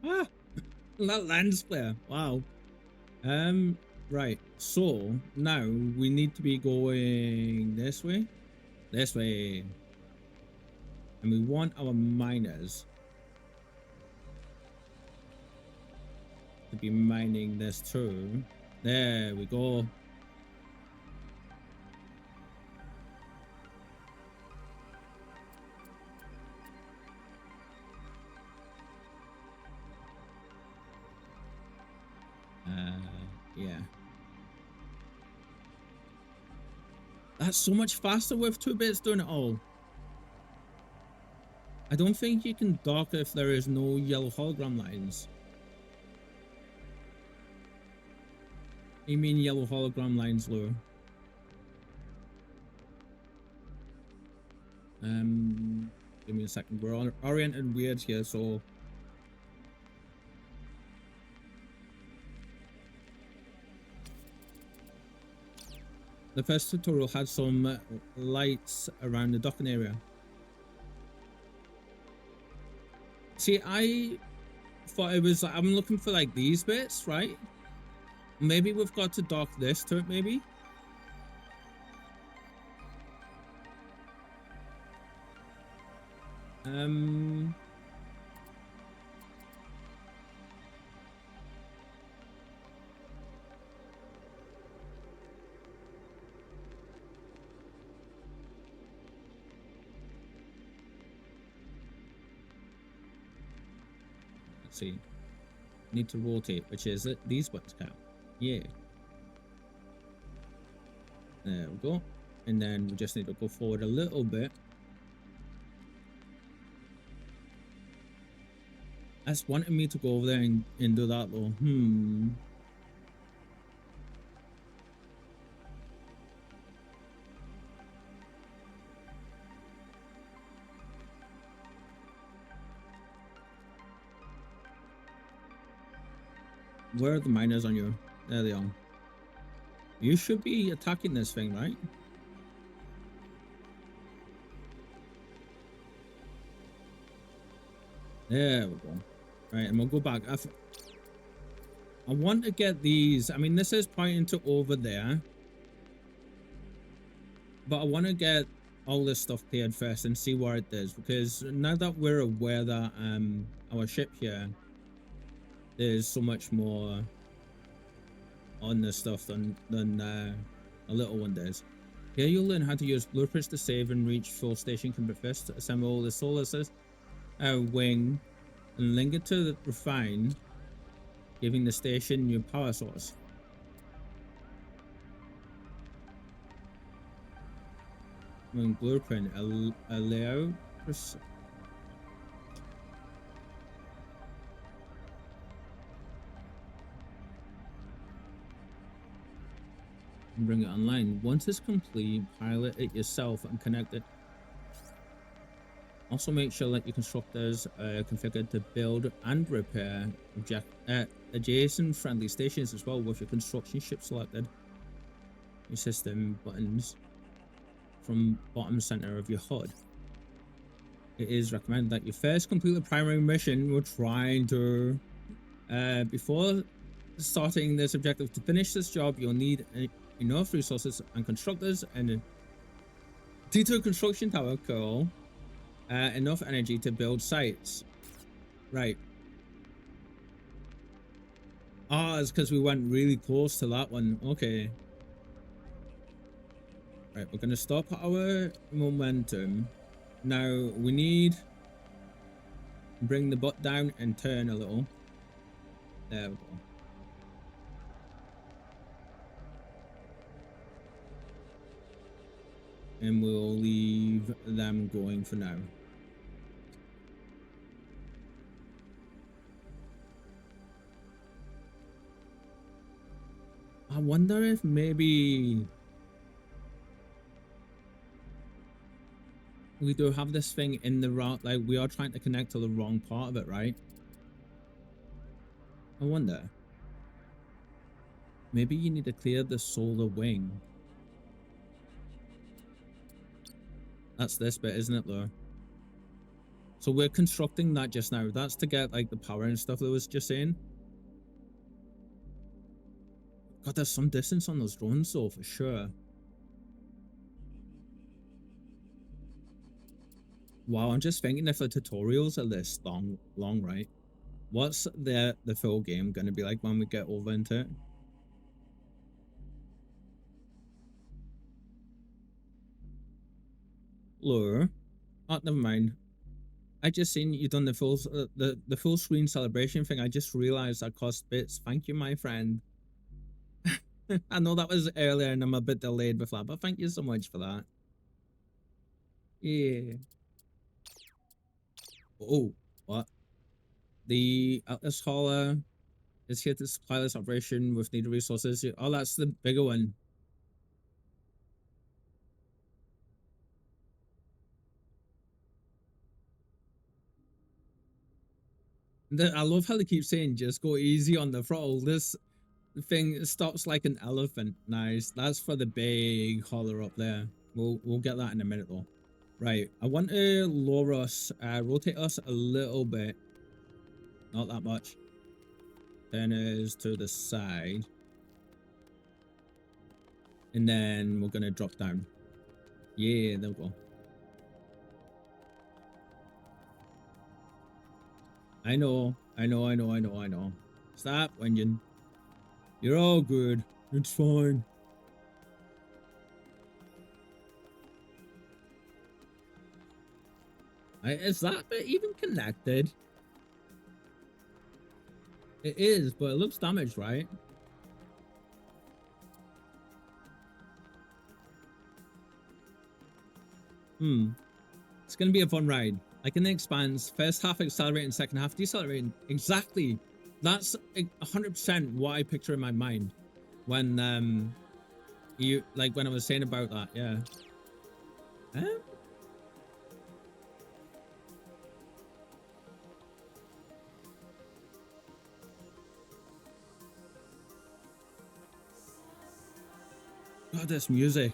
go. Ah! That lens flare. Wow. Right. So, now we need to be going this way. This way. And we want our miners to be mining this too. There we go. That's so much faster with 2 bits doing it all. I don't think you can dock if there is no yellow hologram lines. You mean yellow hologram lines, Lou? Give me a second. We're oriented weird here, so the first tutorial had some lights around the docking area. See, I thought it was, I'm looking for like these bits, right? Maybe we've got to dock this to it, maybe? Let's see. Need to rotate, which is it? These buttons count. Yeah. There we go. And then we just need to go forward a little bit. That's wanting me to go over there and do that though. Where are the miners on you? There they are. You should be attacking this thing, right? There we go. Right, and we'll go back. I want to get these. I mean, this is pointing to over there. But I want to get all this stuff cleared first and see where it is. Because now that we're aware that our ship here, there's so much more on this stuff than a little one does. Here you'll learn how to use blueprints to save and reach full station combat first. Assemble the solar wing and link it to the refine, giving the station your power source. Blueprint a layout. Bring it online. Once it's complete, pilot it yourself and connect it. Also make sure that your constructors are configured to build and repair adjacent friendly stations as well with your construction ship selected. Your system buttons from bottom center of your HUD. It is recommended that you first complete the primary mission we're trying to. Before starting this objective, to finish this job, you'll need enough resources and constructors and a detailed construction tower cool. Enough energy to build sites. Right. It's because we went really close to that one. Okay. Right, we're going to stop our momentum. Now, we need to bring the butt down and turn a little. There we go. And we'll leave them going for now. I wonder if maybe we do have this thing in the route, like we are trying to connect to the wrong part of it, right? I wonder. Maybe you need to clear the solar wing. That's this bit, isn't it, though? So we're constructing that just now. That's to get like the power and stuff that was just saying. God, there's some distance on those drones though, for sure. Wow, I'm just thinking if the tutorials are this long, right? What's the full game gonna be like when we get over into it? Lure. Oh, never mind. I just seen you done the full screen celebration thing. I just realized that cost bits. Thank you, my friend. I know that was earlier and I'm a bit delayed with that, but thank you so much for that. Yeah. Oh, what? The Atlas Hauler is here to supply this operation with needed resources. Oh, that's the bigger one. I love how they keep saying just go easy on the throttle. This thing stops like an elephant. Nice. That's for the big hauler up there. We'll get that in a minute though. Right. I want to lower us, rotate us a little bit. Not that much. Turn us to the side. And then we're gonna drop down. Yeah, there we go. I know. Stop, engine. You're all good. It's fine. Is that bit even connected? It is, but it looks damaged, right? It's gonna be a fun ride. Like in the Expanse, first half accelerating, second half decelerating. Exactly. That's 100% what I picture in my mind when when I was saying about that. Yeah. God, this music.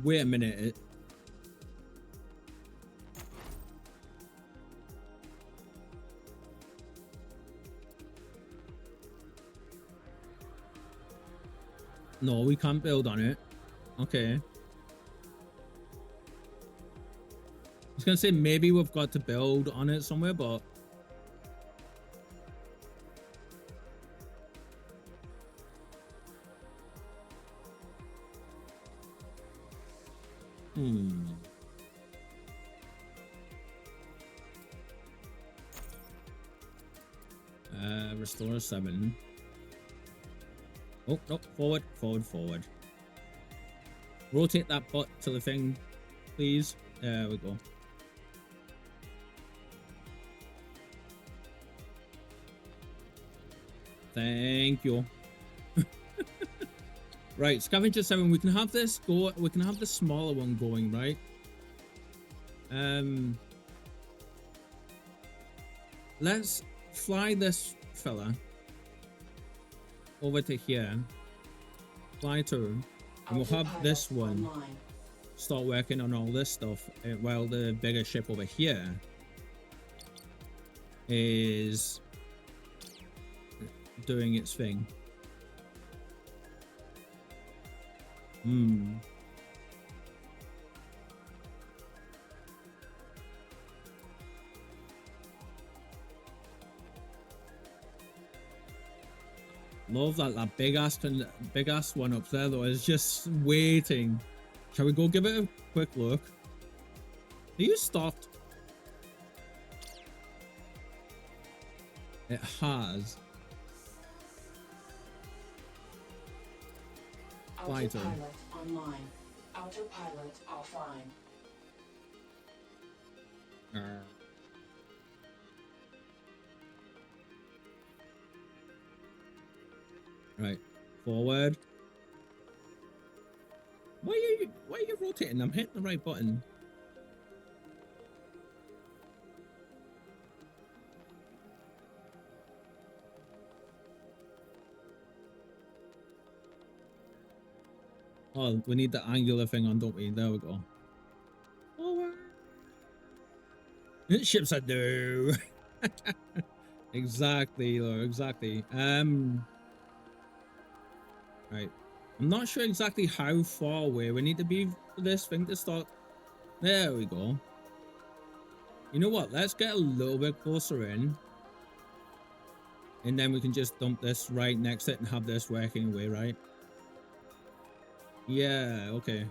Wait a minute. No, we can't build on it. Okay. I was gonna say maybe we've got to build on it somewhere, but restore 7. Oh no, forward. Rotate that butt to the thing, please. There we go. Thank you. Right, Scavenger 7, we can have this go, we can have the smaller one going, right? Let's fly this fella over to here. Fly to, and we'll have this one start working on all this stuff while the bigger ship over here is doing its thing. Love that big ass one up there though is just waiting. Shall we go give it a quick look? Are you stopped? It has. Autopilot online. Autopilot offline. Right, forward. Why are you rotating? I'm hitting the right button. Oh, we need the angular thing on, don't we? There we go. Forward. Ships are no. Exactly, though. Exactly. Right. I'm not sure exactly how far away we need to be for this thing to start. There we go. You know what? Let's get a little bit closer in. And then we can just dump this right next to it and have this working away, right? Yeah, okay.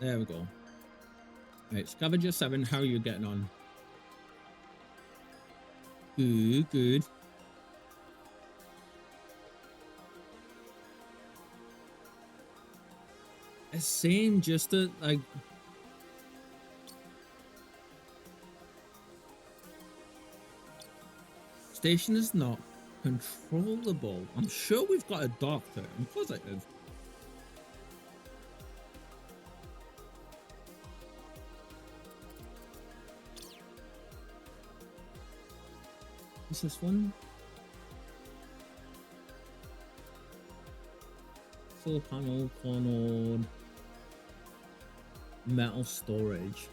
There we go. Right, Scavenger 7, how are you getting on? Good, good. It's saying just that, like, station is not controllable. I'm sure we've got a doctor. I'm positive. What's this one? Solar panel, corner, metal storage.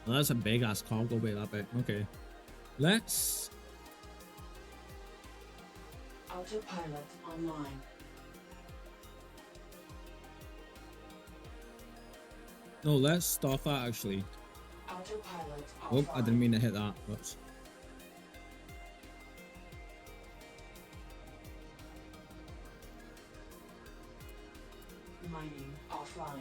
Well, that's a big ass cargo bay, that bit. Okay. Let's. Autopilot online. No, let's stop that actually. Autopilot Oh, offline. I didn't mean to hit that. Whoops. Mining offline.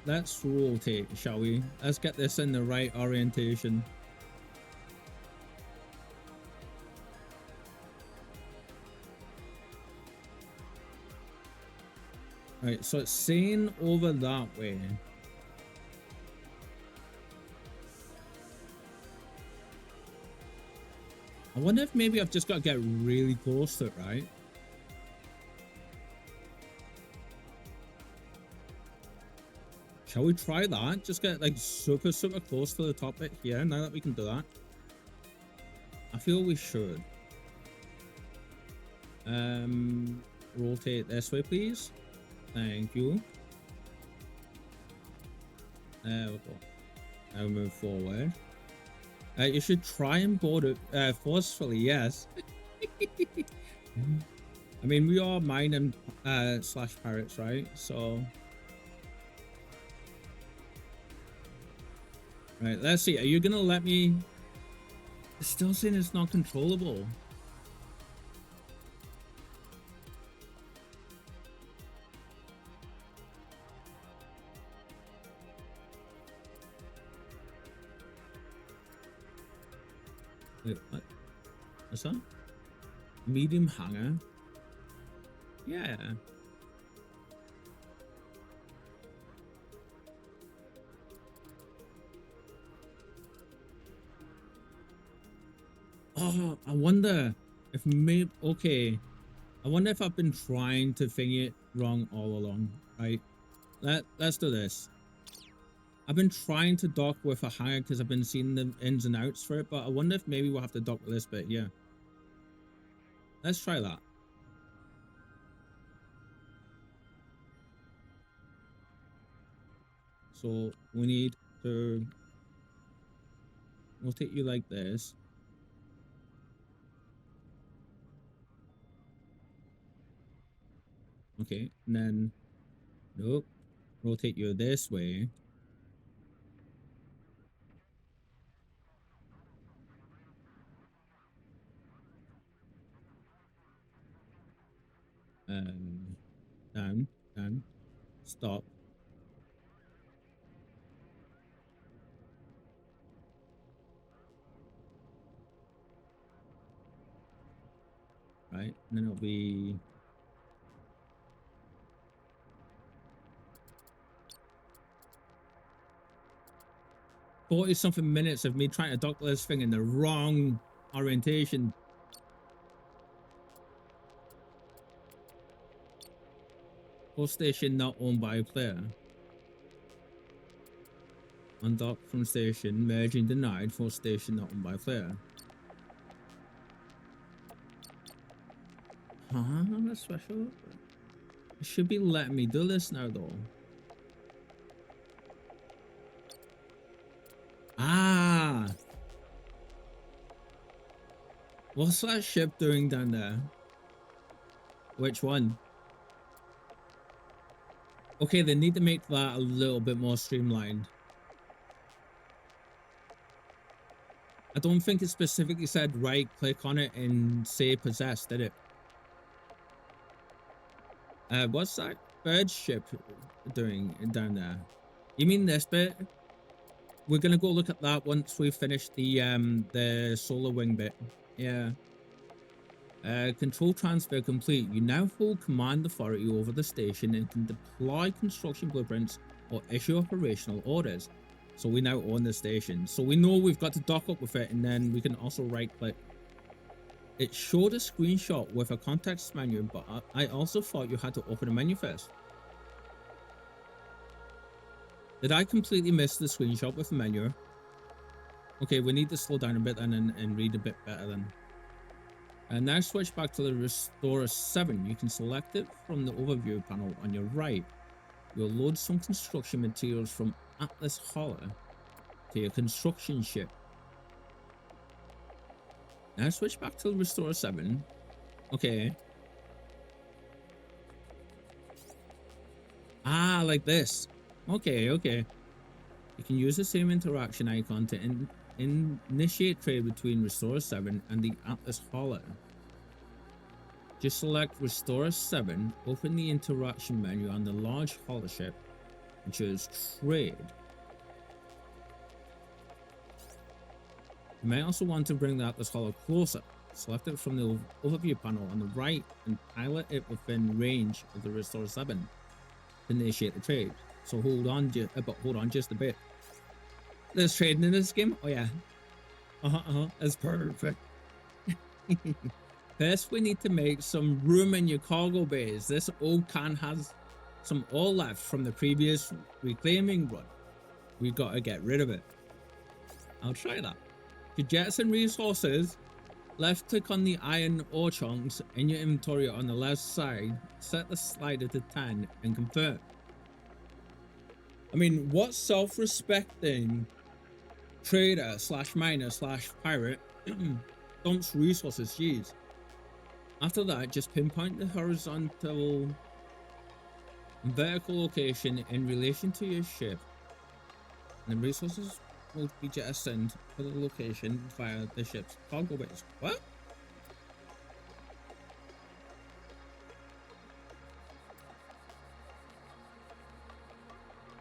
Let's rotate, shall we? Let's get this in the right orientation. Right, so it's saying over that way. I wonder if maybe I've just got to get really close to it, right? Shall we try that? Just get like super close to the top bit here now that we can do that. I feel we should. Rotate this way, please. Thank you. There we go. Now move forward. You should try and board it forcefully, yes. I mean, we are mining slash pirates, right? So, right, let's see. Are you gonna let me? It's still saying it's not controllable. Wait, what? What's that? Medium hanger? Yeah. Oh, I wonder if maybe, okay. I wonder if I've been trying to thing it wrong all along, right? Let's do this. I've been trying to dock with a hanger because I've been seeing the ins and outs for it, but I wonder if maybe we'll have to dock with this bit, yeah. Let's try that. So we need to rotate you like this. Okay, and then nope. Rotate you this way. Down, down, stop. Right, and then it'll be 40 something minutes of me trying to dock this thing in the wrong orientation. Full station not owned by a player. Undock from station, merging denied. Full station not owned by a player. Huh? That's special. It should be letting me do this now though. Ah! What's that ship doing down there? Which one? Okay, they need to make that a little bit more streamlined. I don't think it specifically said right click on it and say possess, did it? What's that bird ship doing down there? You mean this bit? We're gonna go look at that once we finish the solar wing bit. Yeah. Control transfer complete. You now hold command authority over the station and can deploy construction blueprints or issue operational orders. So we now own the station. So we know we've got to dock up with it, and then we can also right click. It showed a screenshot with a context menu, but I also thought you had to open a menu first. Did I completely miss the screenshot with the menu? Okay, we need to slow down a bit then and read a bit better then. And now switch back to the Restore 7. You can select it from the overview panel on your right. You'll load some construction materials from Atlas Holler to your construction ship. Now switch back to the Restore 7. Okay. Ah, like this. Okay, okay. You can use the same interaction icon to initiate trade between Restore 7 and the Atlas Holler. Just select Restore 7, open the interaction menu on the large Holler ship, and choose Trade. You may also want to bring the Atlas Holler closer. Select it from the overview panel on the right and pilot it within range of the Restore 7 to initiate the trade. So hold on just a bit. There's trading in this game? Oh yeah. That's perfect. First, we need to make some room in your cargo bays. This old can has some oil left from the previous reclaiming run. We gotta get rid of it. I'll try that. To jettison resources, left click on the iron ore chunks in your inventory on the left side, set the slider to 10 and confirm. I mean, what self-respecting trader slash miner slash pirate dumps resources? Jeez. After that, just pinpoint the horizontal and vertical location in relation to your ship, and the resources will be jettisoned to the location via the ship's cargo bays. What?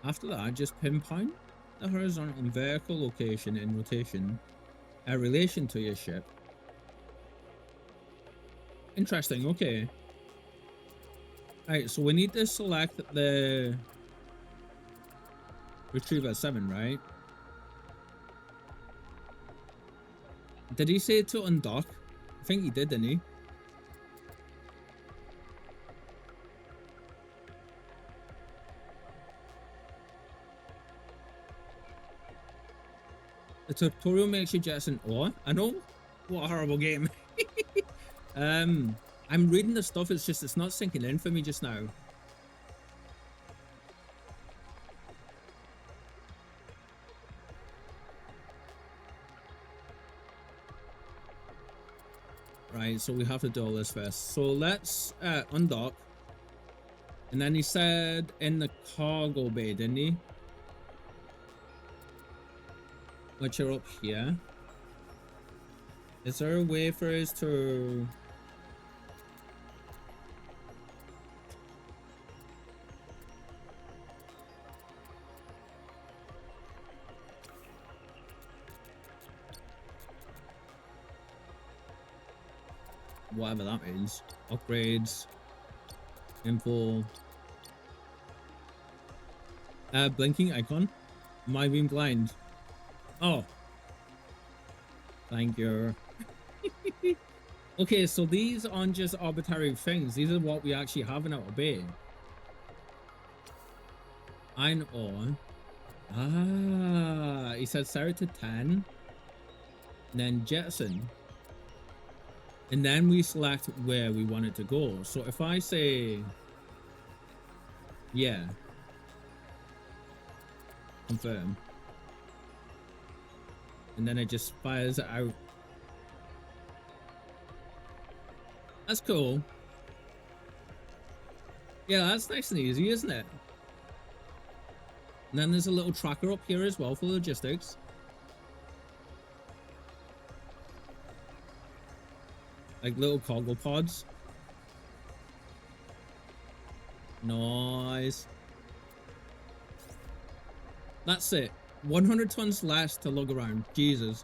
After that, just pinpoint the horizontal and vertical location in relation to your ship. Interesting, okay. Alright, so we need to select the Retriever 7, right? Did he say to undock? I think he did, didn't he? The tutorial makes you jettison ore. I know. What a horrible game. I'm reading the stuff, it's just, it's not sinking in for me just now. Right, so we have to do all this first. So let's undock. And then he said in the cargo bay, didn't he? Which are up here. Is there a way for us to... whatever that means. Upgrades. Info. Blinking icon. Am I being blind? Oh. Thank you. Okay, so these aren't just arbitrary things. These are what we actually have in our bay. Iron ore. Ah, he said set it to 10. And then jettison. And then we select where we want it to go. So if I say, yeah, confirm. And then it just fires it out. That's cool. Yeah, that's nice and easy, isn't it? And then there's a little tracker up here as well for logistics. Like little cargo pods. Nice. That's it. 100 tons less to lug around. Jesus.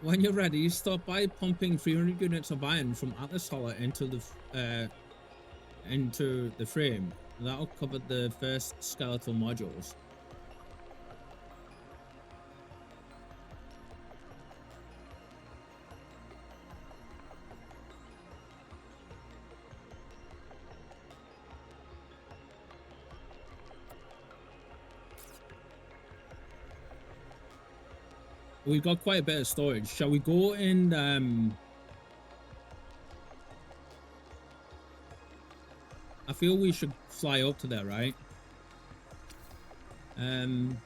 When you're ready, stop by pumping 300 units of iron from Atlas Hollow into the frame. That'll cover the first skeletal modules. We've got quite a bit of storage. Shall we go and I feel we should fly up to there, right? Autopilot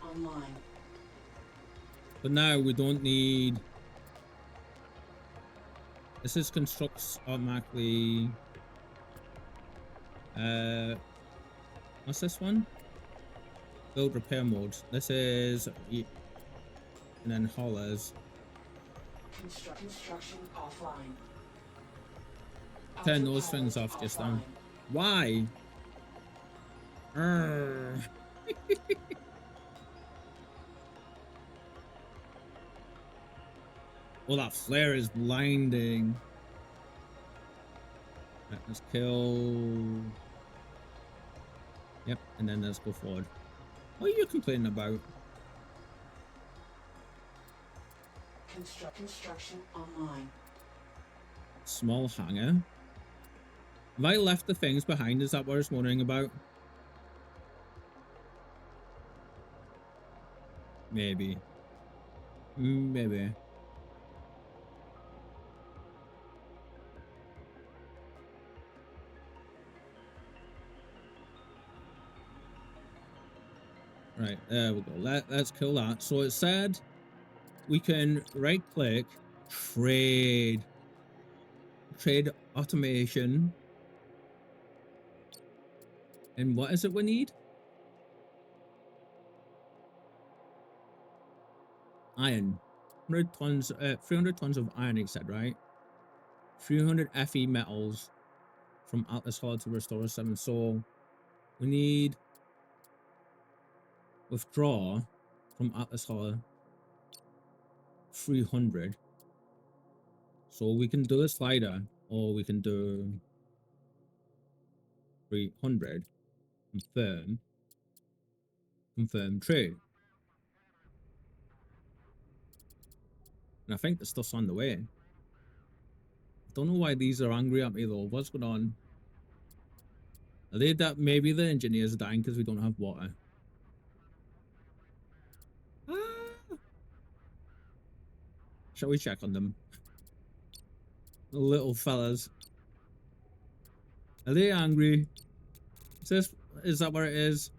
online. But now we don't need. This is constructs automatically. What's this one? Build repair mode. This is, and then haulers. Construction offline. Turn those things off just now. Why? Oh, that flare is blinding. Right, let's kill. Yep, and then let's go forward. What are you complaining about? Construction online. Small hangar. Have I left the things behind? Is that what I was wondering about? Maybe. Maybe. Right, there we go. Let's kill that. So it said we can right click, trade automation. And what is it we need? Iron. 100 tons, 300 tons of iron, it said, right? 300 Fe metals from Atlas Hollow to restore 7. So we need withdraw from Atlas Hollow 300. So we can do a slider, or we can do 300. Confirm trade. And I think the stuff's on the way. I don't know why these are angry at me though. What's going on? Are they that maybe the engineers are dying because we don't have water? Ah. Shall we check on them? The little fellas. Are they angry? Is that what it is?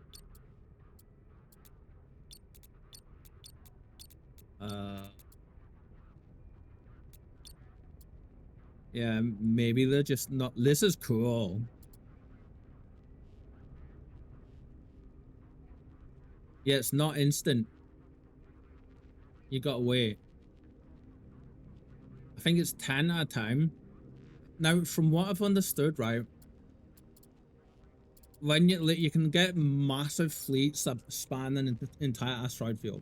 Yeah, maybe they're just not. This is cool. Yeah, it's not instant. You gotta wait. I think it's 10 at a time. Now, from what I've understood, right, when you can get massive fleets that span an entire asteroid field,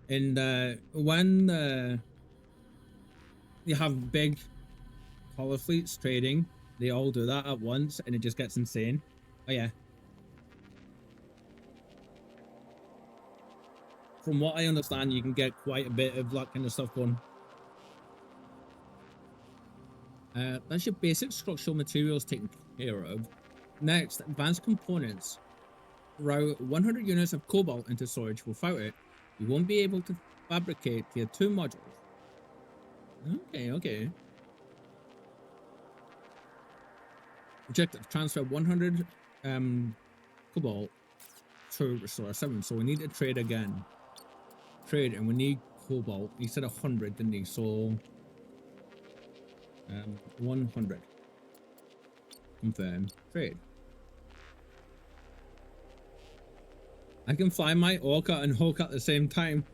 and when you have big color fleets trading, they all do that at once, and it just gets insane. Oh yeah. From what I understand, you can get quite a bit of that kind of stuff going. That's your basic structural materials taken care of. Next, advanced components. Route 100 units of cobalt into storage. Without it, you won't be able to fabricate tier 2 modules. Okay. Objective, transfer 100 cobalt to restore 7. So we need to trade again. Trade, and we need cobalt. He said 100, didn't he? So 100. Confirm. Trade. I can fly my orca and hawk at the same time.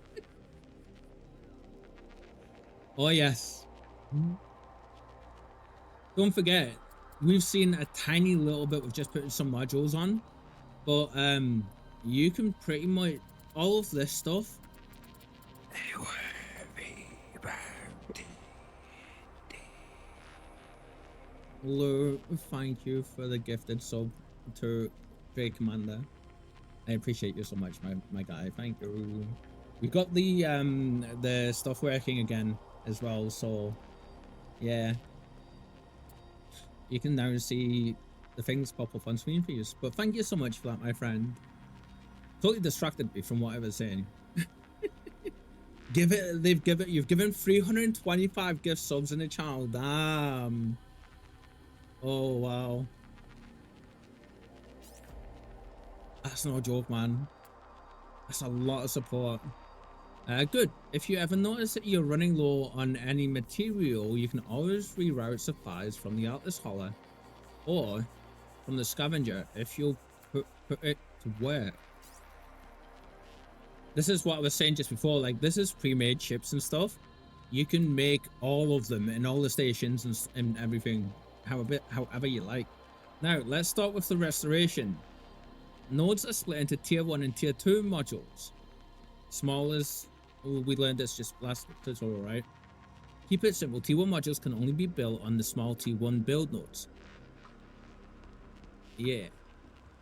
Oh yes. Don't forget, we've seen a tiny little bit with just putting some modules on, but you can pretty much all of this stuff. Hello, thank you for the gifted sub to Drake Commander. I appreciate you so much, my guy. Thank you. We got the stuff working again as well, so yeah. You can now see the things pop up on screen for you. But thank you so much for that, my friend. Totally distracted me from what I was saying. You've given 325 gift subs in the channel. Damn. Oh wow. That's no joke, man. That's a lot of support. Good. If you ever notice that you're running low on any material, you can always reroute supplies from the Atlas Holler or from the scavenger if you'll put it to work. This is what I was saying just before, like this is pre-made ships and stuff. You can make all of them in all the stations and everything, however you like. Now, let's start with the restoration. Nodes are split into tier 1 and tier 2 modules. Small as we learned this just last tutorial, right? Keep it simple. T1 modules can only be built on the small T1 build nodes. Yeah.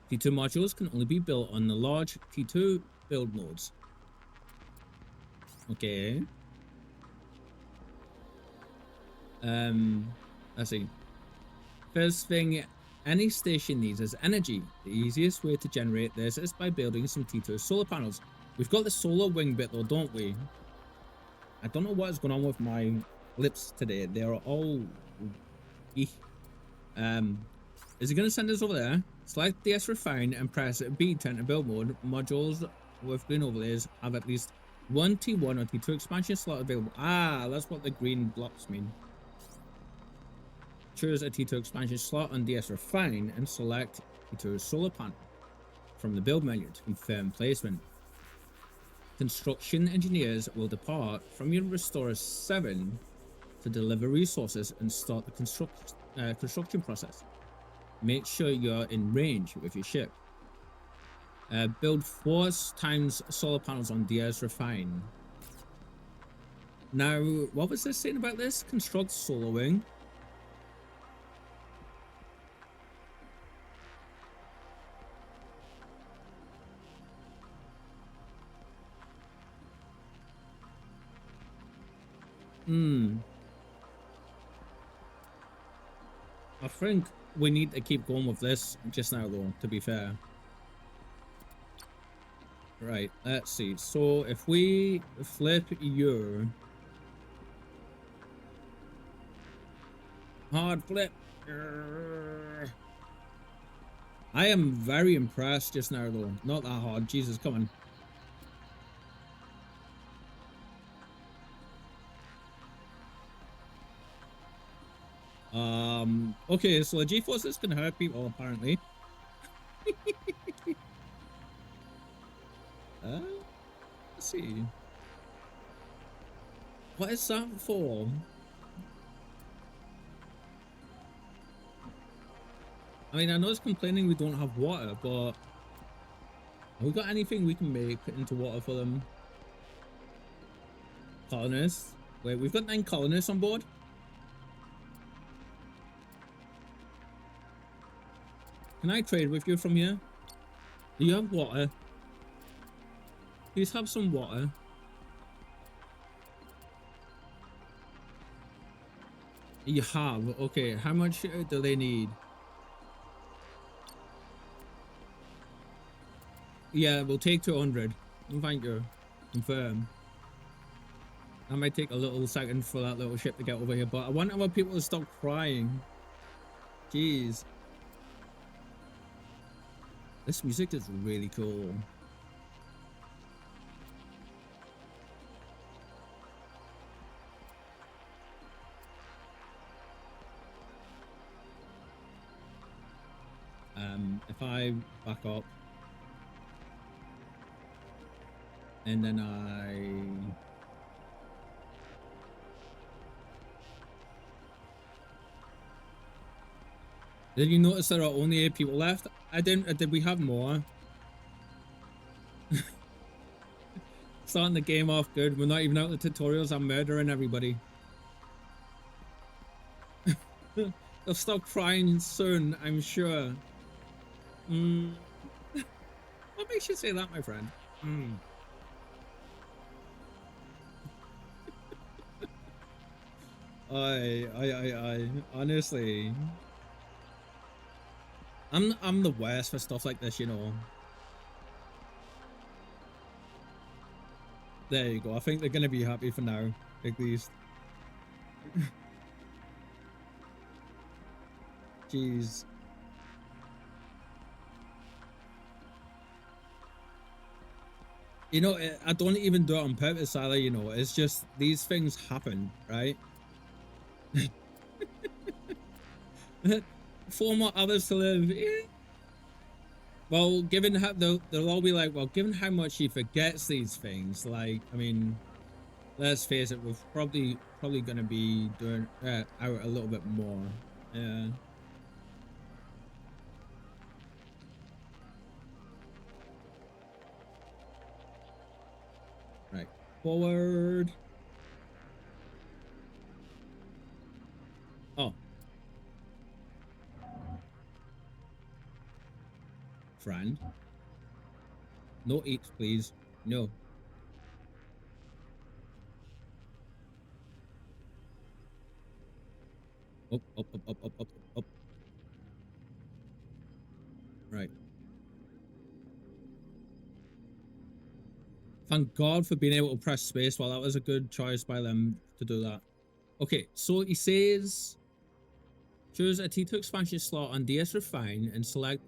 T2 modules can only be built on the large T2 build nodes. Okay. Let's see. First thing any station needs is energy. The easiest way to generate this is by building some T2 solar panels. We've got the solar wing bit though, don't we? I don't know what is going on with my lips today. They're all... Is it going to send us over there? Select DS Refine and press B to enter build mode. Modules with green overlays have at least one T1 or T2 expansion slot available. Ah, that's what the green blocks mean. Choose a T2 expansion slot on DS Refine and select T2 solar panel from the build menu to confirm placement. Construction engineers will depart from your Restorer 7 to deliver resources and start the construction process. Make sure you're in range with your ship. Build 4 times solar panels on DS Refine. Now, what was this saying about this? Construct solar wing. I think we need to keep going with this just now though, to be fair. Right, let's see. So if we flip your hard flip. I am very impressed just now though. Not that hard. Jesus, come on. Okay, so the G-forces can hurt people apparently. Let's see. What is that for? I mean, I know it's complaining we don't have water, but have we got anything we can make into water for them? Colonists. Wait, we've got 9 colonists on board. Can I trade with you from here? Do you have water? Please have some water. You have. Okay, how much do they need? Yeah, we'll take 200. Thank you. Confirm. That might take a little second for that little ship to get over here, but I want other people to stop crying. Jeez. This music is really cool. If I back up. And then I... Did you notice there are only 8 people left? I didn't. Did we have more? Starting the game off good. We're not even out the tutorials. I'm murdering everybody. They'll stop crying soon, I'm sure. What makes you say that, my friend? I honestly, I'm the worst for stuff like this, you know. There you go. I think they're gonna be happy for now, at least. Jeez. You know, I don't even do it on purpose either, you know. It's just these things happen, right? 4 more others to live. Eh. Well, given how they'll all be like, well, given how much he forgets these things, like, I mean, let's face it, we're probably gonna be doing out a little bit more. Yeah. Right. Forward. Oh. Friend. No eats, please. No. Up, up, up, up, up, up, up. Right. Thank God for being able to press space. Well, that was a good choice by them to do that. Okay, so he says, choose a T2 expansion slot on DS Refine and select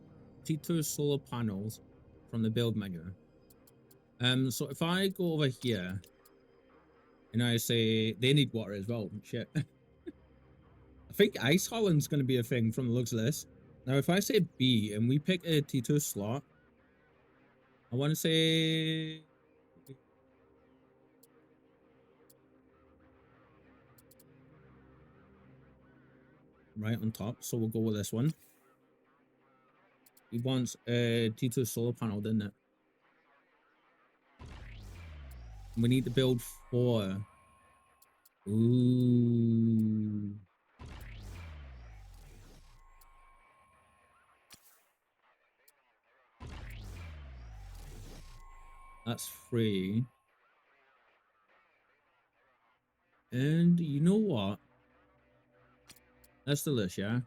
T2 solar panels from the build menu. So if I go over here and I say they need water as well, shit. I think Ice Holland's going to be a thing from the looks of this. Now, if I say B and we pick a T2 slot, I want to say... right on top, so we'll go with this one. He wants a T2 solar panel, didn't it? We need to build 4. Ooh. That's 3. And you know what? Let's do this, yeah?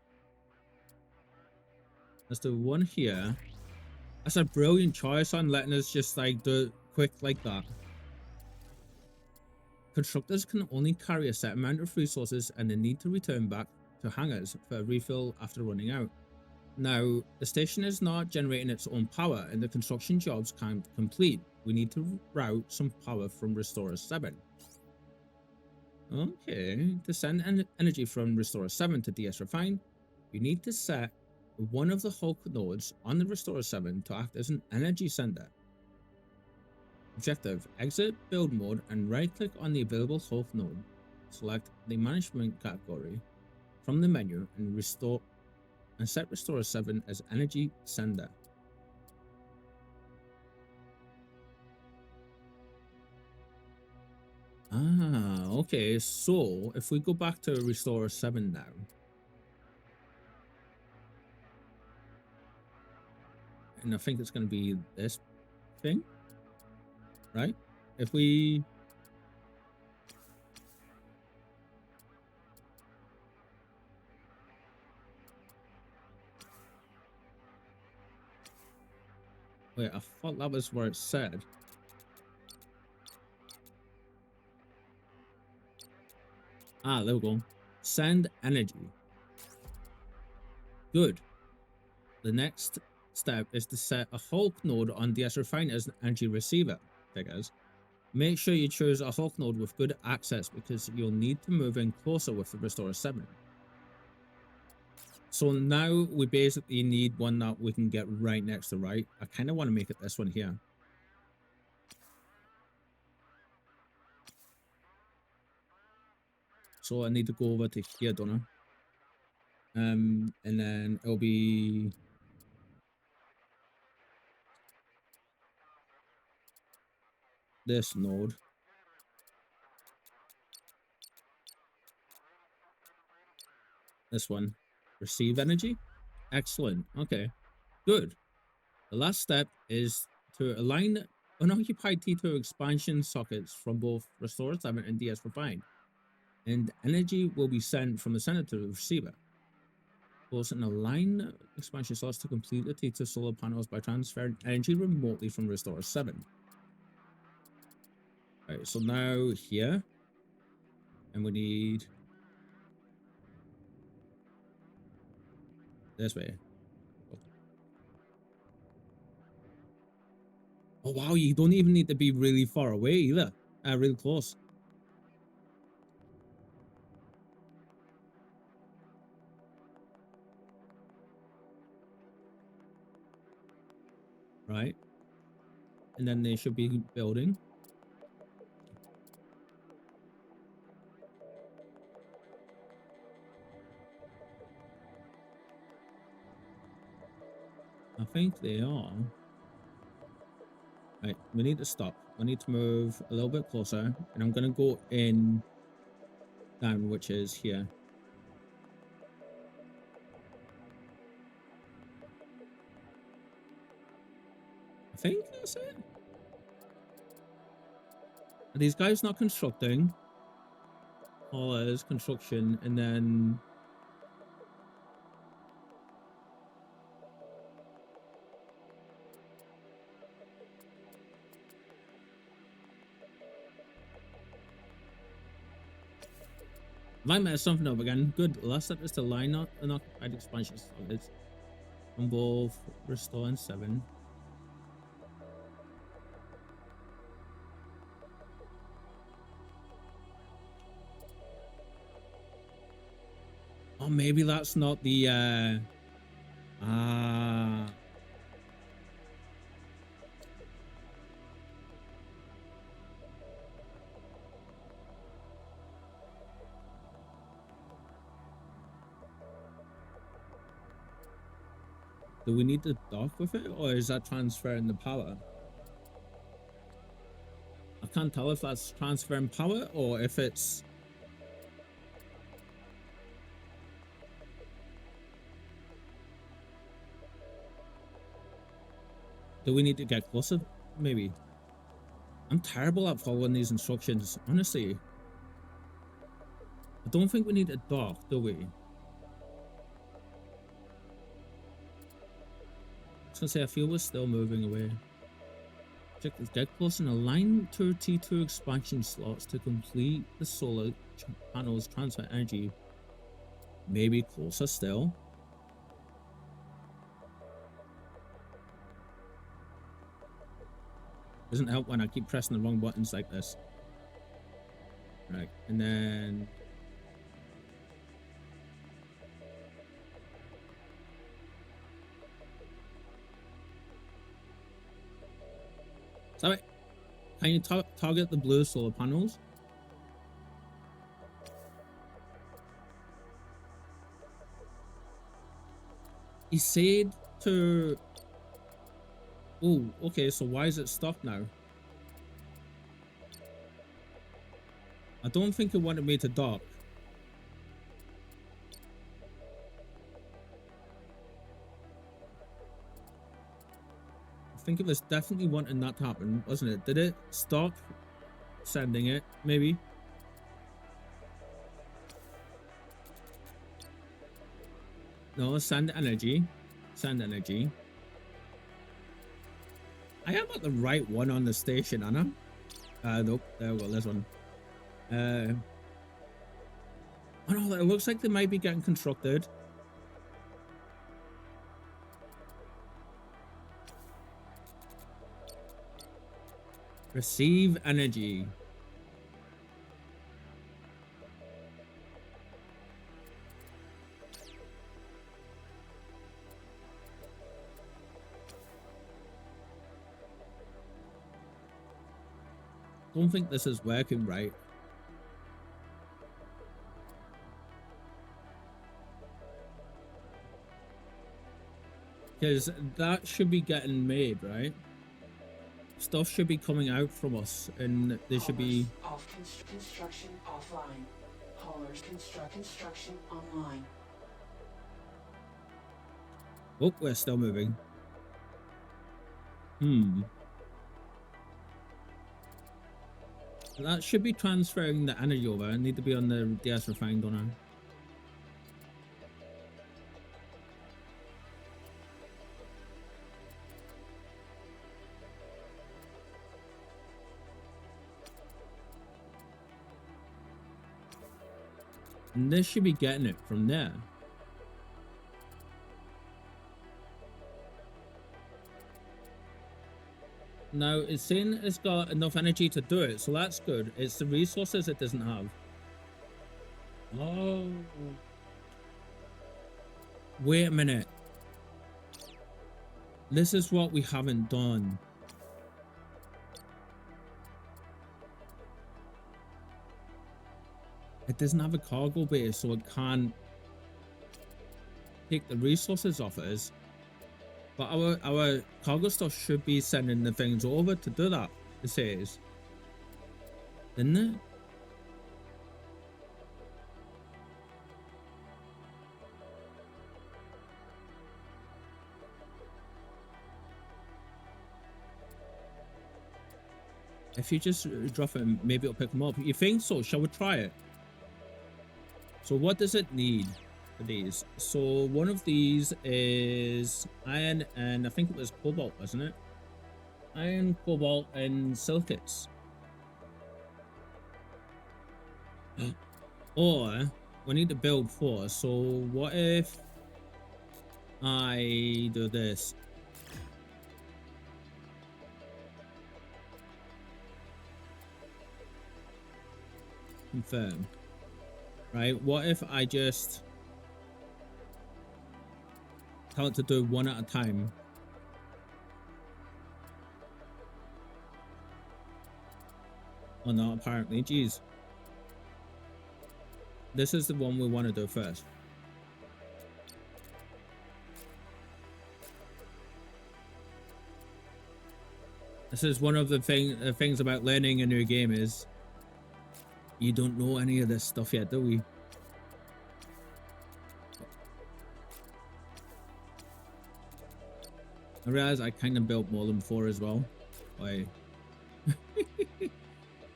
Let's do one here. That's a brilliant choice on letting us just like do it quick like that. Constructors can only carry a set amount of resources and they need to return back to hangars for a refill after running out. Now, the station is not generating its own power and the construction jobs can't complete. We need to route some power from Restorer 7. Okay, to send energy from Restorer 7 to DS Refine, you need to set one of the Hulk nodes on the Restorer 7 to act as an energy sender. Objective, exit build mode and right click on the available Hulk node. Select the management category from the menu and set Restorer 7 as energy sender. Ah, okay, so if we go back to Restorer 7 now. And I think it's going to be this thing, right? If we... Wait, I thought that was where it said. Ah, there we go. Send energy. Good. The next step is to set a Hulk node on DS Refine as an energy receiver. Figures. Make sure you choose a Hulk node with good access because you'll need to move in closer with the Restorer 7. So now we basically need one that we can get right next to right. I kind of want to make it this one here. So I need to go over to here, don't I? And then it'll be this node. This one. Receive energy. Excellent. Okay. Good. The last step is to align unoccupied T2 expansion sockets from both Restore 7 and DS Refine. And energy will be sent from the center to the receiver. Close and align expansion slots to complete the T2 solar panels by transferring energy remotely from Restore 7. Alright, so now here. And we need this way. Oh wow, you don't even need to be really far away either. Really close. Right. And then they should be building. I think they are. Right, we need to stop. We need to move a little bit closer. And I'm going to go in down, which is here. I think that's it. Are these guys not constructing? All is construction, and then I messed something up again. Good. Last step is to line up unoccupied expansion sockets on both Restore and 7. Oh, maybe that's not the do we need to dock with it, or is that transferring the power? I can't tell if that's transferring power or if it's... Do we need to get closer? Maybe. I'm terrible at following these instructions, honestly. I don't think we need to dock, do we? I was gonna say, I feel we're still moving away. Check this, get close and align to T2 expansion slots to complete the solar panels transfer energy. Maybe closer still. Doesn't help when I keep pressing the wrong buttons like this. Right, and then... Sorry, can you target the blue solar panels? He said to... Oh, okay, so why is it stopped now? I don't think it wanted me to dock. I think it was definitely wanting that to happen, wasn't it? Did it stop sending it, maybe? No, send energy. Send energy. I am at the right one on the station, Anna. Nope. There we go. This one. Oh no, it looks like they might be getting constructed. Receive energy. Don't think this is working right. Because that should be getting made, right? Stuff should be coming out from us, and there should be... Off construction offline. Haulers construction online. Oh, we're still moving. That should be transferring the energy over. I need to be on the DS refined, don't I? And this should be getting it from there. Now, it's saying it's got enough energy to do it, so that's good. It's the resources it doesn't have. Oh. Wait a minute. This is what we haven't done. It doesn't have a cargo base, so it can't take the resources off us. But our cargo stuff should be sending the things over to do that, it says. Didn't it? If you just drop it, maybe it'll pick them up. You think so? Shall we try it? So what does it need for these? So one of these is iron and I think it was cobalt, wasn't it? Iron, cobalt, and silicates. Or we need to build 4. So what if I do this? Confirm. Right, what if I just tell it to do 1 at a time? Oh no, apparently, geez. This is the one we want to do first. This is one of the things about learning a new game is you don't know any of this stuff yet, do we? I realize I kind of built more than 4 as well. Why?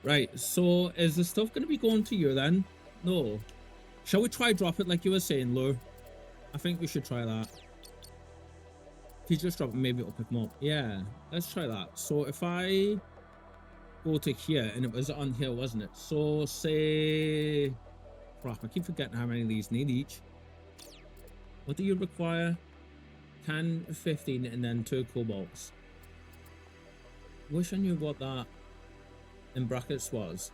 Right, so is the stuff going to be going to you then? No. Shall we try drop it like you were saying, Lou? I think we should try that. If you just drop it, maybe it'll pick them up. Yeah, let's try that. So if I go to here, and it was on here, wasn't it? So say... Crap, I keep forgetting how many of these need each. What do you require? 10, 15, and then 2 cobalts. Wish I knew what that in brackets was.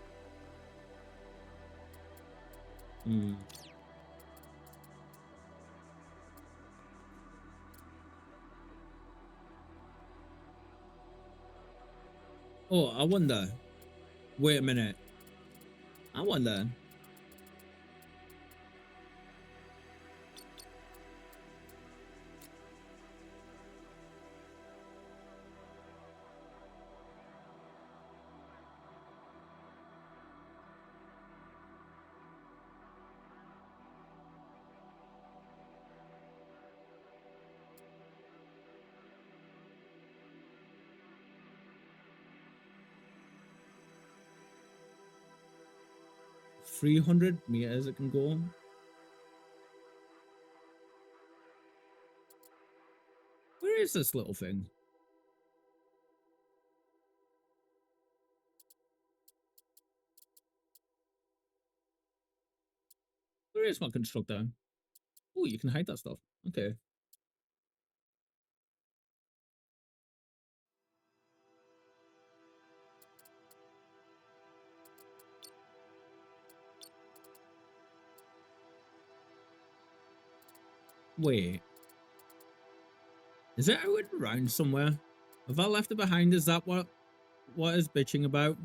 Oh, I wonder. Wait a minute. I wonder. .300 meters it can go. Where is this little thing? Where is my constructor? Oh, you can hide that stuff. Okay. Wait. Is it out around somewhere? Have I left it behind? Is that what is bitching about?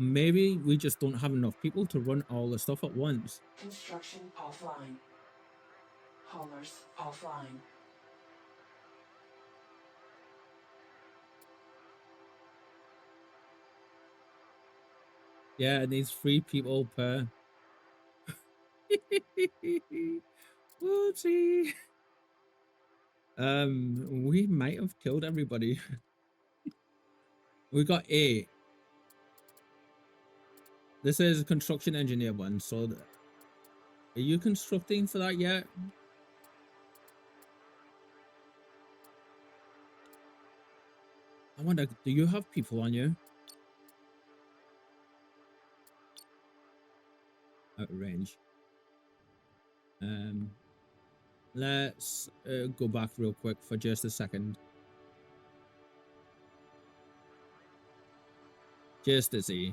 Maybe we just don't have enough people to run all the stuff at once. Construction offline. Haulers offline. Yeah, it needs 3 people per. Whoopsie. We might have killed everybody. We got 8. This is a construction engineer one, so are you constructing for that yet? I wonder, do you have people on you? Out of range. Let's go back real quick for just a second. Just to see.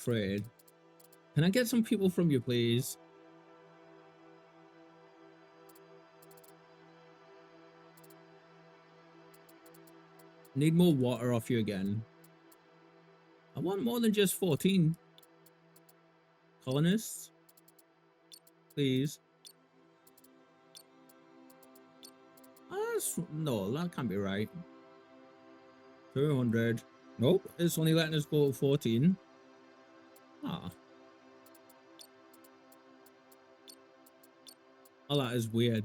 Trade. Can I get some people from you, please? Need more water off you again. I want more than just 14 colonists. Please. No, that can't be right. 200. Nope, it's only letting us go 14. Ah. Oh, that is weird.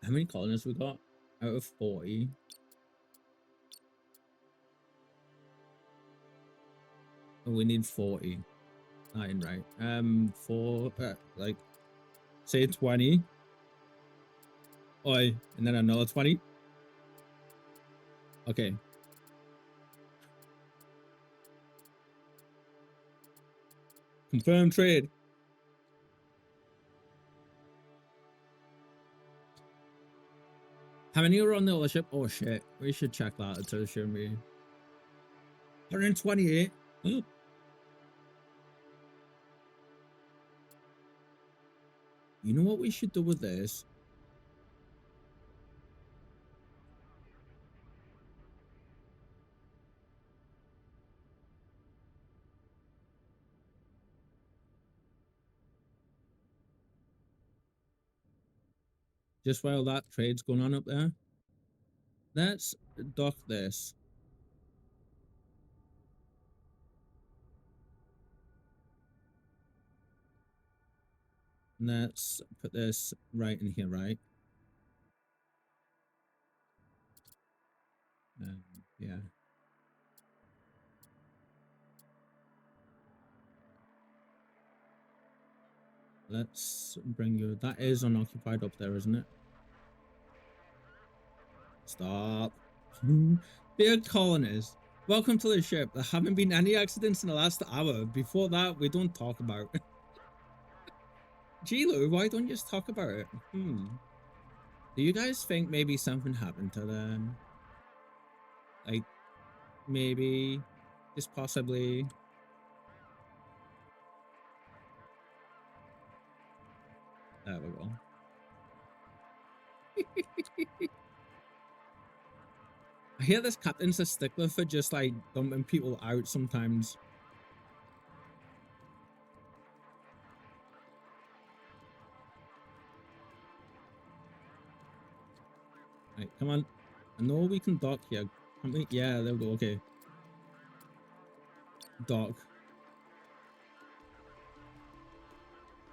How many colonists we got? Out of 40. Oh, we need 40. That ain't right. Like, say 20. Oi, and then another 20. Okay. Confirm trade. How many are on the other ship? Oh shit, we should check that to show me. 128. Oh. You know what we should do with this? Just while that trade's going on up there, let's dock this. Let's put this right in here, right? Yeah. Let's bring you. That is unoccupied up there, isn't it? Stop. Dear colonists, welcome to the ship. There haven't been any accidents in the last hour. Before that, we don't talk about it. Gilo, why don't you just talk about it? Do you guys think maybe something happened to them? Like, maybe, just possibly. There we go. I hear this captain's a stickler for just like dumping people out sometimes. Right, come on. I know we can dock here. Can't we? Yeah, there we go. Okay. Dock.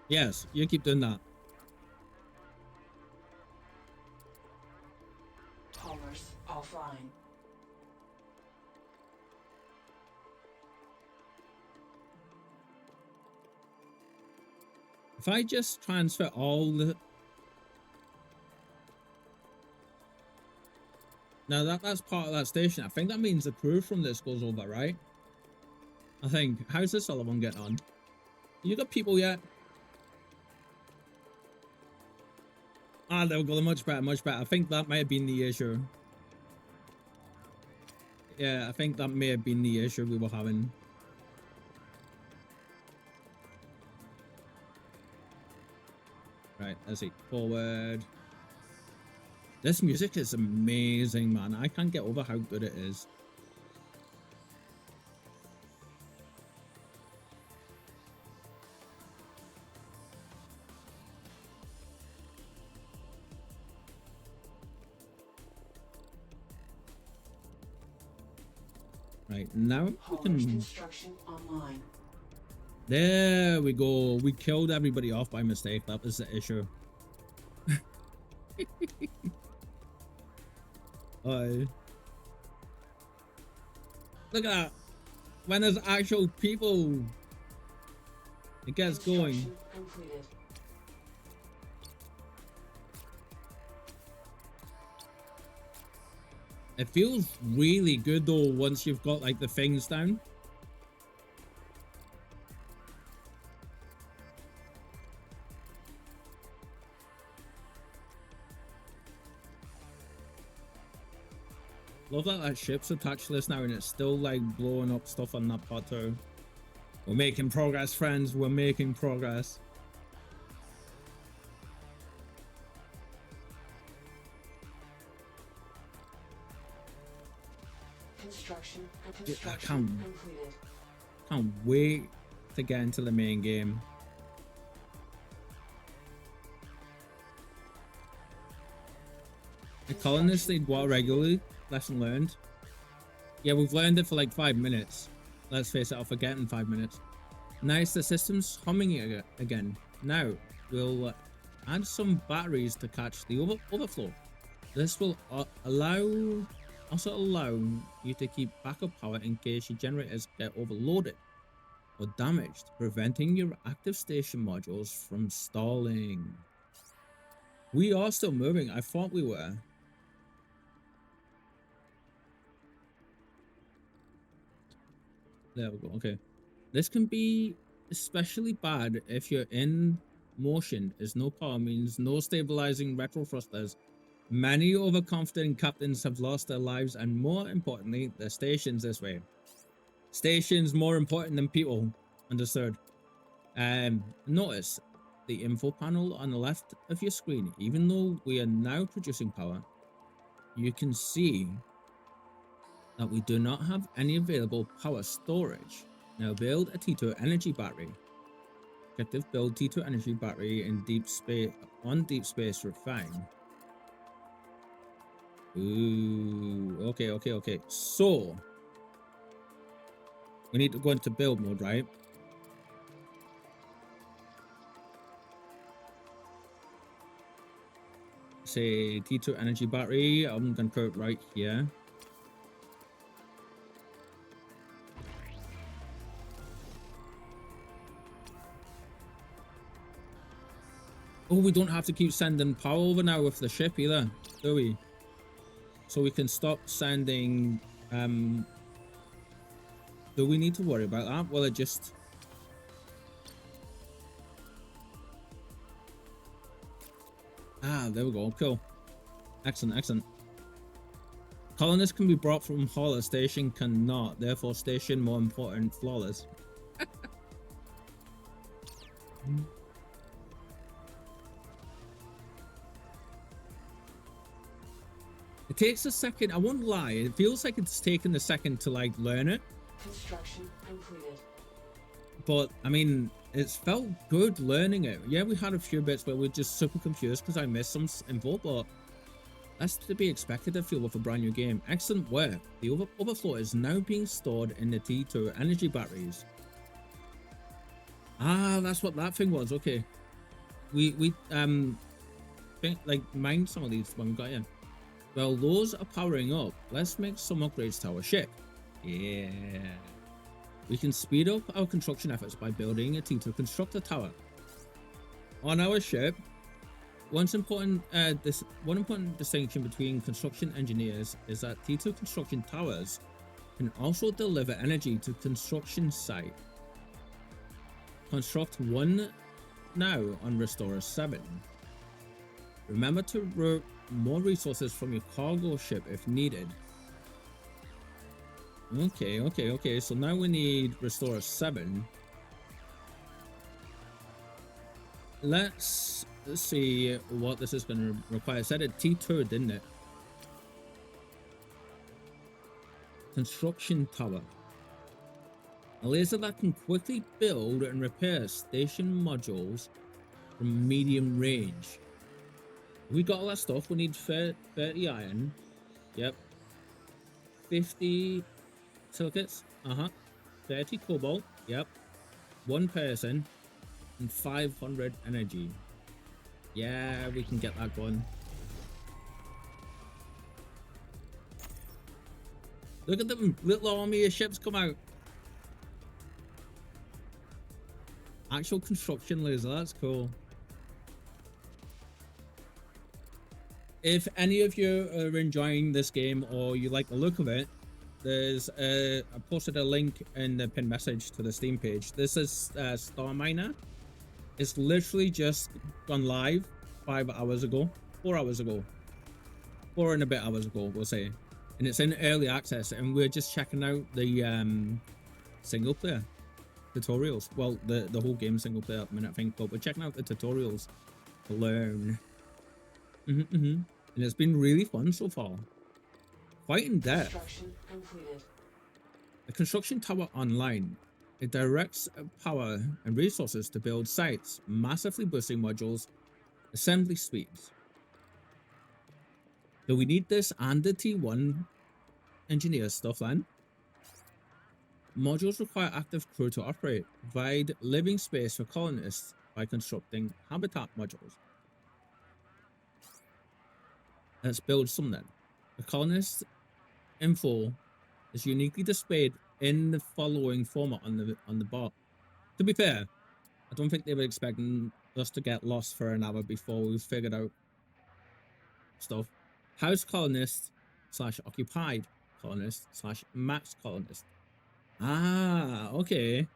Yes, you keep doing that. Haulers offline. If I just transfer all the... Now that's part of that station. I think that means the crew from this goes over, right? I think. How's this other one getting on? You got people yet? Ah, there we go. Much better, much better. I think that might have been the issue. Yeah, I think that may have been the issue we were having. Right, let's see. Forward. This music is amazing, man. I can't get over how good it is. Right, now we Haulers can... construction online. There we go. We killed everybody off by mistake. That was the issue. Look at that. When there's actual people, it gets going. Construction completed. It feels really good though once you've got like the things down. Love that ship's attached to this now and it's still like blowing up stuff on that plateau. We're making progress, friends. We're making progress. Construction I completed. can't wait to get into the main game. The colonists need water regularly. Lesson learned. Yeah, we've learned it for like 5 minutes. Let's face it, I'll forget in 5 minutes. Nice, the system's humming again. Now, we'll add some batteries to catch the overflow. This will also allow you to keep backup power in case your generators get overloaded or damaged, preventing your active station modules from stalling. We are still moving. I thought we were. There we go. Okay. This can be especially bad if you're in motion, as no power means no stabilizing retro thrusters. Many overconfident captains have lost their lives and, more importantly, their stations this way. Stations more important than people. Understood. Notice the info panel on the left of your screen. Even though we are now producing power, you can see that we do not have any available power storage. Now build a T2 energy battery. Objective: build T2 energy battery in deep space refine. Ooh, okay. So we need to go into build mode, right? Say T2 energy battery. I'm gonna put it right here. Oh, we don't have to keep sending power over now with the ship either, do we? So we can stop sending... do we need to worry about that? Well, it just... Ah, there we go. Cool. Excellent. Colonists can be brought from hauler. Station cannot. Therefore, station more important. Flawless. It takes a second. I won't lie. It feels like it's taken a second to like learn it. Construction completed. But I mean, it's felt good learning it. Yeah, we had a few bits where we're just super confused because I missed some info, but that's to be expected, I feel, with a brand new game. Excellent work. The overflow is now being stored in the T2 energy batteries. Ah, that's what that thing was. Okay, we think like mined some of these when we got in. Well, those are powering up. Let's make some upgrades to our ship. Yeah. We can speed up our construction efforts by building a T2 constructor tower. On our ship, one important distinction between construction engineers is that T2 construction towers can also deliver energy to construction site. Construct one now on Restorer 7. Remember to route more resources from your cargo ship if needed. Okay. So now we need Restorer 7. Let's see what this is going to require. It said it T2, didn't it? Construction tower. A laser that can quickly build and repair station modules from medium range. We got all that stuff. We need 30 iron. Yep. 50 silicates. 30 cobalt. Yep. 1 person. And 500 energy. Yeah, we can get that going. Look at them little army of ships come out. Actual construction laser, that's cool. If any of you are enjoying this game or you like the look of it, there's I posted a link in the pinned message to the Steam page. This is Starminer. It's literally just gone live 5 hours ago, 4 hours ago, 4 and a bit hours ago, we'll say. And it's in early access, and we're just checking out the single player tutorials. Well, the whole game single player at the minute, I think, but we're checking out the tutorials to learn. And it's been really fun so far. Quite in depth. Construction completed. The construction tower online. It directs power and resources to build sites, massively boosting modules, assembly speeds. Do we need this and the T1 engineer stuff then? Modules require active crew to operate. Provide living space for colonists by constructing habitat modules. Let's build some then. The colonist info is uniquely displayed in the following format on the bar. To be fair, I don't think they were expecting us to get lost for an hour before we figured out stuff. House colonist / occupied colonist / max colonist. Ah, okay.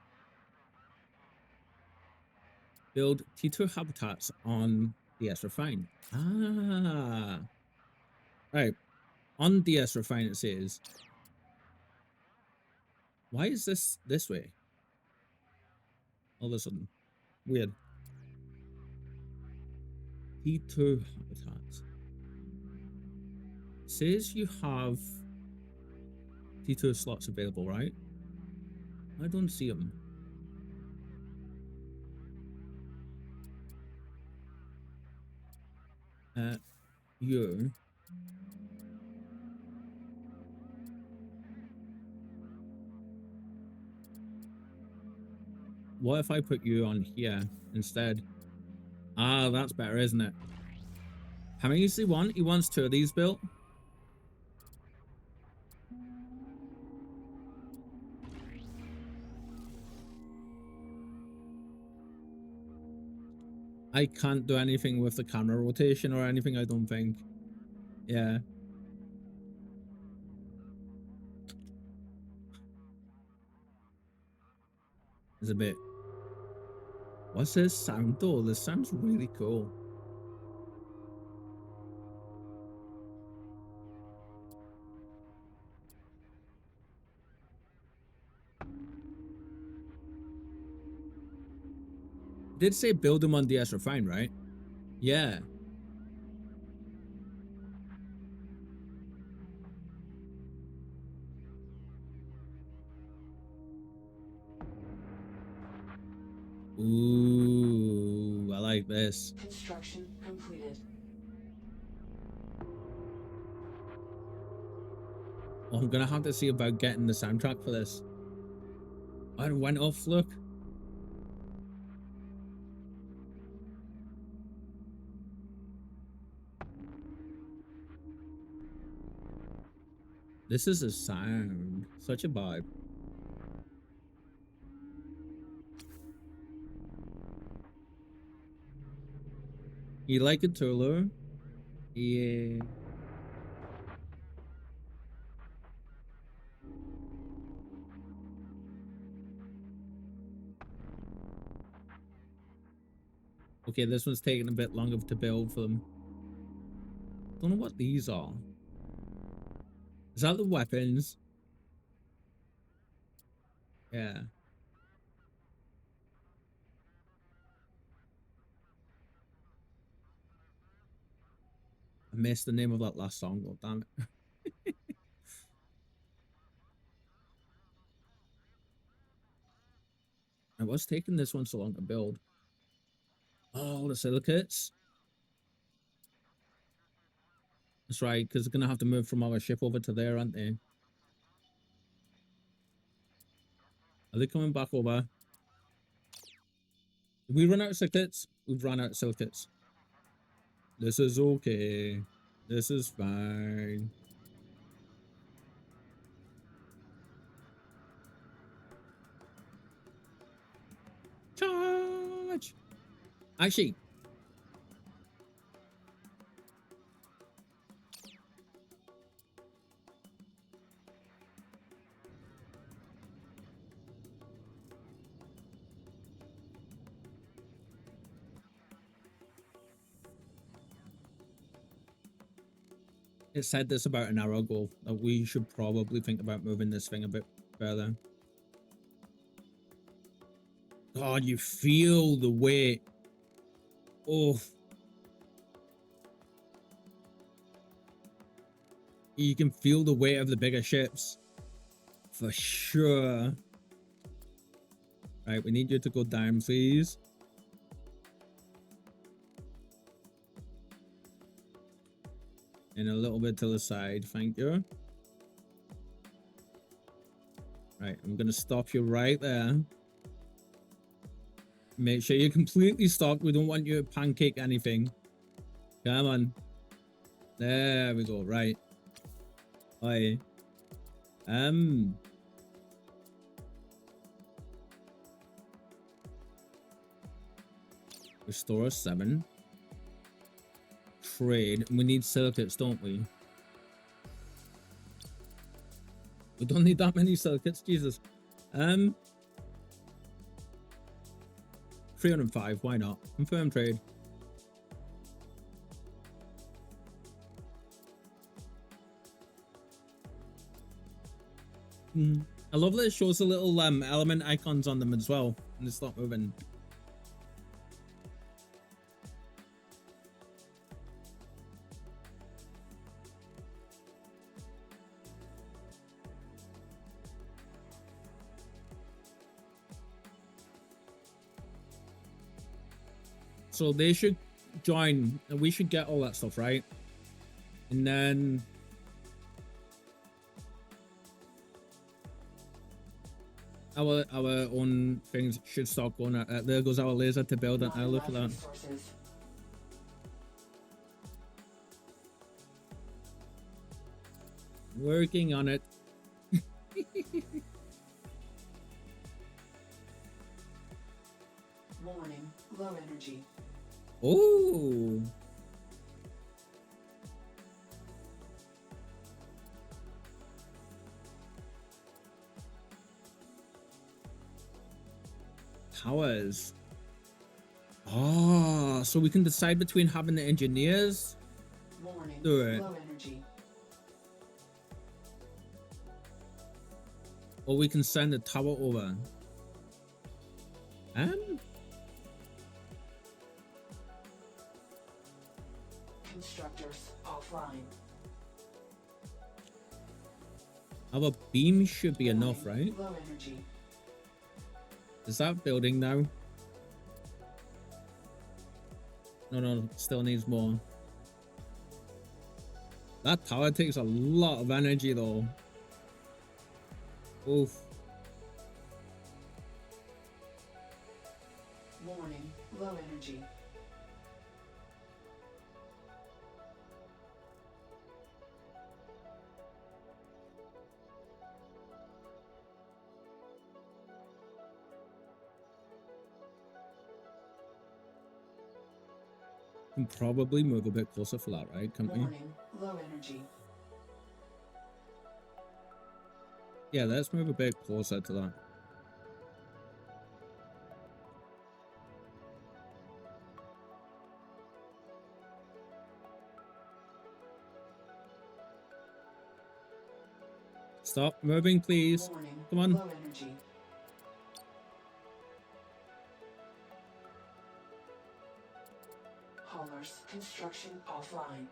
Build T2 habitats on DS Refine. Ah. Right. On DS Refine it says. Why is this way? All of a sudden. Weird. T2 habitats. It says you have T2 slots available, right? I don't see them. You. What if I put you on here instead? Ah, that's better, isn't it? How many does he want? He wants 2 of these built. I can't do anything with the camera rotation or anything, I don't think. Yeah. It's a bit... What's this sound though? This sounds really cool. Did say build them on DS Refine, right? Yeah. Ooh, I like this. Construction completed. Oh, I'm gonna have to see about getting the soundtrack for this. Oh, it went off, look. This is a sound. Such a vibe. You like it, Tulu? Yeah. Okay, this one's taking a bit longer to build for them. Don't know what these are. Is that the weapons? Yeah. I missed the name of that last song. Oh, damn it. And what's taking this one so long to build? Oh, the silicates. That's right, because they're going to have to move from our ship over to there, aren't they? Are they coming back over? Did we run out of silicates? We've run out of silicates. This is okay. This is fine. Charge! Actually, it said this about an hour ago, that we should probably think about moving this thing a bit further. God, you feel the weight. Oh. You can feel the weight of the bigger ships. For sure. Right, we need you to go down, please. And a little bit to the side, thank you. Right, I'm gonna stop you right there. Make sure you're completely stopped. We don't want you to pancake anything. Come on. There we go, right. Hi. Restore 7. Trade. And we need silicates, don't we? We don't need that many silicates, Jesus. 305, why not? Confirm trade. I love that it shows the little element icons on them as well, and it's not moving. So they should join, and we should get all that stuff, right? And then our own things should start going at. There goes our laser to build it. Now look at that. Working on it. Warning, low energy. Oh. Powers. Oh, so we can decide between having the engineers. Warning, Do it. low energy. Or we can send the tower over. Constructors offline. Our beam should be enough, right? Low energy. Is that building now? No, still needs more. That tower takes a lot of energy though. Oof. Warning, low energy. Can probably move a bit closer for that, right? Can't we? Warning, low energy. Yeah, let's move a bit closer to that. Stop moving, please. Warning, Come on. low energy. Haulers, construction offline.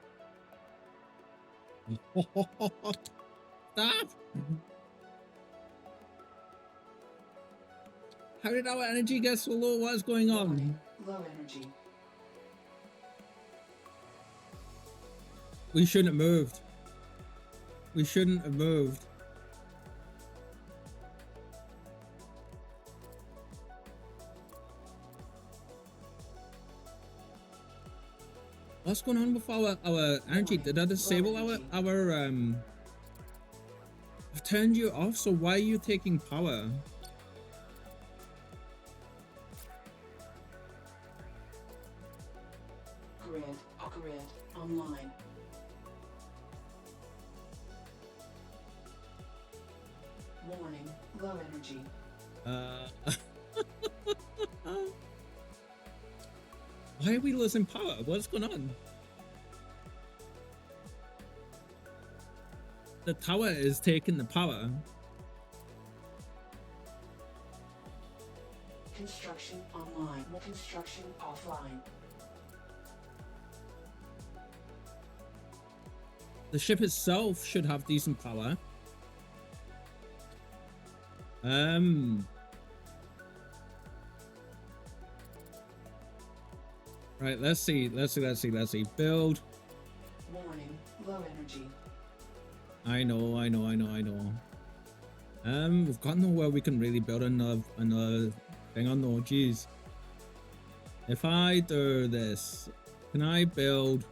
Stop! How did our energy get so low? What's going on? Warning. Low energy. We shouldn't have moved. We shouldn't have moved. What's going on with our energy? Did I disable our I've turned you off, so why are you taking power? Grid online. Warning. Low energy. Why are we losing power? What's going on? The tower is taking the power. Construction online. Construction offline. The ship itself should have decent power. Right, let's see. Build. Warning. Low energy. I know. We've got nowhere we can really build another thing on though. Jeez. If I do this, can I build?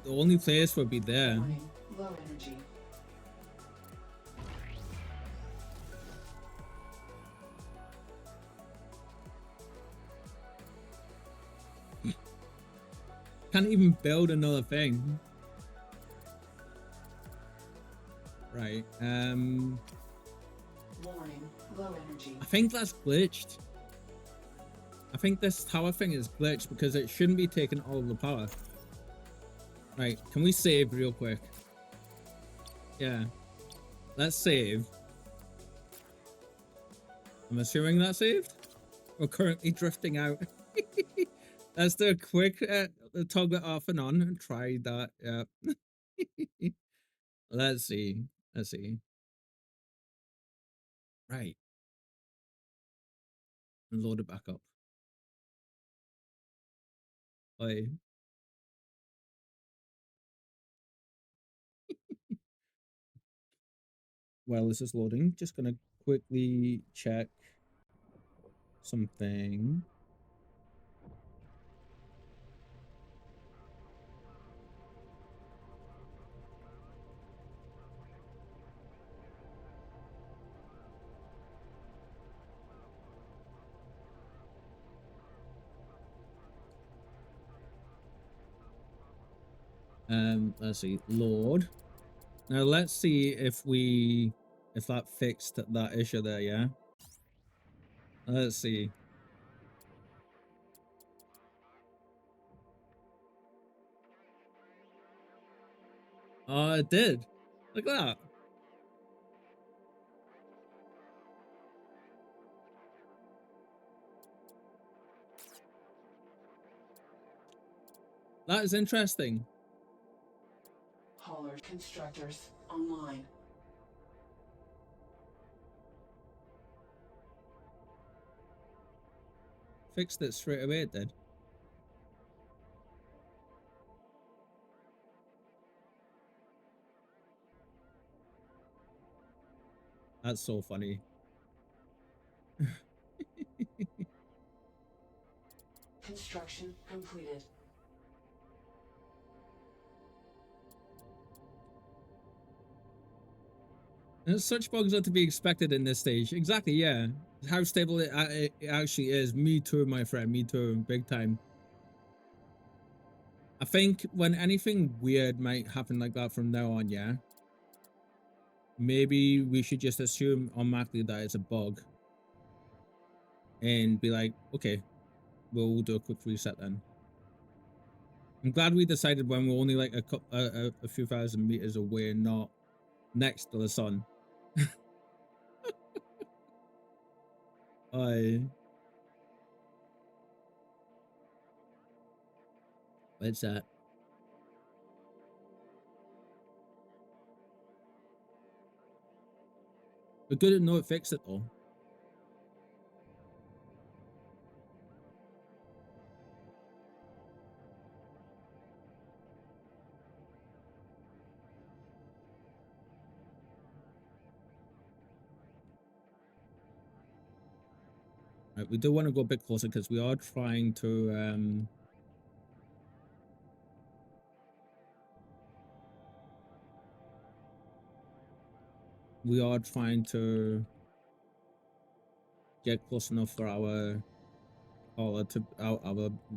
The only place would be there. Warning. Low energy. Can't even build another thing. Right. Warning. Low energy. I think that's glitched. I think this tower thing is glitched because it shouldn't be taking all of the power. Right, can we save real quick? Yeah. Let's save. I'm assuming that saved. We're currently drifting out. Let's do a quick toggle it off and on and try that. Yeah. Let's see. Right. And load it back up. Bye. While this is loading, just gonna quickly check something. Let's see, load. Now let's see if that fixed that issue there, yeah? Let's see. Oh, it did. Look at that. That is interesting. Hauler constructors online. Fixed it straight away, it did. That's so funny. Construction completed. And such bugs are to be expected in this stage. Exactly, yeah. How stable it actually is. Me too, my friend. Me too, big time. I think when anything weird might happen like that from now on, yeah, maybe we should just assume automatically that it's a bug and be like, okay, we'll do a quick reset then. I'm glad we decided when we're only like a few thousand meters away and not next to the sun. It's that. We're good at know it fix it though. Right, we do want to go a bit closer because we are trying to get close enough for our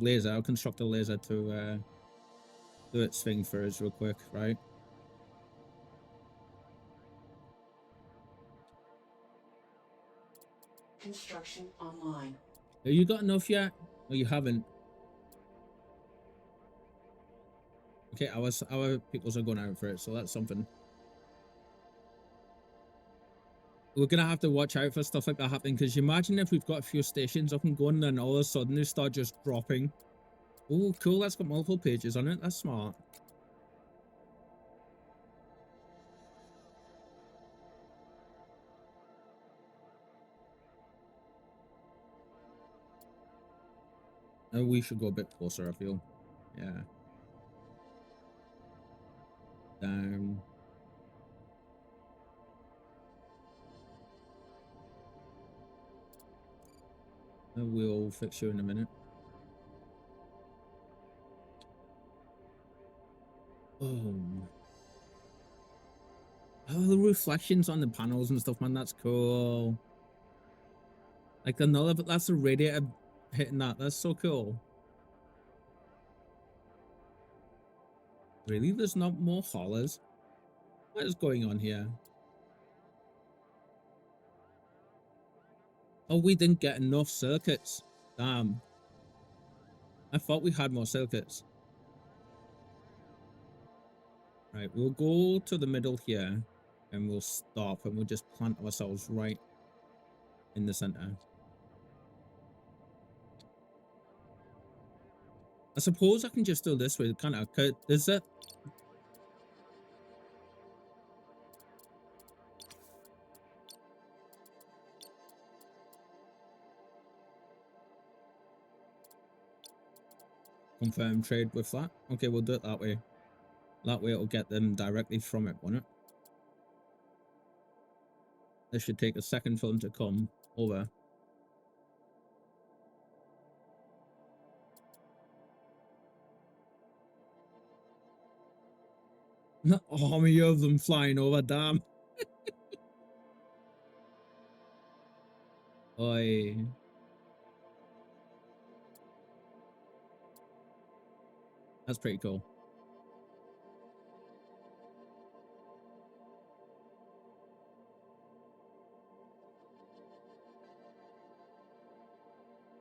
laser, our constructor laser to do its thing for us real quick, right? Construction online. Have you got enough yet? Or you haven't? Okay, our peoples are going out for it, so that's something. We're gonna have to watch out for stuff like that happening, because you imagine if we've got a few stations up and going, and then all of a sudden they start just dropping. Oh, cool, that's got multiple pages on it. That's smart. We should go a bit closer, I feel. Yeah. Down. We'll fix you in a minute. Oh. Oh, the reflections on the panels and stuff, man. That's cool. Like another, but that's the radiator hitting that. That's so cool. Really? There's not more hollers? What is going on here? Oh, we didn't get enough circuits. Damn. I thought we had more circuits. Right, we'll go to the middle here and we'll stop and we'll just plant ourselves right in the center. I suppose I can just do this way, kind of. Is it? Confirm trade with that. Okay, we'll do it that way. That way it'll get them directly from it, won't it? This should take a second for them to come over. Not army of them flying over, damn. Oi. That's pretty cool.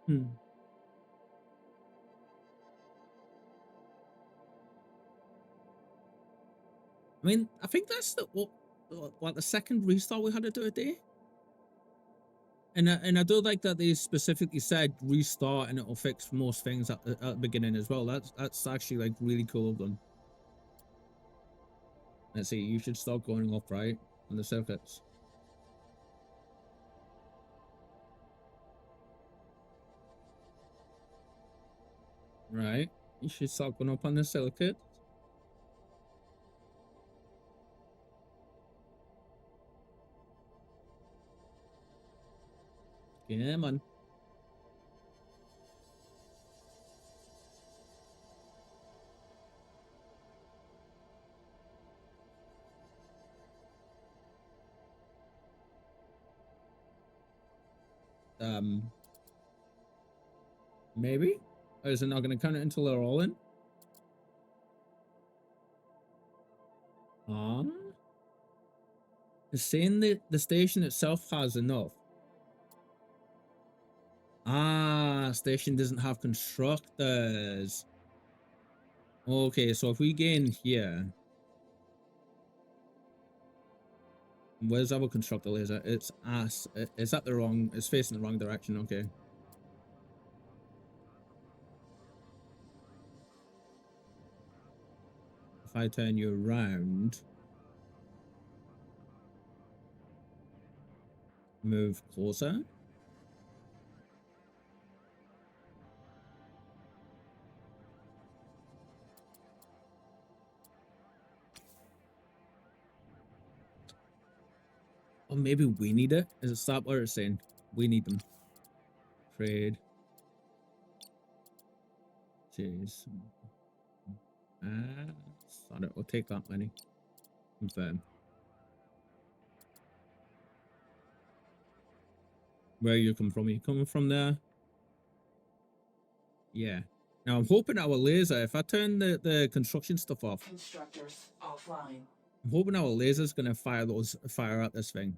I mean, I think that's the second restart we had to do a day. And I do like that they specifically said restart and it'll fix most things at the beginning as well. That's actually like really cool of them. Let's see, you should start going up right on the circuits. Right, you should start going up on the circuit. Yeah, man. Maybe? Or is it not going to count it until they're all in? It's saying that the station itself has enough. Station doesn't have constructors. Okay, so if we gain here, where's our constructor laser? It's ass. It's at the wrong. It's facing the wrong direction. Okay. I turn you around, move closer. Or maybe we need it. Is it stop what it's saying? We need them. Trade. Jeez. Start it. We'll take that money. Confirm. Where you come from? Are you coming from there? Yeah. Now I'm hoping our laser, if I turn the construction stuff off, Constructors offline. I'm hoping our laser's gonna fire at this thing.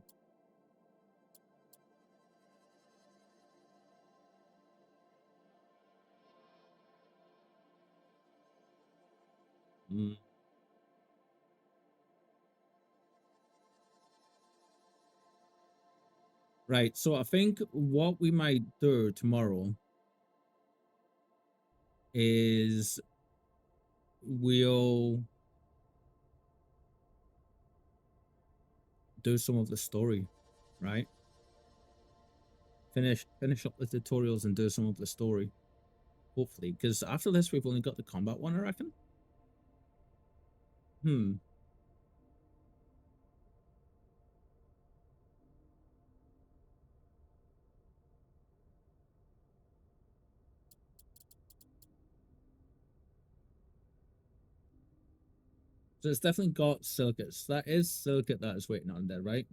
Right, so I think what we might do tomorrow is we'll do some of the story, right? Finish up the tutorials and do some of the story, hopefully, because after this we've only got the combat one, I reckon. So it's definitely got silicates. That is silicate that is waiting on there, right?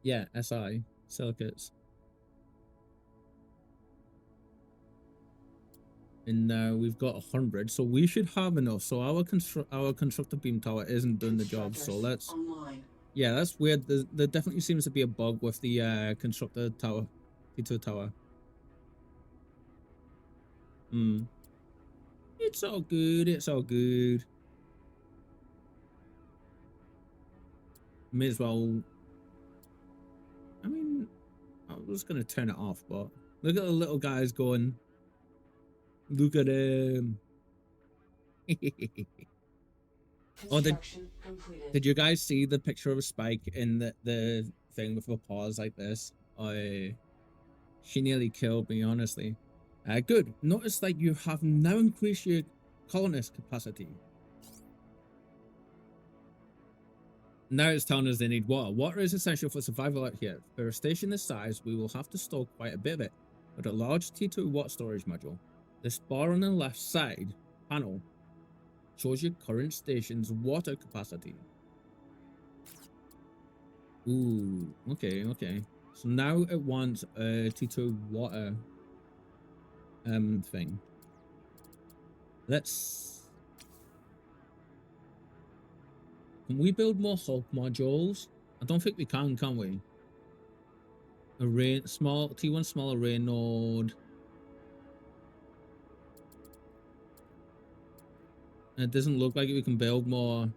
Yeah, SI silicates. And we've got 100, so we should have enough. So our constructor beam tower isn't doing the job. So let's online. Yeah, that's weird. There definitely seems to be a bug with the constructor tower, T2 tower. It's all good. It's all good. May as well. I mean, I was gonna turn it off, but look at the little guys going. Look at him. Oh, did you guys see the picture of Spike in the thing with a pause like this? She nearly killed me, honestly. Good. Notice that you have now increased your colonist capacity. Now it's telling us they need water. Water is essential for survival out here. For a station this size, we will have to store quite a bit of it. With a large T2 water storage module, this bar on the left side panel shows your current station's water capacity. Ooh, okay. So now it wants a T2 water thing. Can we build more Hulk modules? I don't think we can we? Array small T1 small array node. It doesn't look like we can build more.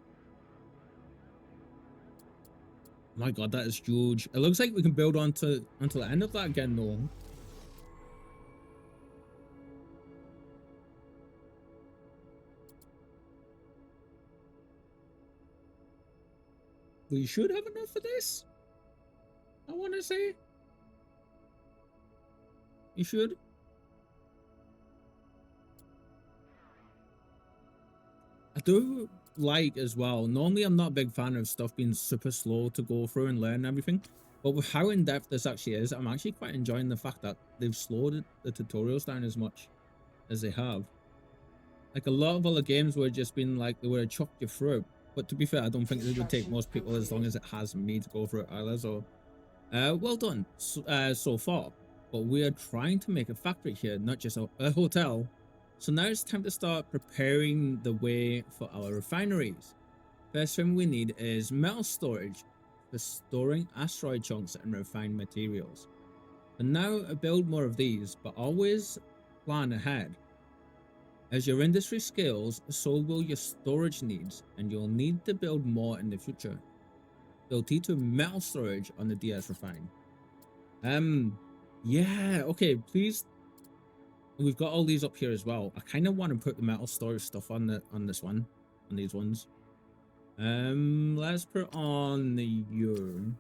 My god, that is huge. It looks like we can build until the end of that again though. We should have enough for this. I want to say. You should. I do like as well. Normally, I'm not a big fan of stuff being super slow to go through and learn everything. But with how in depth this actually is, I'm actually quite enjoying the fact that they've slowed the tutorials down as much as they have. Like a lot of other games would have just been like they would have chucked you through. But to be fair, I don't think it would take most people as long as it has me to go through it either. So, well done so far. But we are trying to make a factory here, not just a hotel. So now it's time to start preparing the way for our refineries. First thing we need is metal storage for storing asteroid chunks and refined materials. And now build more of these, but always plan ahead. As your industry scales, so will your storage needs, and you'll need to build more in the future. Build T2 metal storage on the DS Refine. Yeah, okay, please We've got all these up here as well. I kind of want to put the metal storage stuff on this one, on these ones. Let's put on the urn.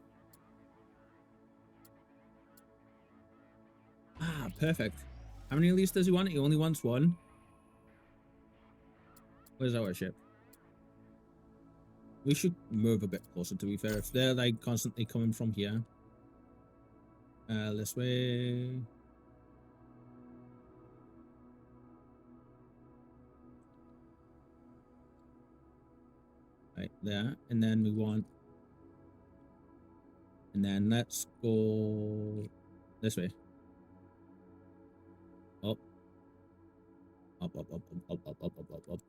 Ah, perfect. How many of these does he want? He only wants one. Where's our ship? We should move a bit closer, to be fair. If they're like constantly coming from here. This way. Right there. And then we want. And then let's go this way. Up. Up, up, up, up, up, up, up, up, up.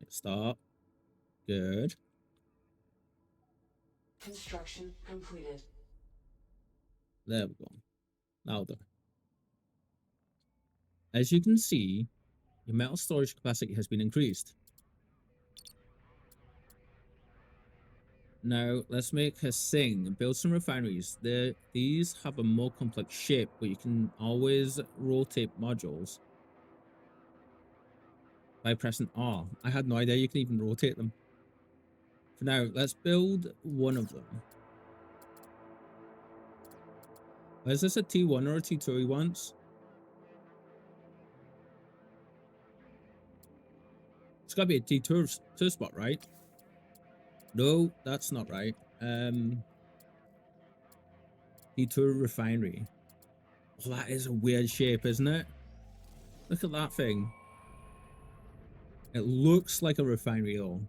Stop. Good. Construction completed. There we go. Louder. As you can see, your metal storage capacity has been increased. Now, let's make a thing. Build some refineries. These have a more complex shape, but you can always rotate modules by pressing R. I had no idea you can even rotate them. For now, let's build one of them. Is this a T1 or a T2 he wants? It's got to be a T2 spot, right? No, that's not right. T2 refinery. Oh, that is a weird shape, isn't it? Look at that thing. It looks like a refinery, though.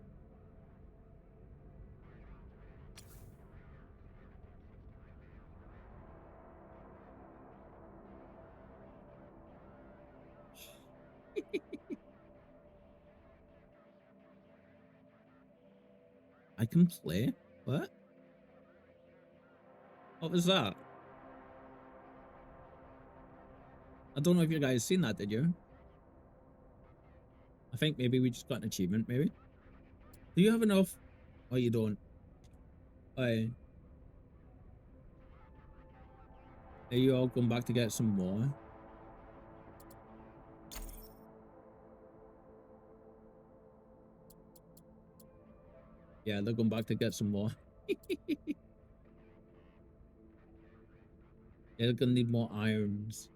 I can play? What? What was that? I don't know if you guys seen that, did you? I think maybe we just got an achievement, maybe. Do you have enough? Oh, you don't. Are you all going back to get some more? Yeah, they're going back to get some more. They're gonna need more irons.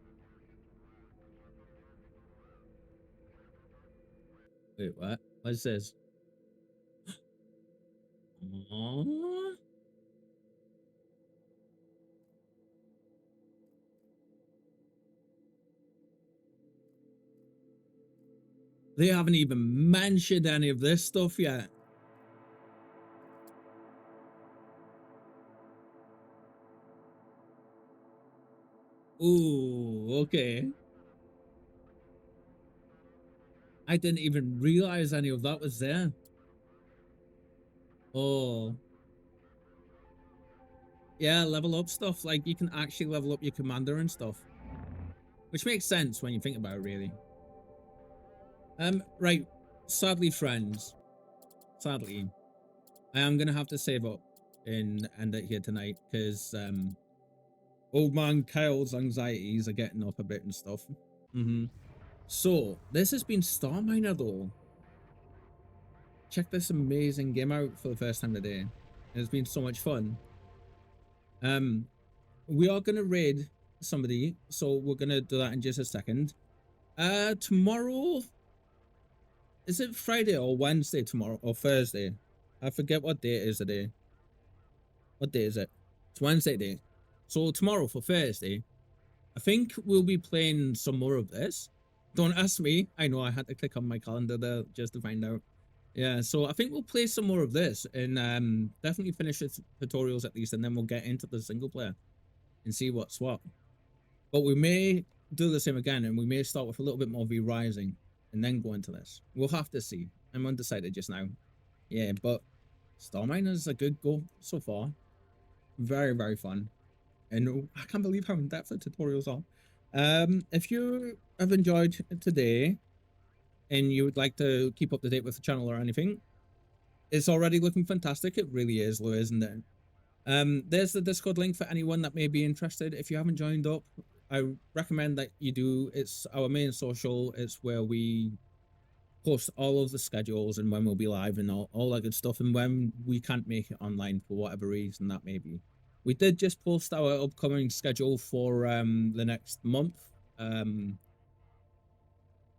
Wait, what? What's this? Aww. They haven't even mentioned any of this stuff yet. Ooh, okay. I didn't even realize any of that was there. Oh. Yeah, level up stuff. Like, you can actually level up your commander and stuff. Which makes sense when you think about it, really. Right. Sadly, friends. Sadly. I am going to have to save up and end it here tonight. Because, old man Kyle's anxieties are getting up a bit and stuff. So, this has been Starminer, though. Check this amazing game out for the first time today. It's been so much fun. We are going to raid somebody, so we're going to do that in just a second. Tomorrow, is it Friday or Wednesday tomorrow, or Thursday? I forget what day it is today. What day is it? It's Wednesday day. So tomorrow for Thursday, I think we'll be playing some more of this. Don't ask me. I know I had to click on my calendar there just to find out. Yeah, so I think we'll play some more of this and definitely finish the tutorials at least, and then we'll get into the single player and see what's what. But we may do the same again, and we may start with a little bit more V-Rising and then go into this. We'll have to see. I'm undecided just now. Yeah, but Starminer is a good go so far. Very, very fun. And I can't believe how in-depth the tutorials are. If you have enjoyed today and you would like to keep up to date with the channel or anything, it's already looking fantastic. It really is, Lou, isn't it? There's the Discord link for anyone that may be interested. If you haven't joined up, I recommend that you do. It's our main social. It's where we post all of the schedules and when we'll be live and all that good stuff, and when we can't make it online for whatever reason that may be. We did just post our upcoming schedule for the next month.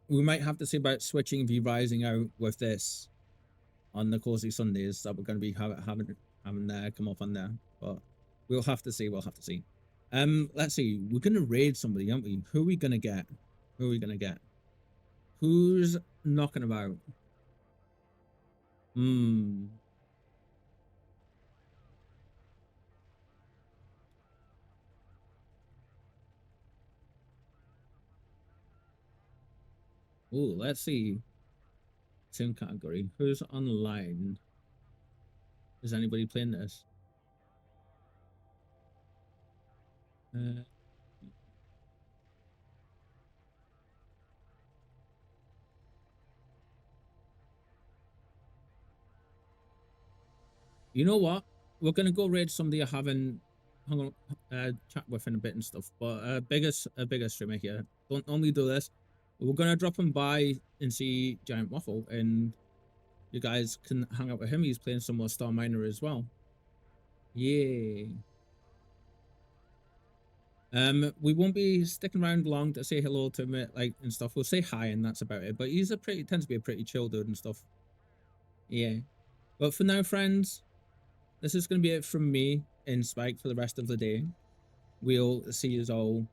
We might have to see about switching V-Rising out with this on the Cozy Sundays that we're going to be having come up on there, but we'll have to see. We'll have to see. Let's see. We're gonna raid somebody, aren't we? Who are we gonna get? Who are we gonna get? Who's knocking about? Hmm. Oh, let's see. Team category. Who's online? Is anybody playing this? Uh, you know what? We're gonna go raid somebody I haven't hung on chat with in a bit and stuff. But a bigger streamer here. Don't only do this. We're gonna drop him by and see Giant Waffle, and you guys can hang out with him. He's playing some more Starminer as well. Yeah. We won't be sticking around long to say hello to him, like, and stuff. We'll say hi and that's about it. But he's tends to be a pretty chill dude and stuff. Yeah. But for now, friends, this is gonna be it from me and Spike for the rest of the day. We'll see you all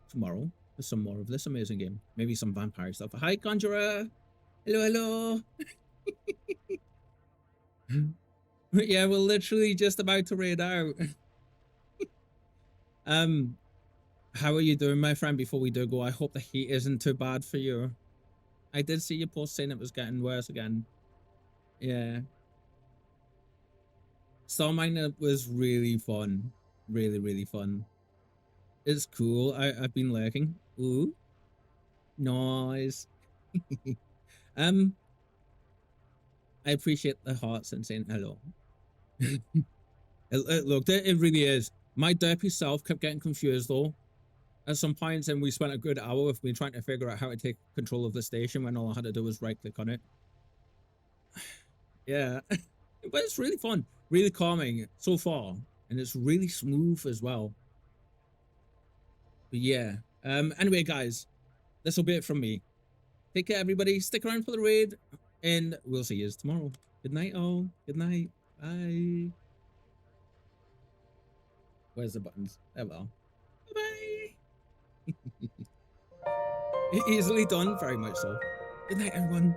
tomorrow for some more of this amazing game. Maybe some vampire stuff. Hi, Conjurer. Hello, hello. Yeah, we're literally just about to raid out. How are you doing, my friend? Before we do go, I hope the heat isn't too bad for you. I did see your post saying it was getting worse again. Yeah. Starminer was really fun. Really, really fun. It's cool. I've been lurking. Ooh. Nice. I appreciate the hearts and saying hello. Look, it really is. My derpy self kept getting confused though. At some points, and we spent a good hour with me trying to figure out how to take control of the station when all I had to do was right click on it. Yeah. But it's really fun, really calming so far, and it's really smooth as well. But yeah. Anyway, guys, this will be it from me. Take care, everybody. Stick around for the raid, and we'll see you tomorrow. Good night, all. Good night. Bye. Where's the buttons? There we are. Bye. Easily done, very much so. Good night, everyone.